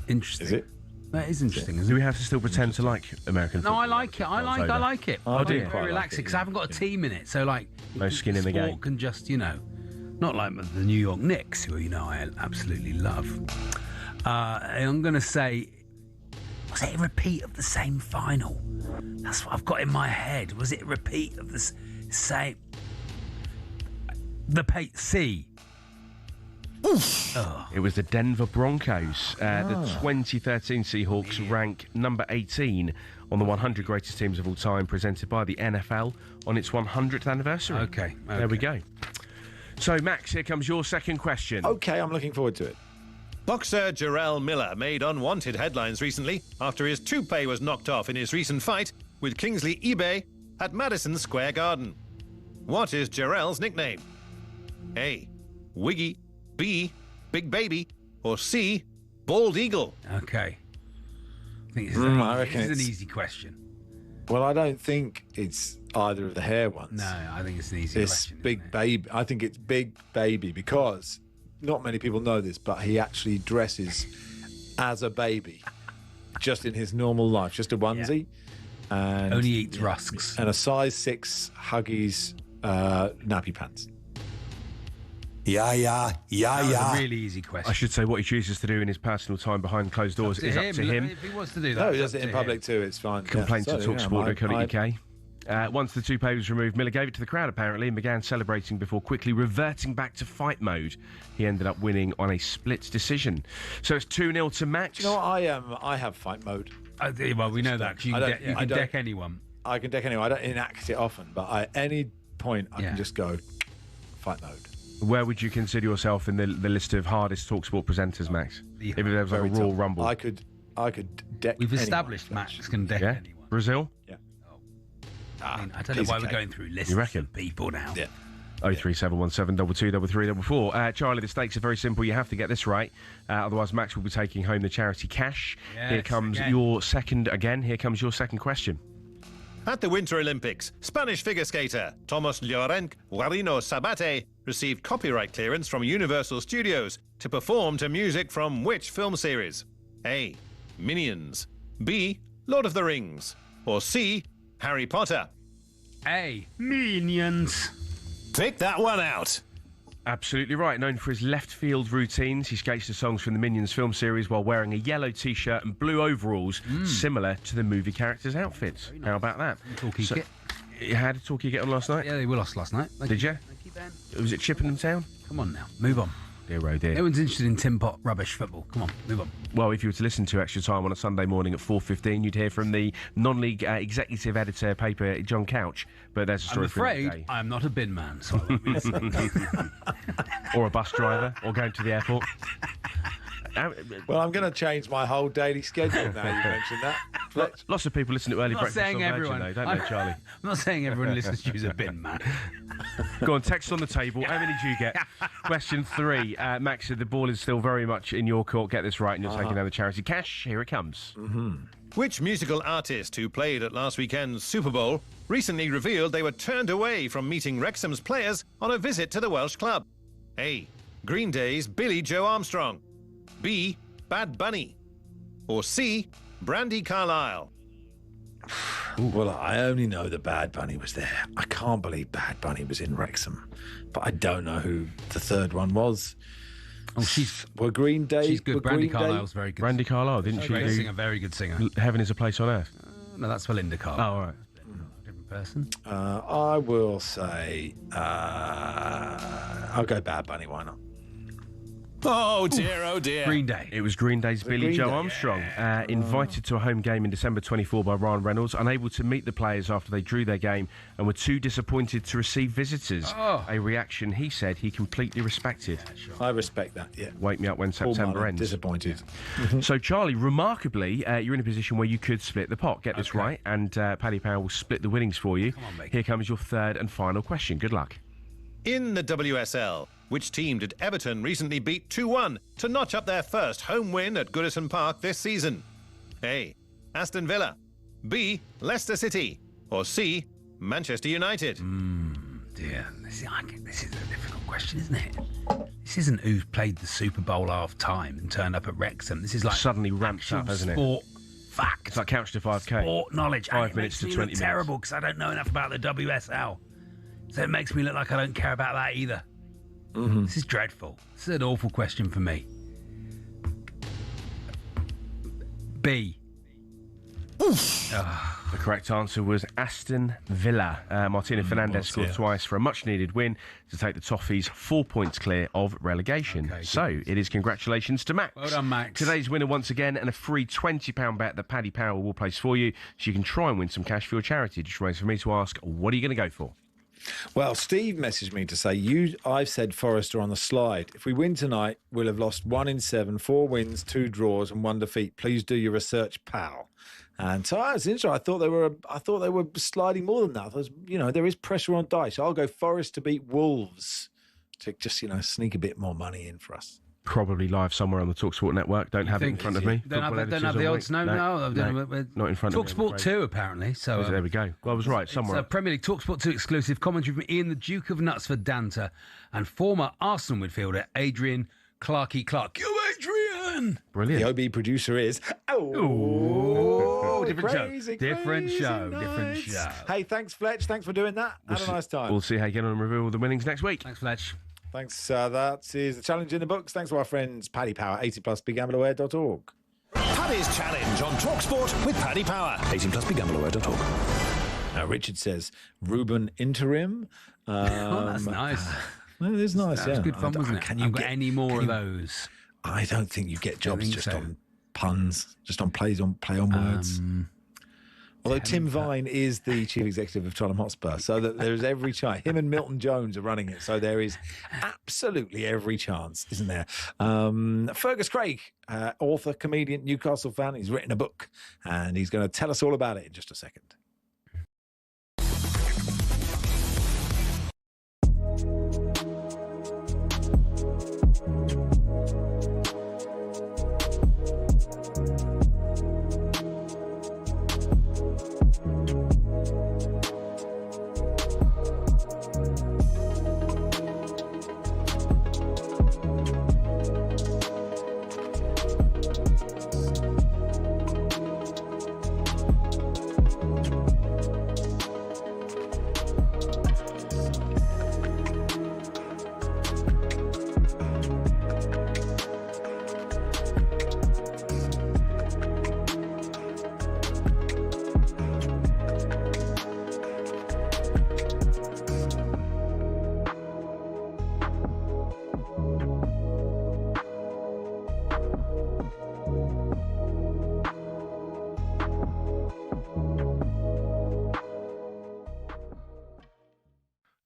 Interesting. Is it? That is interesting, isn't Do it? we have to still pretend to like American football? No, I like it. I like it. Oh, do you? Very relaxing because I haven't got a team in it, so like No skin in the sport game. can just not like the New York Knicks, who I absolutely love. I'm going to say, was it a repeat of the same final? That's what I've got in my head. Was it a repeat of the same? C. Oh. It was the Denver Broncos. The 2013 Seahawks rank number 18 on the 100 greatest teams of all time, presented by the NFL on its 100th anniversary. Okay. There we go. So, Max, here comes your second question. Okay, I'm looking forward to it. Boxer Jarrell Miller made unwanted headlines recently after his toupee was knocked off in his recent fight with Kingsley EBay at Madison Square Garden. What is Jarrell's nickname? A, Wiggy, B, Big Baby, or C, Bald Eagle? Okay. I think this is an easy question. Well, I don't think it's either of the hair ones. No, I think it's an easy question. Big Baby. I think it's Big Baby because not many people know this, but he actually dresses as a baby just in his normal life, just a onesie. Yeah. And only eats rusks. And a size 6 Huggies nappy pants. That was a really easy question. I should say what he chooses to do in his personal time behind closed doors is up to him. If he wants to do that, no, he does it in public too. It's fine. Complaints to talkSPORT.co.uk. Once the toupee was removed, Miller gave it to the crowd apparently and began celebrating before quickly reverting back to fight mode. He ended up winning on a split decision. So it's 2-0 to Max. Do you know what I have fight mode. Well, we know that because you can deck anyone. I can deck anyone. I don't enact it often, but at any point I can just go fight mode. Where would you consider yourself in the list of hardest talkSPORT presenters, Max? If there was like a Royal Rumble. I could deck We've established Max can deck anyone. Brazil? Yeah. I don't know why we're going through lists of people now. Yeah. 03717 223344. Charlie, the stakes are very simple. You have to get this right. Otherwise, Max will be taking home the charity cash. Yes, Here comes your second question. At the Winter Olympics, Spanish figure skater Tomas Llorenc Guarino Sabate received copyright clearance from Universal Studios to perform to music from which film series? A, Minions, B, Lord of the Rings, or C, Harry Potter? A, Minions. Pick that one out. Absolutely right. Known for his left field routines, he skates the songs from the Minions film series while wearing a yellow t-shirt and blue overalls, similar to the movie characters' outfits. Nice. How about that? How did Torquay get on last night? Yeah, they were lost last night. Did you? Was it Chippenham Town? Come on now, move on. Dear oh dear. No one's interested in tin pot rubbish football. Come on, move on. Well, if you were to listen to Extra Time on a Sunday morning at 4:15, you'd hear from the non-league executive editor paper, John Couch. But there's a story for another day. I'm afraid I'm not a bin man, so I won't be listening. Or a bus driver, or going to the airport. Well, I'm going to change my whole daily schedule now you mentioned that. Lots of people listen to Early I'm not Breakfast saying on Virgin, everyone. though, don't they, Charlie? I'm not saying everyone listens to you as a bin man. Go on, text on the table. How many do you get? Question 3. Max, the ball is still very much in your court. Get this right and you're taking down the charity cash. Here it comes. Which musical artist who played at last weekend's Super Bowl recently revealed they were turned away from meeting Wrexham's players on a visit to the Welsh club? A. Green Day's Billy Joe Armstrong. B. Bad Bunny. Or C. Brandy Carlisle. Well, I only know that Bad Bunny was there. I can't believe Bad Bunny was in Wrexham. But I don't know who the third one was. Oh, she's Green Day. She's good. Brandy Carlisle's very good. Brandy Carlisle, didn't she? Great singer, very good singer. Heaven is a Place on Earth. No, that's Belinda Carlisle. Oh, all right. Different person. I will say I'll go Bad Bunny. Why not? Oh dear, oh dear. Green Day. It was Green Day's Billy Joe Armstrong. Invited to a home game in December 24 by Ryan Reynolds, unable to meet the players after they drew their game and were too disappointed to receive visitors. A reaction he said he completely respected. I respect that, yeah. Wake me up when September ends. Disappointed. So, Charlie, remarkably, you're in a position where you could split the pot. Get this right, and Paddy Power will split the winnings for you. Here comes your third and final question. Good luck. In the WSL, which team did Everton recently beat 2-1 to notch up their first home win at Goodison Park this season? A. Aston Villa. B. Leicester City. Or C. Manchester United. Dear, this is a difficult question, isn't it? This isn't who played the Super Bowl half time and turned up at Wrexham. This is like suddenly ramped up, hasn't it? Sport fact. It's like Couch to 5K. Sport knowledge. 5 minutes to 20 minutes. Terrible because I don't know enough about the WSL. So it makes me look like I don't care about that either. This is dreadful. This is an awful question for me. B. The correct answer was Aston Villa. Martina Fernandez scored twice for a much-needed win to take the Toffees 4 points clear of relegation. So it is congratulations to Max. Well done, Max. Today's winner once again, and a free £20 bet that Paddy Power will place for you, so you can try and win some cash for your charity. Just remains for me to ask, what are you going to go for? Well, Steve messaged me to say, I've said Forrester on the slide. If we win tonight, we'll have lost 1 in 7, 4 wins, 2 draws and 1 defeat. Please do your research, pal. And so it's interesting. I thought they were sliding more than that. There is pressure on dice. I'll go Forest to beat Wolves to just, sneak a bit more money in for us. Probably live somewhere on the talkSPORT network. Don't have it in front of me. Don't have the odds. No. Not in front of me. talkSPORT 2, apparently. So there we go. Well, I was right somewhere. It's Premier League talkSPORT 2 exclusive commentary from Ian, the Duke of Knutsford Danter, and former Arsenal midfielder Adrian Clarkey Clark. You, Adrian! Brilliant. The OB producer is... Different show. Hey, thanks, Fletch. Thanks for doing that. Have a nice time. We'll see how you get on and reveal the winnings next week. Thanks, Fletch. Thanks. That is the challenge in the books. Thanks to our friends Paddy Power, 80plus, begambleaware.org. Paddy's Challenge on talkSPORT with Paddy Power. 18plus, begambleaware.org. Now, Richard says, Ruben Interim. That's nice. Well, it is nice, That was good fun, wasn't it? Can you get any more of those? I don't think you get jobs just on puns, just on play on words. Although Tim Vine is the chief executive of Tottenham Hotspur, so that there is every chance. Him and Milton Jones are running it, so there is absolutely every chance, isn't there? Fergus Craig, author, comedian, Newcastle fan, he's written a book, and he's going to tell us all about it in just a second.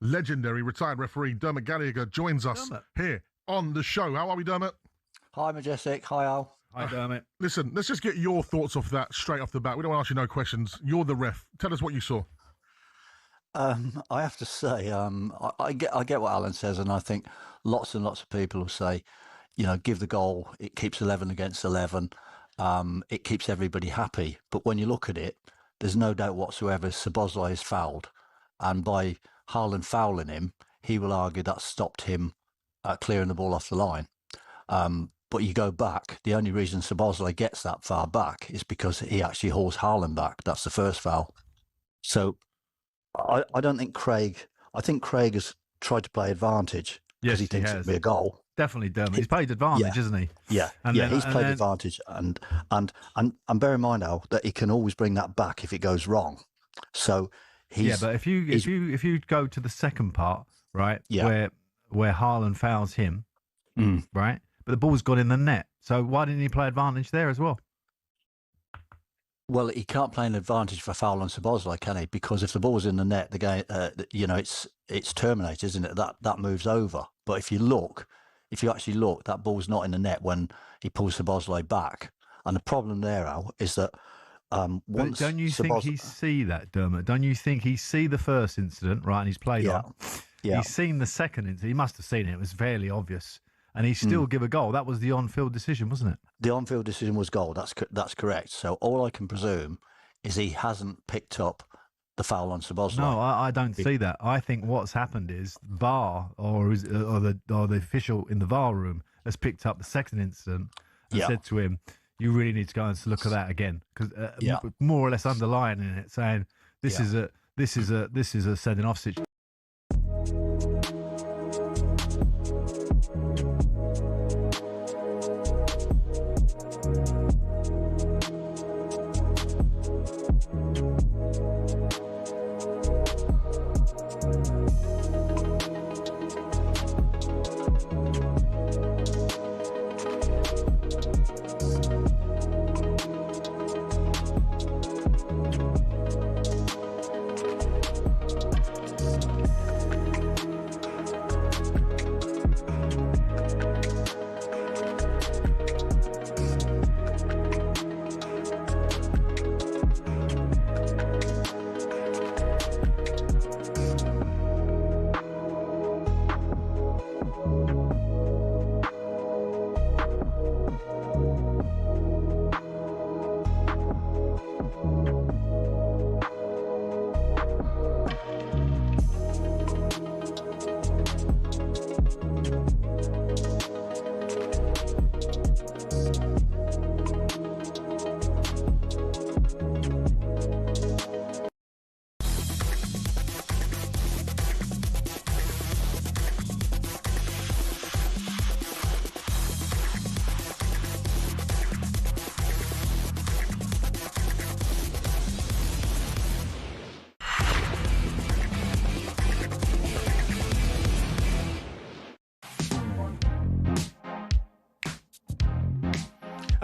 Legendary retired referee Dermot Gallagher joins us here on the show. How are we, Dermot? Hi, Majestic. Hi, Al. Hi, Dermot. Listen, let's just get your thoughts off that straight off the bat. We don't want to ask you no questions. You're the ref. Tell us what you saw. I have to say, I get what Alan says, and I think lots and lots of people will say, give the goal. It keeps 11 against 11. It keeps everybody happy. But when you look at it, there's no doubt whatsoever Szoboszlai is fouled, and by Haaland fouling him, he will argue that stopped him clearing the ball off the line. But you go back, the only reason Szoboszlai gets that far back is because he actually hauls Haaland back. That's the first foul. So I don't think Craig... I think Craig has tried to play advantage because he thinks it'll be a goal. Definitely, Dermot. He's played advantage, isn't he? Yeah, he's played advantage. And bear in mind, Al, that he can always bring that back if it goes wrong. So he's... but if you go to the second part, right, where Haaland fouls him, right, but the ball's gone in the net. So why didn't he play advantage there as well? Well, he can't play an advantage for foul on Szoboszlai, can he? Because if the ball's in the net, the game, it's terminated, isn't it? That moves over. But if you actually look, that ball's not in the net when he pulls Szoboszlai back. And the problem there, Al, is that once don't you think he see that, Dermot? Don't you think he see the first incident, right? And he's played on. Yeah. He's seen the second incident. He must have seen it. It was fairly obvious. And he still give a goal. That was the on-field decision, wasn't it? The on-field decision was goal. That's correct. So all I can presume is he hasn't picked up the foul on Szoboszlai. No, I don't see that. I think what's happened is VAR or the official in the VAR room has picked up the second incident and said to him, "You really need to go and look at that again," because more or less underlining it, saying this is a sending off situation.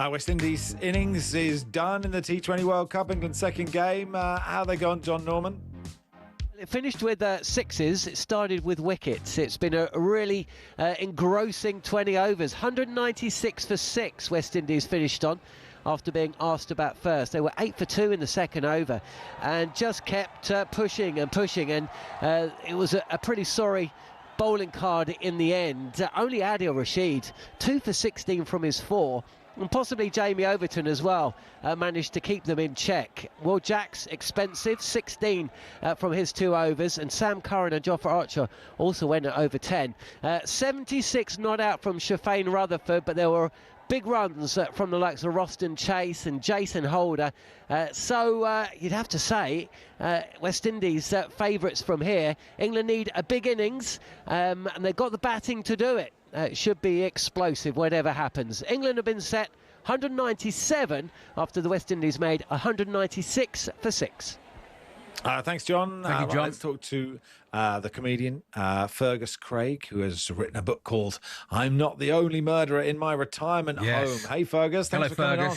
West Indies innings is done in the T20 World Cup. England's second game. How have they gone, John Norman? It finished with sixes. It started with wickets. It's been a really engrossing 20 overs. 196 for 6 West Indies finished on after being asked about first. They were 8 for 2 in the second over and just kept pushing and pushing. And it was a pretty sorry bowling card in the end. Only Adil Rashid, 2 for 16 from his 4. And possibly Jamie Overton as well managed to keep them in check. Will Jack's expensive, 16 from his 2 overs, and Sam Curran and Jofra Archer also went at over 10. 76 not out from Shafane Rutherford, but there were big runs from the likes of Roston Chase and Jason Holder. So you'd have to say West Indies favourites from here. England need a big innings, and they've got the batting to do it. It should be explosive whatever happens. England have been set 197 after the West Indies made 196 for 6. Thanks, John. Thank you, John. Let's talk to the comedian Fergus Craig, who has written a book called "I'm Not the Only Murderer in My Retirement Home." Hey, Fergus. Thanks for coming on.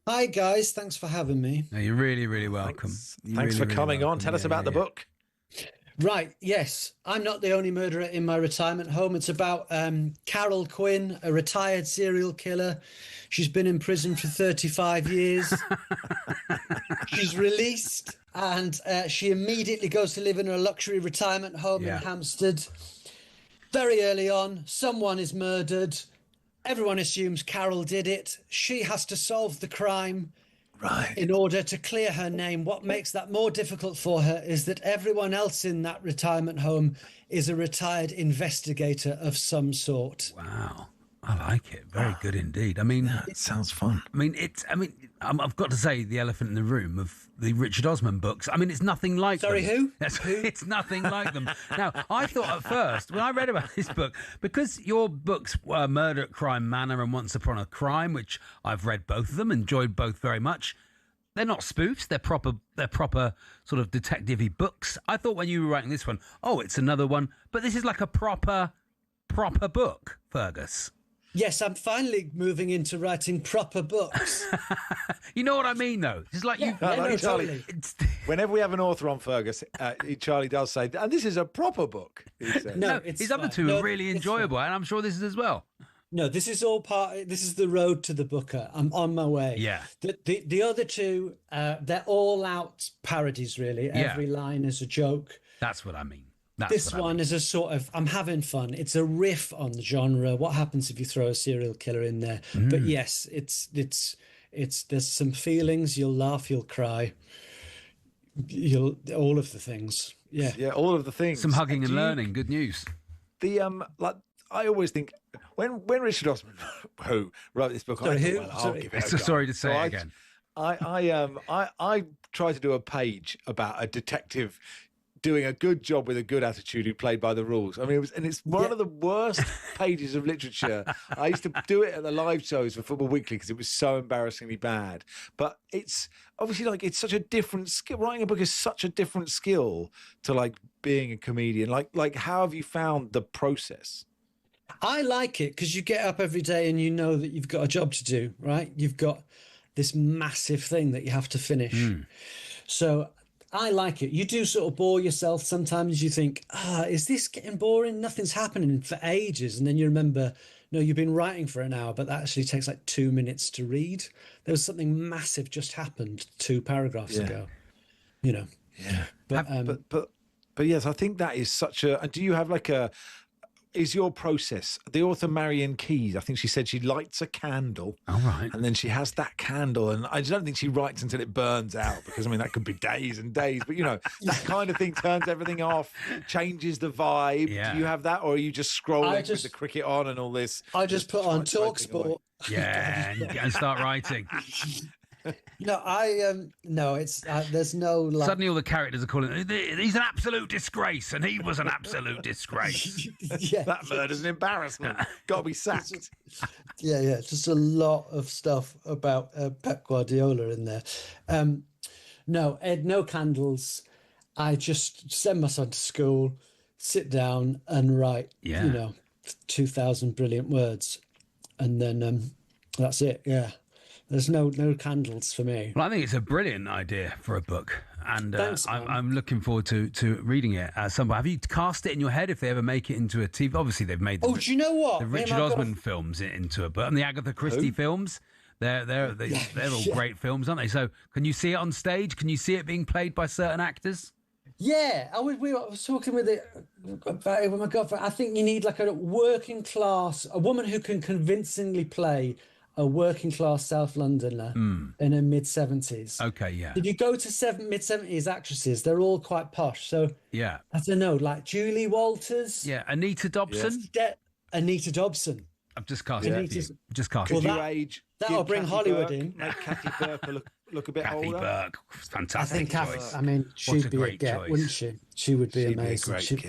Hi, guys. Thanks for having me. No, you're really, really welcome. Thanks for coming on. Tell us about the book. Right, yes. I'm not the only murderer in my retirement home. It's about Carol Quinn, a retired serial killer. She's been in prison for 35 years. She's released, and she immediately goes to live in a luxury retirement home in Hampstead. Very early on, someone is murdered. Everyone assumes Carol did it. She has to solve the crime. Right. In order to clear her name. What makes that more difficult for her is that everyone else in that retirement home is a retired investigator of some sort. Wow. I like it. Very good indeed. I mean, it sounds fun. I mean, I've got to say, the elephant in the room of the Richard Osman books. I mean, it's nothing like them. Who? It's nothing like them. Now, I thought at first, when I read about this book, because your books were Murder at Crime Manor and Once Upon a Crime, which I've read both of them, enjoyed both very much. They're not spoofs. They're proper sort of detective-y books. I thought when you were writing this one, oh, it's another one, but this is like a proper book, Fergus. Yes, I'm finally moving into writing proper books. You know what I mean, though? It's like Charlie. Totally. Whenever we have an author on, Fergus, Charlie does say, and this is a proper book. No, his other two are really enjoyable, and I'm sure this is as well. No, this is all part. This is the road to the booker. I'm on my way. Yeah. The other two, they're all out parodies, really. Every line is a joke. That's what I mean. This one is a sort of, I'm having fun. It's a riff on the genre. What happens if you throw a serial killer in there? But yes, it's there's some feelings. You'll laugh, you'll cry, all of the things. Yeah, all of the things. Some hugging and learning. Good news. The I always think when Richard Osman, who wrote this book, Sorry, who? I'll give it a So go. sorry to say it again. I try to do a page about a detective doing a good job with a good attitude who played by the rules. I mean, it's one of the worst pages of literature. I used to do it at the live shows for Football Weekly because it was so embarrassingly bad. But it's obviously it's such a different skill. Writing a book is such a different skill to being a comedian. Like how have you found the process? I like it because you get up every day and you know that you've got a job to do, right? You've got this massive thing that you have to finish. So I like it. You do sort of bore yourself. Sometimes you think, is this getting boring? Nothing's happening for ages. And then you remember, no, you've been writing for an hour, but that actually takes 2 minutes to read. There was something massive just happened 2 paragraphs ago, Yeah. But yes, I think that is such a, and do you have is your process, the author Marion Keyes, I think she said she lights a candle. All right. And then she has that candle, and I don't think she writes until it burns out, because, I mean, that could be days and days. But, that kind of thing turns everything off, changes the vibe. Yeah. Do you have that, or are you just scrolling with the cricket on and all this? I just put on talkSPORT. Yeah, and start writing. No, it's there's no Suddenly all the characters are calling he's an absolute disgrace, and he was an absolute disgrace. That murder's an embarrassment. Got to be sacked. Yeah, just a lot of stuff about Pep Guardiola in there. No, Ed, no candles. I just send my son to school, sit down and write 2,000 brilliant words, and then that's it. Yeah. There's no candles for me. Well, I think it's a brilliant idea for a book, and Thanks, I'm looking forward to reading it. Have you cast it in your head if they ever make it into a TV? Obviously, they've made. Do you know what? The Richard Osman films into a book, and the Agatha Christie films. They're all great films, aren't they? So, can you see it on stage? Can you see it being played by certain actors? Yeah, I was talking with it about it with my girlfriend. I think you need a working class, a woman who can convincingly play a working class South Londoner in her mid-70s. Okay, yeah. If you go to mid-70s actresses, they're all quite posh. So yeah, I don't know, Julie Walters. Yeah, Anita Dobson. Yes. Anita Dobson. I've just cast Just cast Could you age? That'll bring Kathy Hollywood Burke, in. Make Kathy Burke look a bit Kathy older. Burke, fantastic choice. I mean, she'd be a get, choice. wouldn't she? She would be She'd amazing. Be a great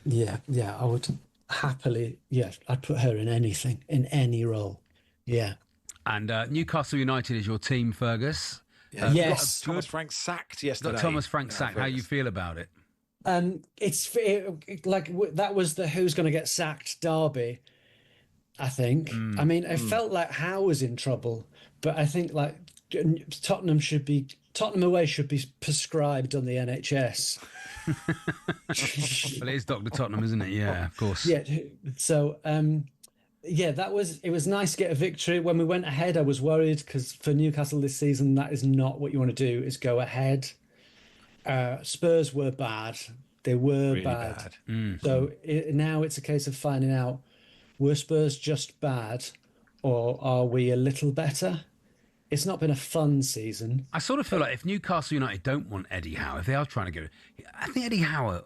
get. Yeah, I would happily. Yeah, I'd put her in anything, in any role. Yeah. And Newcastle United is your team, Fergus. Yes. Thomas Frank sacked yesterday. Thomas Frank sacked. How you feel about it? It's that was the who's going to get sacked derby, I think. I mean, it felt like Howe was in trouble, but I think Tottenham should be Tottenham away should be prescribed on the NHS. Well, it is Dr. Tottenham, isn't it? Yeah, of course. Yeah. So, it was nice to get a victory. When we went ahead, I was worried because for Newcastle this season, that is not what you want to do, is go ahead. Spurs were bad. They were Really bad. bad. So now it's a case of finding out, were Spurs just bad or are we a little better? It's not been a fun season. I sort of feel like if Newcastle United don't want Eddie Howe, if they are trying to get, I think Eddie Howe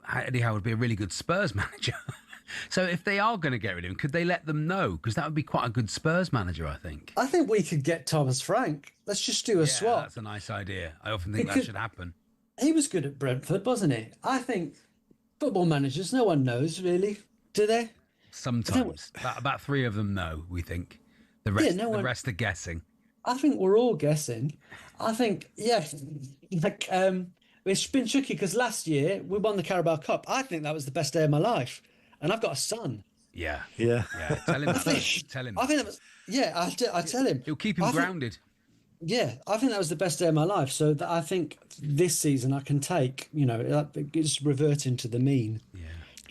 would be a really good Spurs manager. So if they are going to get rid of him, could they let them know? Because that would be quite a good Spurs manager, I think. I think we could get Thomas Frank. Let's just do a swap. That's a nice idea. I often think that should happen. He was good at Brentford, wasn't he? I think football managers, no one knows really, do they? Sometimes. About 3 of them know, we think. The rest are guessing. I think we're all guessing. I think, it's been tricky because last year we won the Carabao Cup. I think that was the best day of my life. And I've got a son. Yeah. Yeah. Tell him that. Tell him. I think that was, I tell him. It'll keep him grounded. I think that was the best day of my life. So that I think this season I can take, it's reverting to the mean.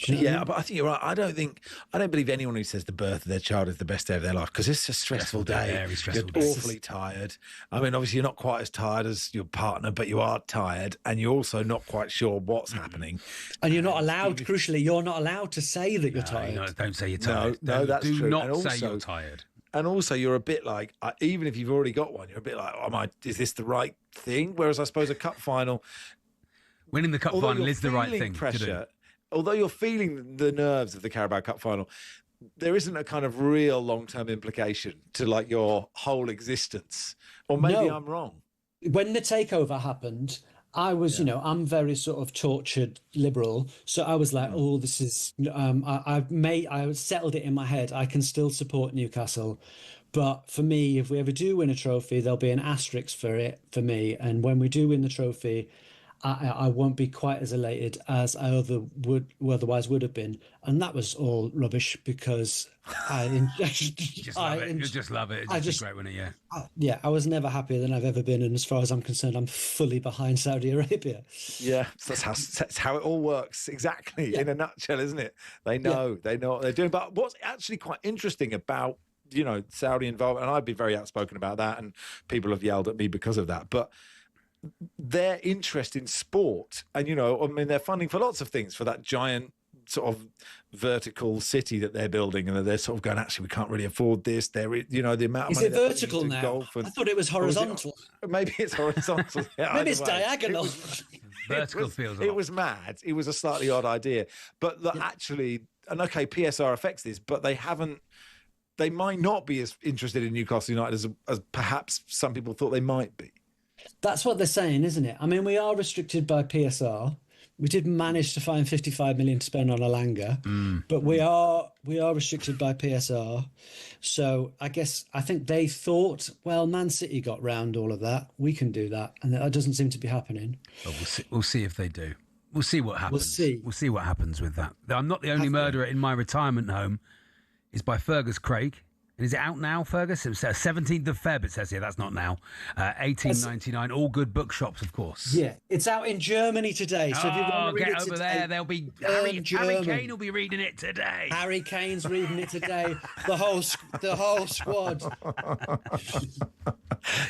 Yeah, but I think you're right. I don't believe anyone who says the birth of their child is the best day of their life, because it's a stressful day. Very stressful You're day. awfully tired. I mean, obviously, you're not quite as tired as your partner, but you are tired, and you're also not quite sure what's happening. And you're not allowed, crucially, you're not allowed to say that you're tired. No, don't say you're tired. No, that's true. true. Do not And say also, you're tired. And also, you're a bit like, even if you've already got one, you're a bit like, is this the right thing? Whereas I suppose a cup final, winning the cup final is the right thing to do. Although you're feeling the nerves of the Carabao Cup final, there isn't a kind of real long-term implication to like your whole existence. Or maybe I'm wrong. When the takeover happened, I was, I'm very sort of tortured liberal. So I was like, this is, I settled it in my head. I can still support Newcastle. But for me, if we ever do win a trophy, there'll be an asterisk for it for me. And when we do win the trophy, I won't be quite as elated as I otherwise would have been. And that was all rubbish because you just love it. It's just a great winner, yeah. I was never happier than I've ever been. And as far as I'm concerned, I'm fully behind Saudi Arabia. Yeah, that's how it all works. Exactly. In a nutshell, isn't it? They know what they're doing. But what's actually quite interesting about, Saudi involvement, and I've been very outspoken about that, and people have yelled at me because of that. But their interest in sport, and they're funding for lots of things, for that giant sort of vertical city that they're building, and they're sort of going, actually, we can't really afford this. The amount of money. Is it vertical now? Golf and, I thought it was horizontal. Maybe it's horizontal. Yeah, maybe it's diagonal. Vertical feels. It was mad. It was a slightly odd idea, but actually, and okay, PSR affects this, but they haven't. They might not be as interested in Newcastle United as perhaps some people thought they might be. That's what they're saying, isn't it? I mean, we are restricted by PSR. We did manage to find 55 million to spend on Alanga, but we are restricted by PSR. So I think they thought, well, Man City got round all of that. We can do that, and that doesn't seem to be happening. But we'll see if they do. We'll see what happens. We'll see what happens with that. I'm Not the Only Murderer in My Retirement Home is by Fergus Craig. And is it out now, Fergus? It was 17th of Feb, it says here. That's not now. 18.99. All good bookshops, of course. Yeah, it's out in Germany today. So if you want to read get it over today, there. There'll be Harry Kane will be reading it today. Harry Kane's reading it today. The whole squad.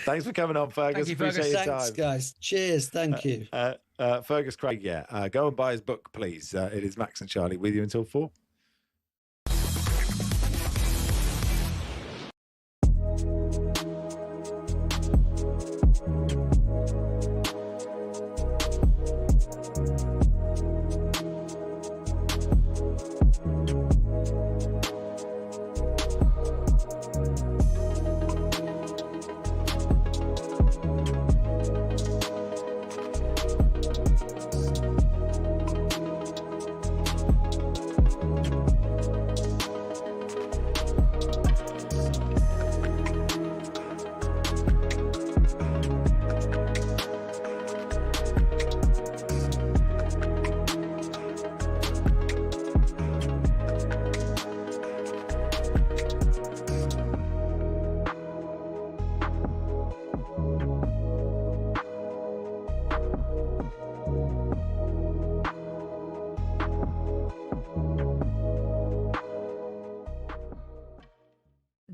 Thanks for coming on, Fergus. Thank you, Fergus. Appreciate your Thanks, time. guys. Cheers. Thank you. Fergus Craig, go and buy his book, please. It is Max and Charlie with you until 4.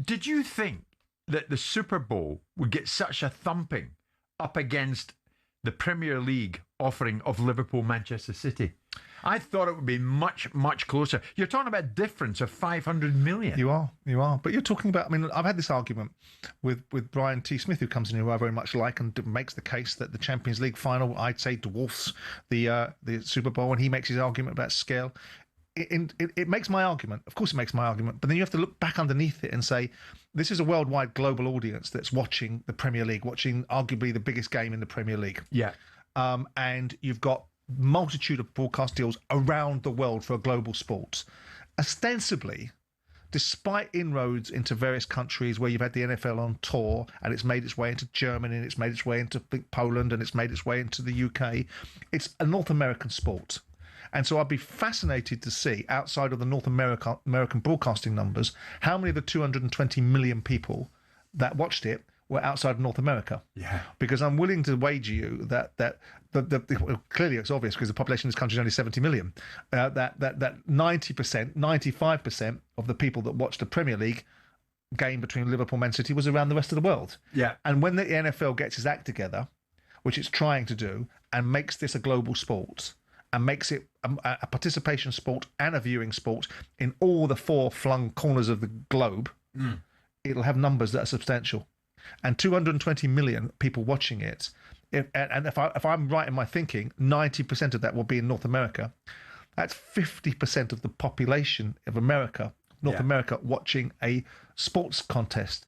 Did you think that the Super Bowl would get such a thumping up against the Premier League offering of Liverpool, Manchester City? I thought it would be much, much closer. You're talking about a difference of 500 million. You are. But you're talking about, I mean, I've had this argument with Brian T. Smith, who comes in here, who I very much like, and makes the case that the Champions League final, I'd say, dwarfs the Super Bowl, and he makes his argument about scale. It makes my argument. Of course it makes my argument. But then you have to look back underneath it and say, this is a worldwide global audience that's watching the Premier League, watching arguably the biggest game in the Premier League. Yeah. And you've got multitude of broadcast deals around the world for a global sport. Ostensibly, despite inroads into various countries where you've had the NFL on tour and it's made its way into Germany and it's made its way into Poland and it's made its way into the UK, it's a North American sport. And so I'd be fascinated to see, outside of the North American broadcasting numbers, how many of the 220 million people that watched it were outside of North America. Yeah. Because I'm willing to wager you that clearly it's obvious because the population of this country is only 70 million, that 90%, 95% of the people that watched the Premier League game between Liverpool and Man City was around the rest of the world. Yeah. And when the NFL gets its act together, which it's trying to do, and makes this a global sport, and makes it a participation sport and a viewing sport in all the four flung corners of the globe, it'll have numbers that are substantial. And 220 million people watching it, if I'm right in my thinking, 90% of that will be in North America. That's 50% of the population of America, North America, watching a sports contest.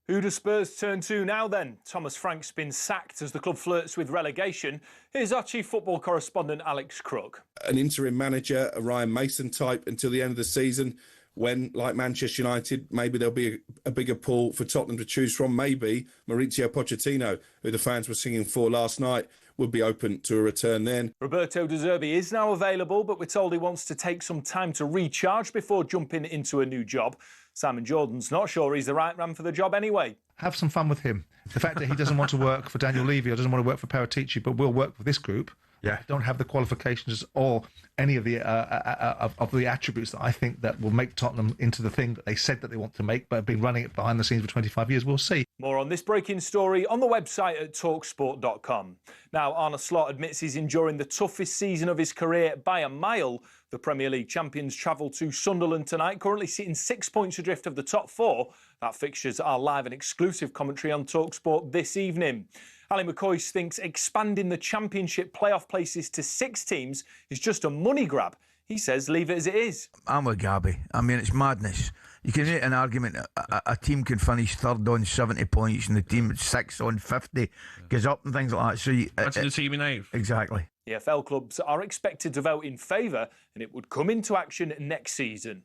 Who do Spurs turn to now then? Thomas Frank's been sacked as the club flirts with relegation. Here's our chief football correspondent, Alex Crook. An interim manager, a Ryan Mason type, until the end of the season, when, like Manchester United, maybe there'll be a bigger pool for Tottenham to choose from. Maybe Mauricio Pochettino, who the fans were singing for last night, would be open to a return then. Roberto De Zerbi is now available, but we're told he wants to take some time to recharge before jumping into a new job. Simon Jordan's not sure he's the right man for the job anyway. Have some fun with him. The fact that he doesn't want to work for Daniel Levy or doesn't want to work for Paratici, but will work for this group, don't have the qualifications or any of the attributes that I think that will make Tottenham into the thing that they said that they want to make, but have been running it behind the scenes for 25 years. We'll see. More on this breaking story on the website at talkSPORT.com. Now, Arne Slot admits he's enduring the toughest season of his career by a mile. The Premier League champions travel to Sunderland tonight, currently sitting 6 points adrift of the top four. That fixtures are live and exclusive commentary on talkSPORT this evening. Ali McCoy thinks expanding the Championship playoff places to 6 teams is just a money grab. He says leave it as it is. I'm with Gabby. I mean, it's madness. You can make an argument a team can finish third on 70 points and the team at 6 on 50 goes up and things like that. So Imagine the team in 8th. Exactly. The EFL clubs are expected to vote in favour and it would come into action next season.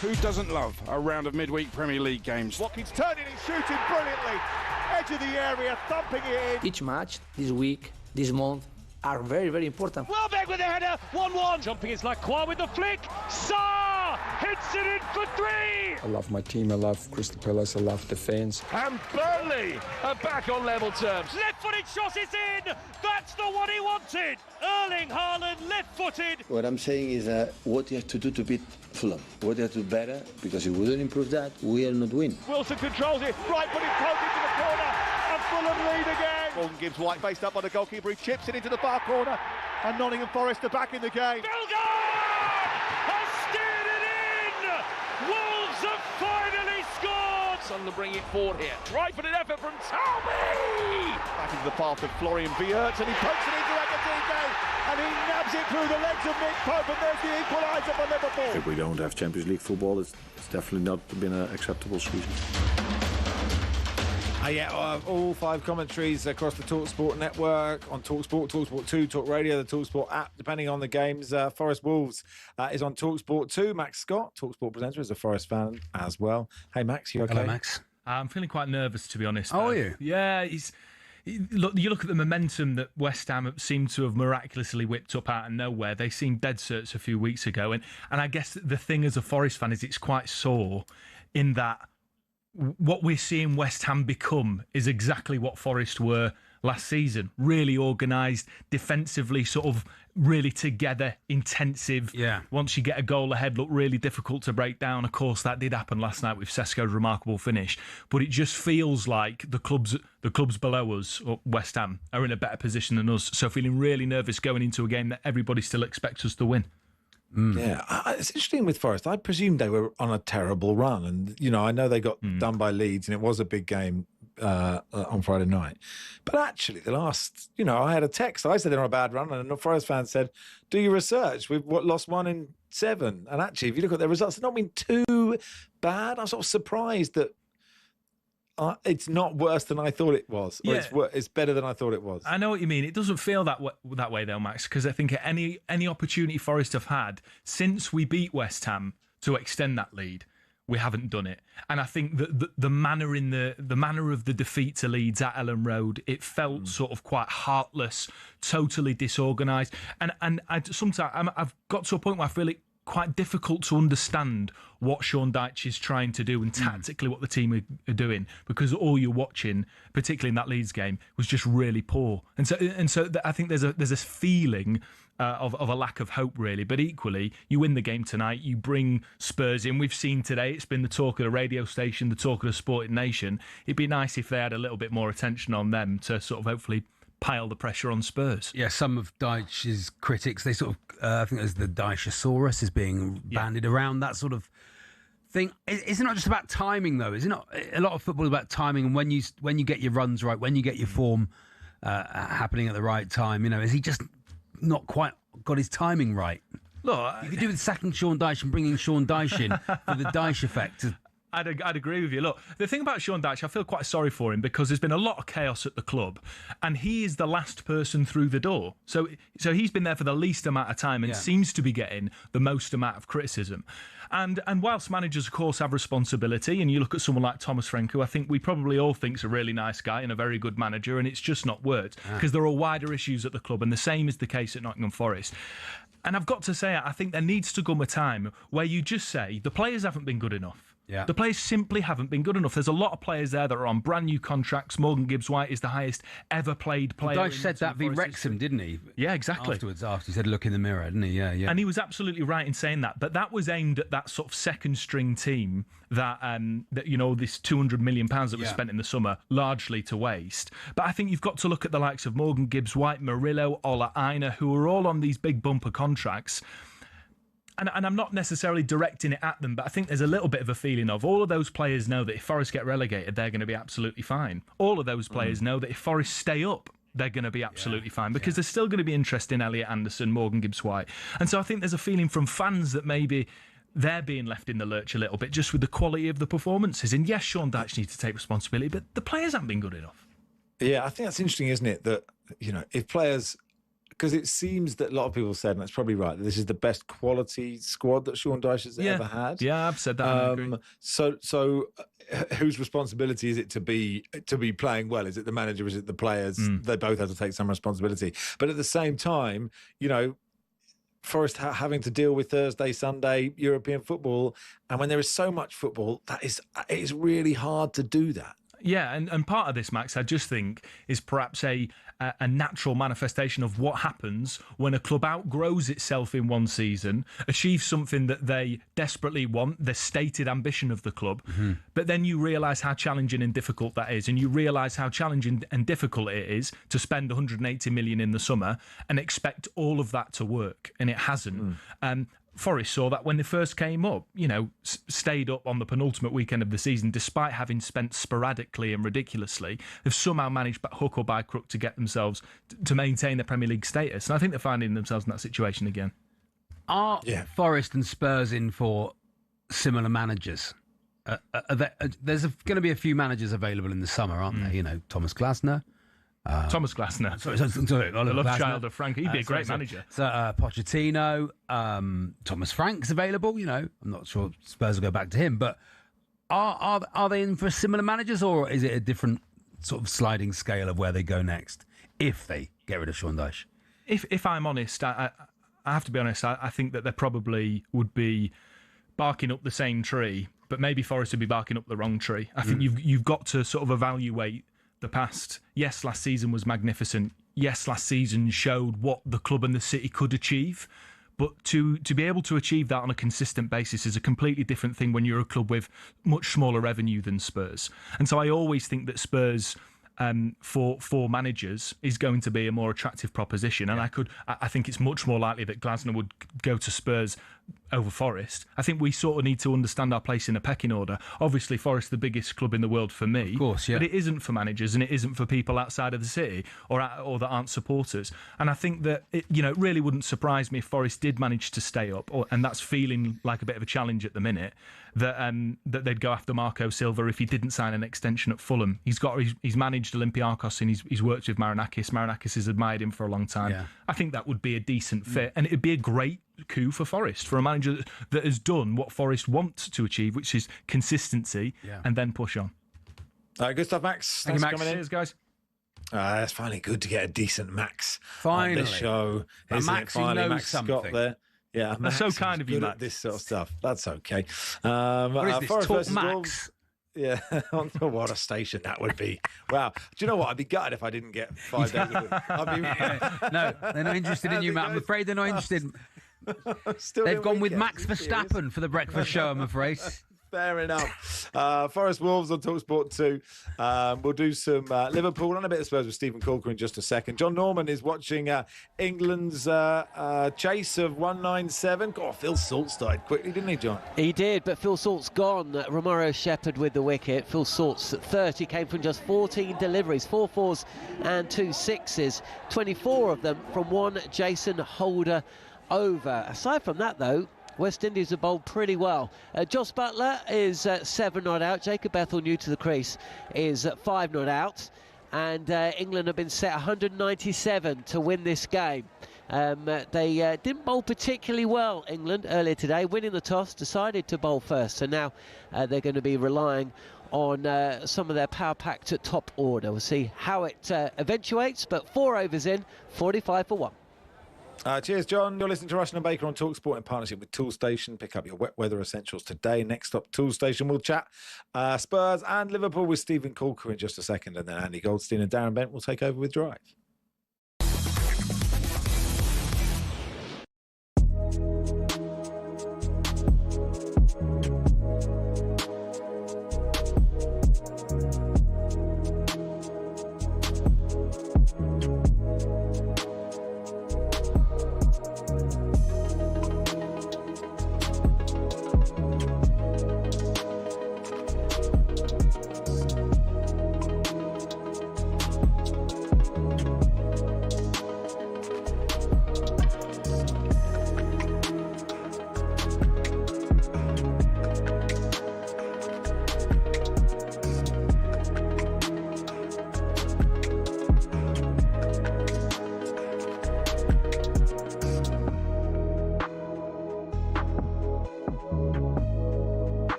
Who doesn't love a round of midweek Premier League games? Watkins turning and shooting brilliantly. Edge of the area, thumping it in. Each match, this week, this month, are very, very important. Welbeck with the header, 1-1. Jumping is Lacroix with the flick. Sarr hits puts it in for 3. I love my team, I love Crystal Palace, I love the fans. And Burnley are back on level terms. Left-footed shot is in. That's the one he wanted. Erling Haaland, left-footed. What I'm saying is what you have to do to beat Fulham. What you have to do better, because if we don't improve that, we will not win. Wilson controls it, right footed poke into the corner, and Fulham lead again. Morgan Gibbs White based up by the goalkeeper, he chips it into the far corner, and Nottingham Forest are back in the game. Bellegarde has steered it in. Wolves have finally scored. Sunderland bring it forward here. Right-footed effort from Talby. Back into the path of Florian Wirtz, and he pokes it into Ekatike, and he nabs it through the legs of Nick Pope, and there's the equaliser for Liverpool. If we don't have Champions League football, it's definitely not been an acceptable season. All 5 commentaries across the talkSPORT network, on talkSPORT, talkSPORT 2, Talk Radio, the talkSPORT app, depending on the games. Forest Wolves is on talkSPORT 2. Max Scott, talkSPORT presenter, is a Forest fan as well. Hey, Max, you okay? Hello, Max. I'm feeling quite nervous, to be honest. Oh, are you? Yeah, you look at the momentum that West Ham seem to have miraculously whipped up out of nowhere. They seemed dead certs a few weeks ago. And I guess the thing as a Forest fan is it's quite sore in that what we're seeing West Ham become is exactly what Forest were last season. Really organised, defensively, sort of really together, intensive. Yeah. Once you get a goal ahead, look really difficult to break down. Of course, that did happen last night with Sesko's remarkable finish. But it just feels like the clubs below us, or West Ham, are in a better position than us. So feeling really nervous going into a game that everybody still expects us to win. Yeah, it's interesting with Forest. I presumed they were on a terrible run, and I know they got done by Leeds, and it was a big game on Friday night. But actually, the last, I had a text. I said they're on a bad run, and a Forest fan said, "Do your research. We've lost 1 in 7." And actually, if you look at their results, they've not been too bad. I'm sort of surprised that it's not worse than I thought it was. Or it's better than I thought it was. I know what you mean. It doesn't feel that way though, Max, because I think any opportunity Forest have had since we beat West Ham to extend that lead, we haven't done it. And I think that the manner of the defeat to Leeds at Ellen Road, it felt sort of quite heartless, totally disorganised. And sometimes I've got to a point where I feel it quite difficult to understand what Sean Dyche is trying to do and tactically what the team are doing, because all you're watching, particularly in that Leeds game, was just really poor. And so I think there's a feeling of a lack of hope, really. But equally, you win the game tonight, you bring Spurs in. We've seen today, it's been the talk of the radio station, the talk of the sporting nation. It'd be nice if they had a little bit more attention on them to sort of hopefully pile the pressure on Spurs. Yeah, some of Dyche's critics, they sort of, I think there's the Dychesaurus is being bandied around, that sort of thing. Is it not just about timing, though? Is it not? A lot of football is about timing, and when you get your runs right, when you get your form happening at the right time, is he just not quite got his timing right? Look, you could do with sacking Sean Dyche and bringing Sean Dyche in for the Dyche effect. I'd agree with you. Look, the thing about Sean Dyche, I feel quite sorry for him because there's been a lot of chaos at the club, and he is the last person through the door. So he's been there for the least amount of time and seems to be getting the most amount of criticism. And whilst managers, of course, have responsibility, and you look at someone like Thomas Frank, who I think we probably all think is a really nice guy and a very good manager, and it's just not worked because there are wider issues at the club, and the same is the case at Nottingham Forest. And I've got to say, I think there needs to come a time where you just say the players haven't been good enough. Yeah. The players simply haven't been good enough. There's a lot of players there that are on brand new contracts. Morgan Gibbs-White is the highest ever played player. Dyche said that v Wrexham, didn't he? Yeah, exactly. After he said, look in the mirror, didn't he? Yeah. And he was absolutely right in saying that. But that was aimed at that sort of second string team that this £200 million that was spent in the summer, largely to waste. But I think you've got to look at the likes of Morgan Gibbs-White, Murillo, Ola Aina, who are all on these big bumper contracts. And I'm not necessarily directing it at them, but I think there's a little bit of a feeling of all of those players know that if Forest get relegated, they're going to be absolutely fine. All of those players know that if Forest stay up, they're going to be absolutely fine because there's still going to be interest in Elliot Anderson, Morgan Gibbs-White. And so I think there's a feeling from fans that maybe they're being left in the lurch a little bit just with the quality of the performances. And yes, Sean Dyche needs to take responsibility, but the players haven't been good enough. Yeah, I think that's interesting, isn't it? That, if players... Because it seems that a lot of people said, and that's probably right, that this is the best quality squad that Sean Dyche has ever had. Yeah, I've said that. I agree. So whose responsibility is it to be playing well? Is it the manager? Is it the players? They both have to take some responsibility. But at the same time, Forest having to deal with Thursday, Sunday European football, and when there is so much football, it is really hard to do that. Yeah, and part of this, Max, I just think is perhaps a natural manifestation of what happens when a club outgrows itself in one season, achieves something that they desperately want, the stated ambition of the club, but then you realise how challenging and difficult that is, and you realise how challenging and difficult it is to spend 180 million in the summer and expect all of that to work, and it hasn't. Forest saw that when they first came up, stayed up on the penultimate weekend of the season, despite having spent sporadically and ridiculously. They've somehow managed, by hook or by crook, to get themselves to maintain their Premier League status. And I think they're finding themselves in that situation again. Are Forest and Spurs in for similar managers? There's going to be a few managers available in the summer, aren't there? Thomas Glasner. Thomas Glasner. Sorry, the love child of Frank. He'd be a great manager. So Pochettino, Thomas Frank's available. I'm not sure Spurs will go back to him, but are they in for similar managers, or is it a different sort of sliding scale of where they go next if they get rid of Sean Dyche? If I'm honest, I have to be honest. I think that they probably would be barking up the same tree, but maybe Forest would be barking up the wrong tree. I think you've got to sort of evaluate the past. Yes, last season was magnificent. Yes, last season showed what the club and the city could achieve. But to be able to achieve that on a consistent basis is a completely different thing when you're a club with much smaller revenue than Spurs. And so I always think that Spurs, for managers, is going to be a more attractive proposition. And I think it's much more likely that Glasner would go to Spurs over Forest. I think we sort of need to understand our place in a pecking order. Obviously, Forest the biggest club in the world for me. Of course, yeah. But it isn't for managers, and it isn't for people outside of the city or that aren't supporters. And I think that it really wouldn't surprise me if Forest did manage to stay up, and that's feeling like a bit of a challenge at the minute. That they'd go after Marco Silva if he didn't sign an extension at Fulham. He's managed Olympiacos and he's worked with Marinakis. Marinakis has admired him for a long time. Yeah. I think that would be a decent fit, and it'd be a great coup for Forest, for a manager that has done what Forest wants to achieve, which is consistency, and then push on. Good stuff, Max. Thank you, Thanks Max. for coming in. Cheers, guys. It's finally good to get a decent Max finally on this show. Max who knows Max something. got there. Yeah, that's so kind of you, Max. This sort of stuff. That's okay. What is this, Forest Talk versus Max? Wolves. Yeah, what a station that would be. Wow. Do you know what? I'd be gutted if I didn't get 5 days a week. No, they're not interested in you, Matt. I'm afraid they're not interested. They've gone with Max Verstappen for the breakfast show, I'm afraid. Fair enough. Forest Wolves on talkSPORT 2. We'll do some Liverpool and a bit of Spurs with Stephen Caulker in just a second. John Norman is watching England's chase of 197. God, Phil Salt started quickly, didn't he, John? He did, but Phil Salt's gone. Romero shepherd with the wicket. Phil Salt's 30 came from just 14 deliveries, 4 fours and 2 sixes, 24 of them from one Jason Holder over. Aside from that, though, West Indies have bowled pretty well. Joss Butler is 7 not out. Jacob Ethel, new to the crease, is 5 not out. And England have been set 197 to win this game. They didn't bowl particularly well, England, earlier today, winning the toss, decided to bowl first. So now they're going to be relying on some of their power-packed top order. We'll see how it eventuates, but 4 overs in, 45 for 1. Cheers, John. You're listening to Rushden and Baker on talkSPORT in partnership with Toolstation. Pick up your wet weather essentials today. Next up, Toolstation. We'll chat Spurs and Liverpool with Stephen Caulker in just a second, and then Andy Goldstein and Darren Bent will take over with Drive.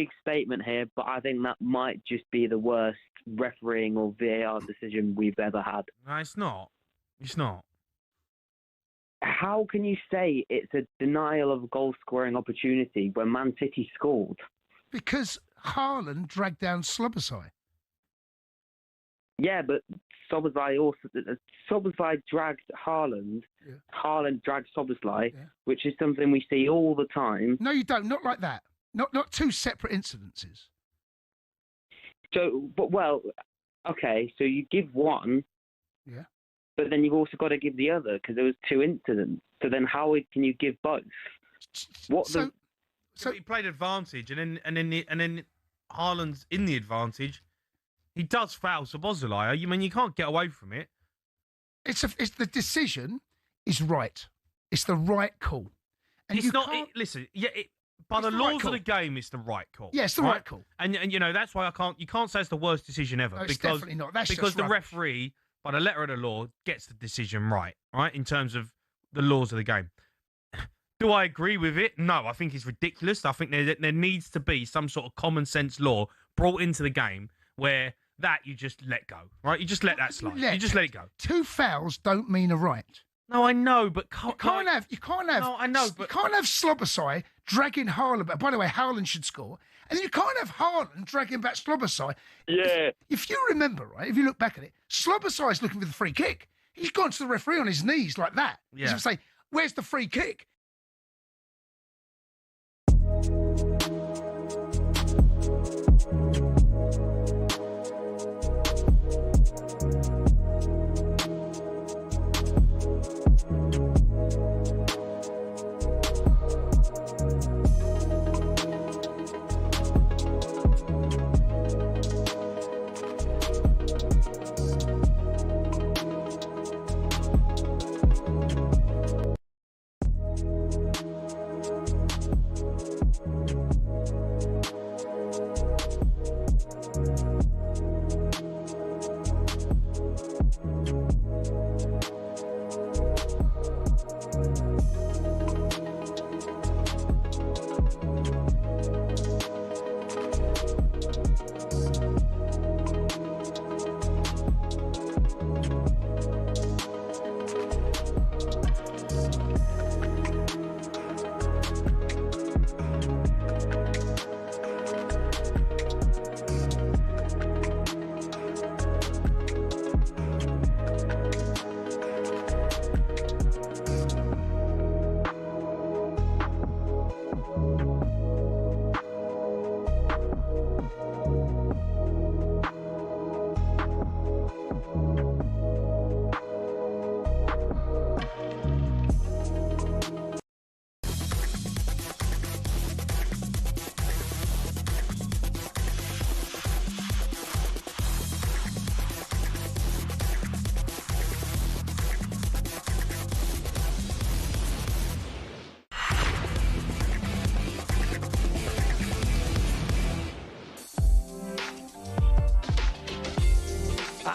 big statement here, but I think that might just be the worst refereeing or VAR decision we've ever had. No, it's not. It's not. How can you say it's a denial of a goal-scoring opportunity when Man City scored? Because Haaland dragged down Slobosai. Yeah, but Szoboszlai dragged Haaland. Yeah. Haaland dragged Szoboszlai, which is something we see all the time. No, you don't. Not like that. Not two separate incidences. So, okay. So you give one. Yeah. But then you've also got to give the other because there was two incidents. So then how can you give both? So he played advantage, and then Haaland's in the advantage. He does foul Szoboszlai. I mean, you can't get away from it. It's the decision is right. It's the right call. And it's not. Listen, by the laws of the game, it's the right call. Yeah, it's the right call. And that's why you can't say it's the worst decision ever. No, it's definitely not. That's because just the rubbish. referee, by the letter of the law, gets the decision right, in terms of the laws of the game. Do I agree with it? No, I think it's ridiculous. I think there needs to be some sort of common sense law brought into the game where that you just let go, right? You just let that slide. You just let it go. Two fouls don't mean a right. No, I know, but you can't have. No, I know, but you can't have Slobosai dragging Haaland back. By the way, Haaland should score, and then you can't have Haaland dragging back Slobosai. Yeah. If you remember, right, if you look back at it, Slobosai is looking for the free kick. He's gone to the referee on his knees like that. Yeah. He's say, "Where's the free kick?"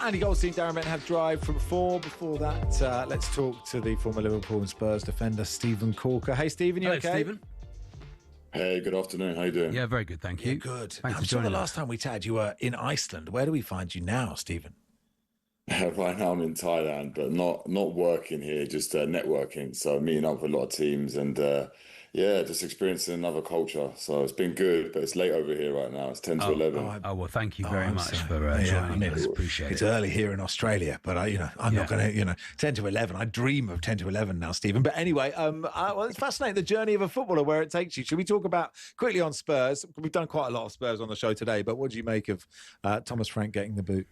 Andy Goldstein, Darren Bent have Drive from 4. Before that, let's talk to the former Liverpool and Spurs defender, Stephen Caulker. Hey, Stephen, you okay? Stephen. Hey, good afternoon. How you doing? Yeah, very good, thank you. Yeah, good. Thanks I'm for sure the joining last time we chatted, you were in Iceland. Where do we find you now, Stephen? Right now I'm in Thailand, but not working here, just networking. So meeting up with a lot of teams and just experiencing another culture. So it's been good, but it's late over here right now. It's 10 to 11. Well, thank you very much for joining us. Appreciate it's it. early here in Australia, but I'm not going to, 10 to 11. I dream of 10 to 11 now, Stephen. But anyway, well, it's fascinating, the journey of a footballer, where it takes you. Should we talk about quickly on Spurs? We've done quite a lot of Spurs on the show today, but what do you make of Thomas Frank getting the boot?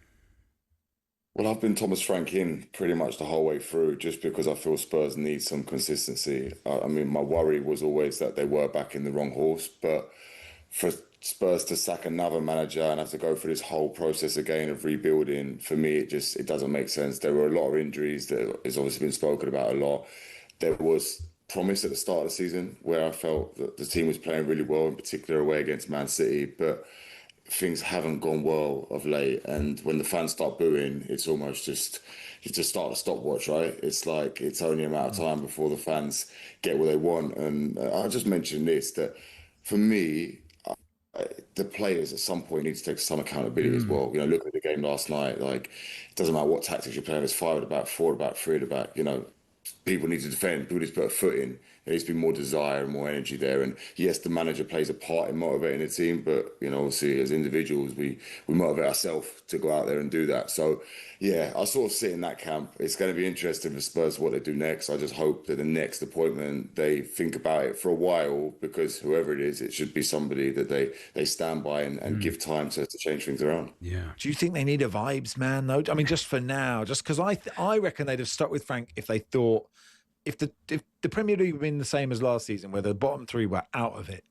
Well, I've been Thomas Frank in pretty much the whole way through, just because I feel Spurs need some consistency. I mean, my worry was always that they were back in the wrong horse, but for Spurs to sack another manager and have to go through this whole process again of rebuilding, for me, it doesn't make sense. There were a lot of injuries that has obviously been spoken about a lot. There was promise at the start of the season where I felt that the team was playing really well, in particular away against Man City, but things haven't gone well of late, and when the fans start booing, it's almost just you just start a stopwatch, right? It's like it's only a matter of time before the fans get what they want. And I just mentioned this, that for me, the players at some point need to take some accountability as well. Look at the game last night. Like, it doesn't matter what tactics you're playing. It's 5 at the back, 4 at the back, 3 at the back. People need to defend. People need to put a foot in. There needs to be more desire and more energy there. And yes, the manager plays a part in motivating the team, but obviously as individuals, we motivate ourselves to go out there and do that. So yeah, I sort of sit in that camp. It's going to be interesting for Spurs what they do next. I just hope that the next appointment they think about it for a while, because whoever it is, it should be somebody that they stand by and give time to change things around. Yeah. Do you think they need a vibes man though? I mean, just for now, just because I reckon they'd have stuck with Frank if they thought if the Premier League had been the same as last season, where the bottom 3 were out of it.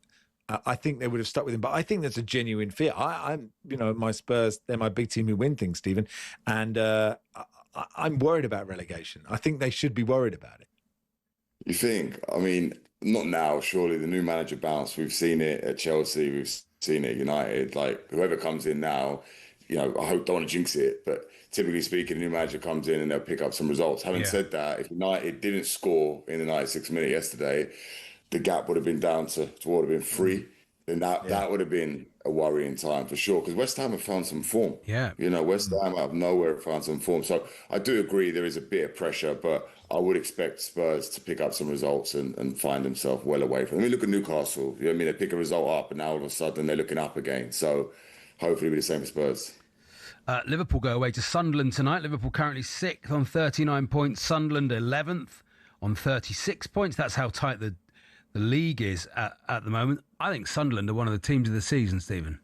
I think they would have stuck with him, but I think there's a genuine fear. I'm my Spurs, they're my big team who win things, Stephen, and I'm worried about relegation. I think they should be worried about it. You think? I mean, not now, surely. The new manager bounce. We've seen it at Chelsea. We've seen it at United. Like, whoever comes in now, I hope, don't want to jinx it, but typically speaking, a new manager comes in and they'll pick up some results. Having said that, if United didn't score in the 96th minute yesterday, the gap would have been down to what would have been 3. Then that would have been a worrying time for sure, because West Ham have found some form. Yeah. West Ham out of nowhere have found some form. So I do agree there is a bit of pressure, but I would expect Spurs to pick up some results and find themselves well away from them. I mean, look at Newcastle. They pick a result up and now all of a sudden they're looking up again. So hopefully it'll be the same for Spurs. Liverpool go away to Sunderland tonight. Liverpool currently 6th on 39 points. Sunderland 11th on 36 points. That's how tight the league is at the moment. I think Sunderland are one of the teams of the season, Stephen.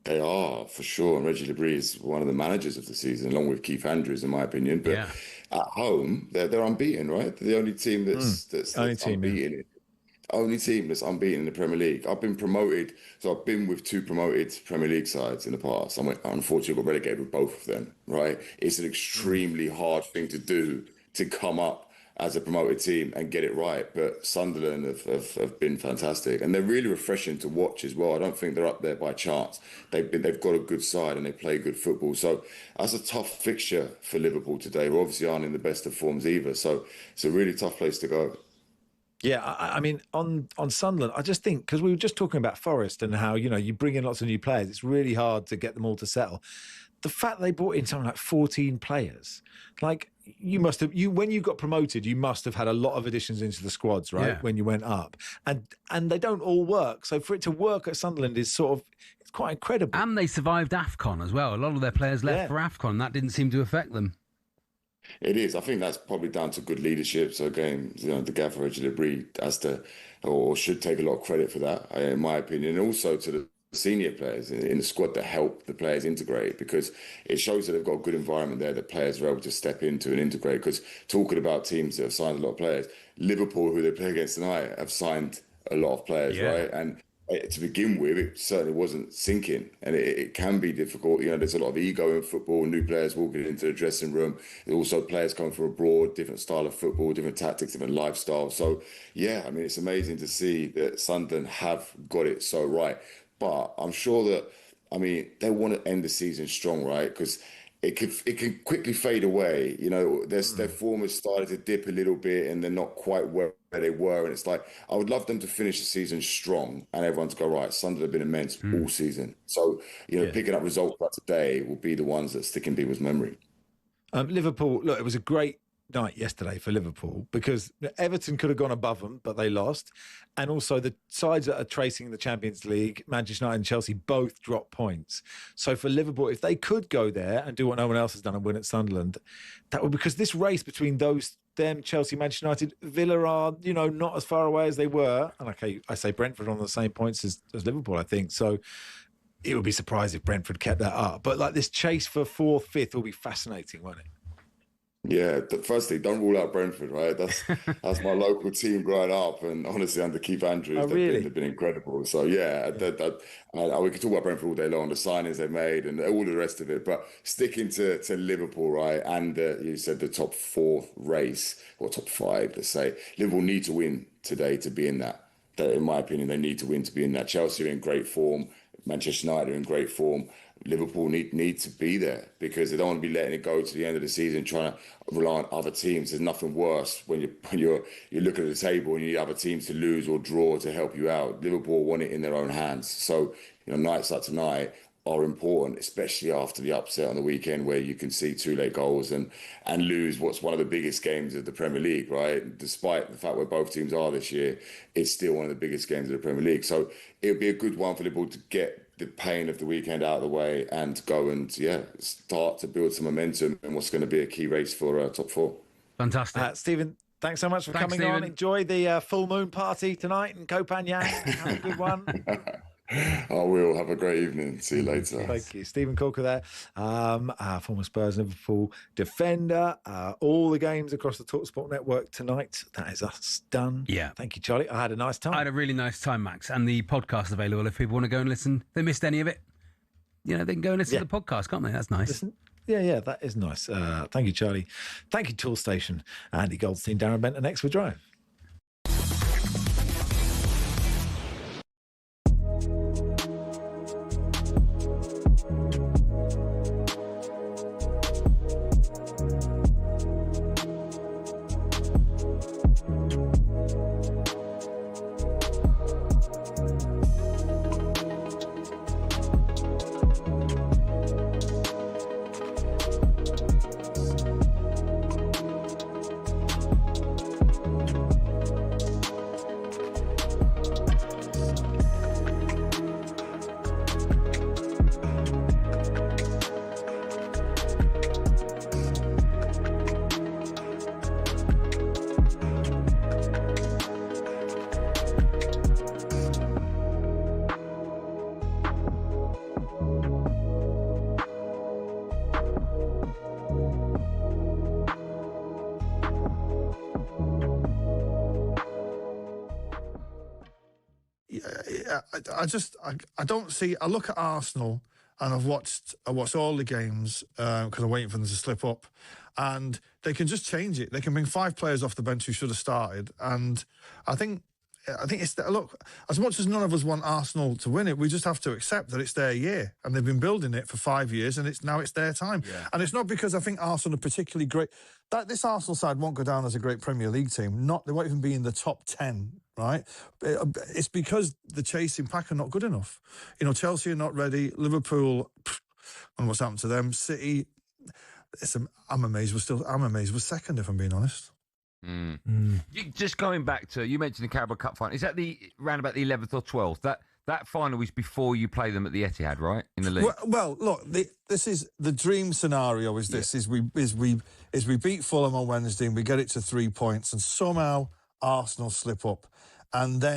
They are, for sure. And Reggie Lebris is one of the managers of the season, along with Keith Andrews, in my opinion. But at home, they're unbeaten, right? They're the only team that's unbeaten. Only team that's unbeaten in the Premier League. I've been promoted, so I've been with 2 promoted Premier League sides in the past. Unfortunately, got relegated with both of them, right? It's an extremely hard thing to do, to come up as a promoted team and get it right. But Sunderland have been fantastic, and they're really refreshing to watch as well. I don't think they're up there by chance. They've got a good side and they play good football. So that's a tough fixture for Liverpool today, who obviously aren't in the best of forms either. So it's a really tough place to go. Yeah, I mean, on Sunderland, I just think, because we were just talking about Forest and how, you bring in lots of new players, it's really hard to get them all to settle. The fact they brought in something like 14 players, like when you got promoted, you must have had a lot of additions into the squads, right? Yeah. When you went up, and they don't all work. So for it to work at Sunderland is it's quite incredible. And they survived AFCON as well. A lot of their players left for AFCON, and that didn't seem to affect them. It is. I think that's probably down to good leadership. So again, the gaffer Reggie Lebris has to, or should take a lot of credit for that, in my opinion, and also to the senior players in the squad that help the players integrate, because it shows that they've got a good environment there that players are able to step into and integrate. Because talking about teams that have signed a lot of players, Liverpool, who they play against tonight, have signed a lot of players, right? And to begin with, it certainly wasn't sinking, and it can be difficult. There's a lot of ego in football, new players walking into the dressing room. There's also players coming from abroad, different style of football, different tactics, different lifestyle. So, I mean, it's amazing to see that Sunderland have got it so right. But I'm sure that, they want to end the season strong, right? Because it can quickly fade away. Their form has started to dip a little bit and they're not quite where they were. And it's like, I would love them to finish the season strong and everyone to go, right, Sunderland have been immense all season. So, picking up results like today will be the ones that stick in people's memory. Liverpool, look, it was a great night yesterday for Liverpool, because Everton could have gone above them, but they lost. And also the sides that are tracing the Champions League, Manchester United and Chelsea, both dropped points. So for Liverpool, if they could go there and do what no one else has done and win at Sunderland, that would, because this race between them, Chelsea, Manchester United, Villa are, not as far away as they were. And okay, I say Brentford on the same points as Liverpool, I think. So it would be surprised if Brentford kept that up. But like this chase for 4th, 5th will be fascinating, won't it? Yeah, firstly, don't rule out Brentford, right? That's my local team growing up, and honestly, under Keith Andrews, they've been incredible. So yeah, we could talk about Brentford all day long, the signings they made and all the rest of it. But sticking to Liverpool, right, and you said the top 4 race, or top 5, let's say, Liverpool need to win today to be in that. In my opinion, they need to win to be in that. Chelsea are in great form. Manchester United are in great form. Liverpool need to be there, because they don't want to be letting it go to the end of the season trying to rely on other teams. There's nothing worse when you're looking at the table and you need other teams to lose or draw to help you out. Liverpool want it in their own hands. So, nights like tonight are important, especially after the upset on the weekend where you can see 2 late goals and lose what's one of the biggest games of the Premier League, right? Despite the fact where both teams are this year, it's still one of the biggest games of the Premier League. So it would be a good one for Liverpool to get the pain of the weekend out of the way and go and, start to build some momentum in what's going to be a key race for top 4. Fantastic. Stephen, thanks so much for coming on. Enjoy the full moon party tonight in Koh Phangan. Have a good one. I will. Have a great evening. See you later. Thank you. Stephen Caulker there, former Spurs Liverpool defender. All the games across the talkSPORT network tonight. That is us done. Yeah. Thank you, Charlie. I had a nice time. I had a really nice time, Max. And the podcast available if people want to go and listen. They missed any of it. They can go and listen to the podcast, can't they? That's nice. Listen. Yeah, that is nice. Thank you, Charlie. Thank you, Tool Station. Andy Goldstein, Darren Bent, and Extra Drive. I don't see. I look at Arsenal and I've watched all the games because I'm waiting for them to slip up, and they can just change it. They can bring 5 players off the bench who should have started, and I think it's look. As much as none of us want Arsenal to win it, we just have to accept that it's their year, and they've been building it for 5 years, and it's their time. Yeah. And it's not because I think Arsenal are particularly great. This Arsenal side won't go down as a great Premier League team. They won't even be in the top 10. Right, it's because the chasing pack are not good enough. Chelsea are not ready. Liverpool, and what's happened to them? City, I'm amazed we're second, if I'm being honest. Just going back to, you mentioned the Carabao Cup final. Is that round about the 11th or 12th? That final is before you play them at the Etihad, right? In the league. Well, look, this is the dream scenario. Is we beat Fulham on Wednesday and we get it to 3 points, and somehow Arsenal slip up, and then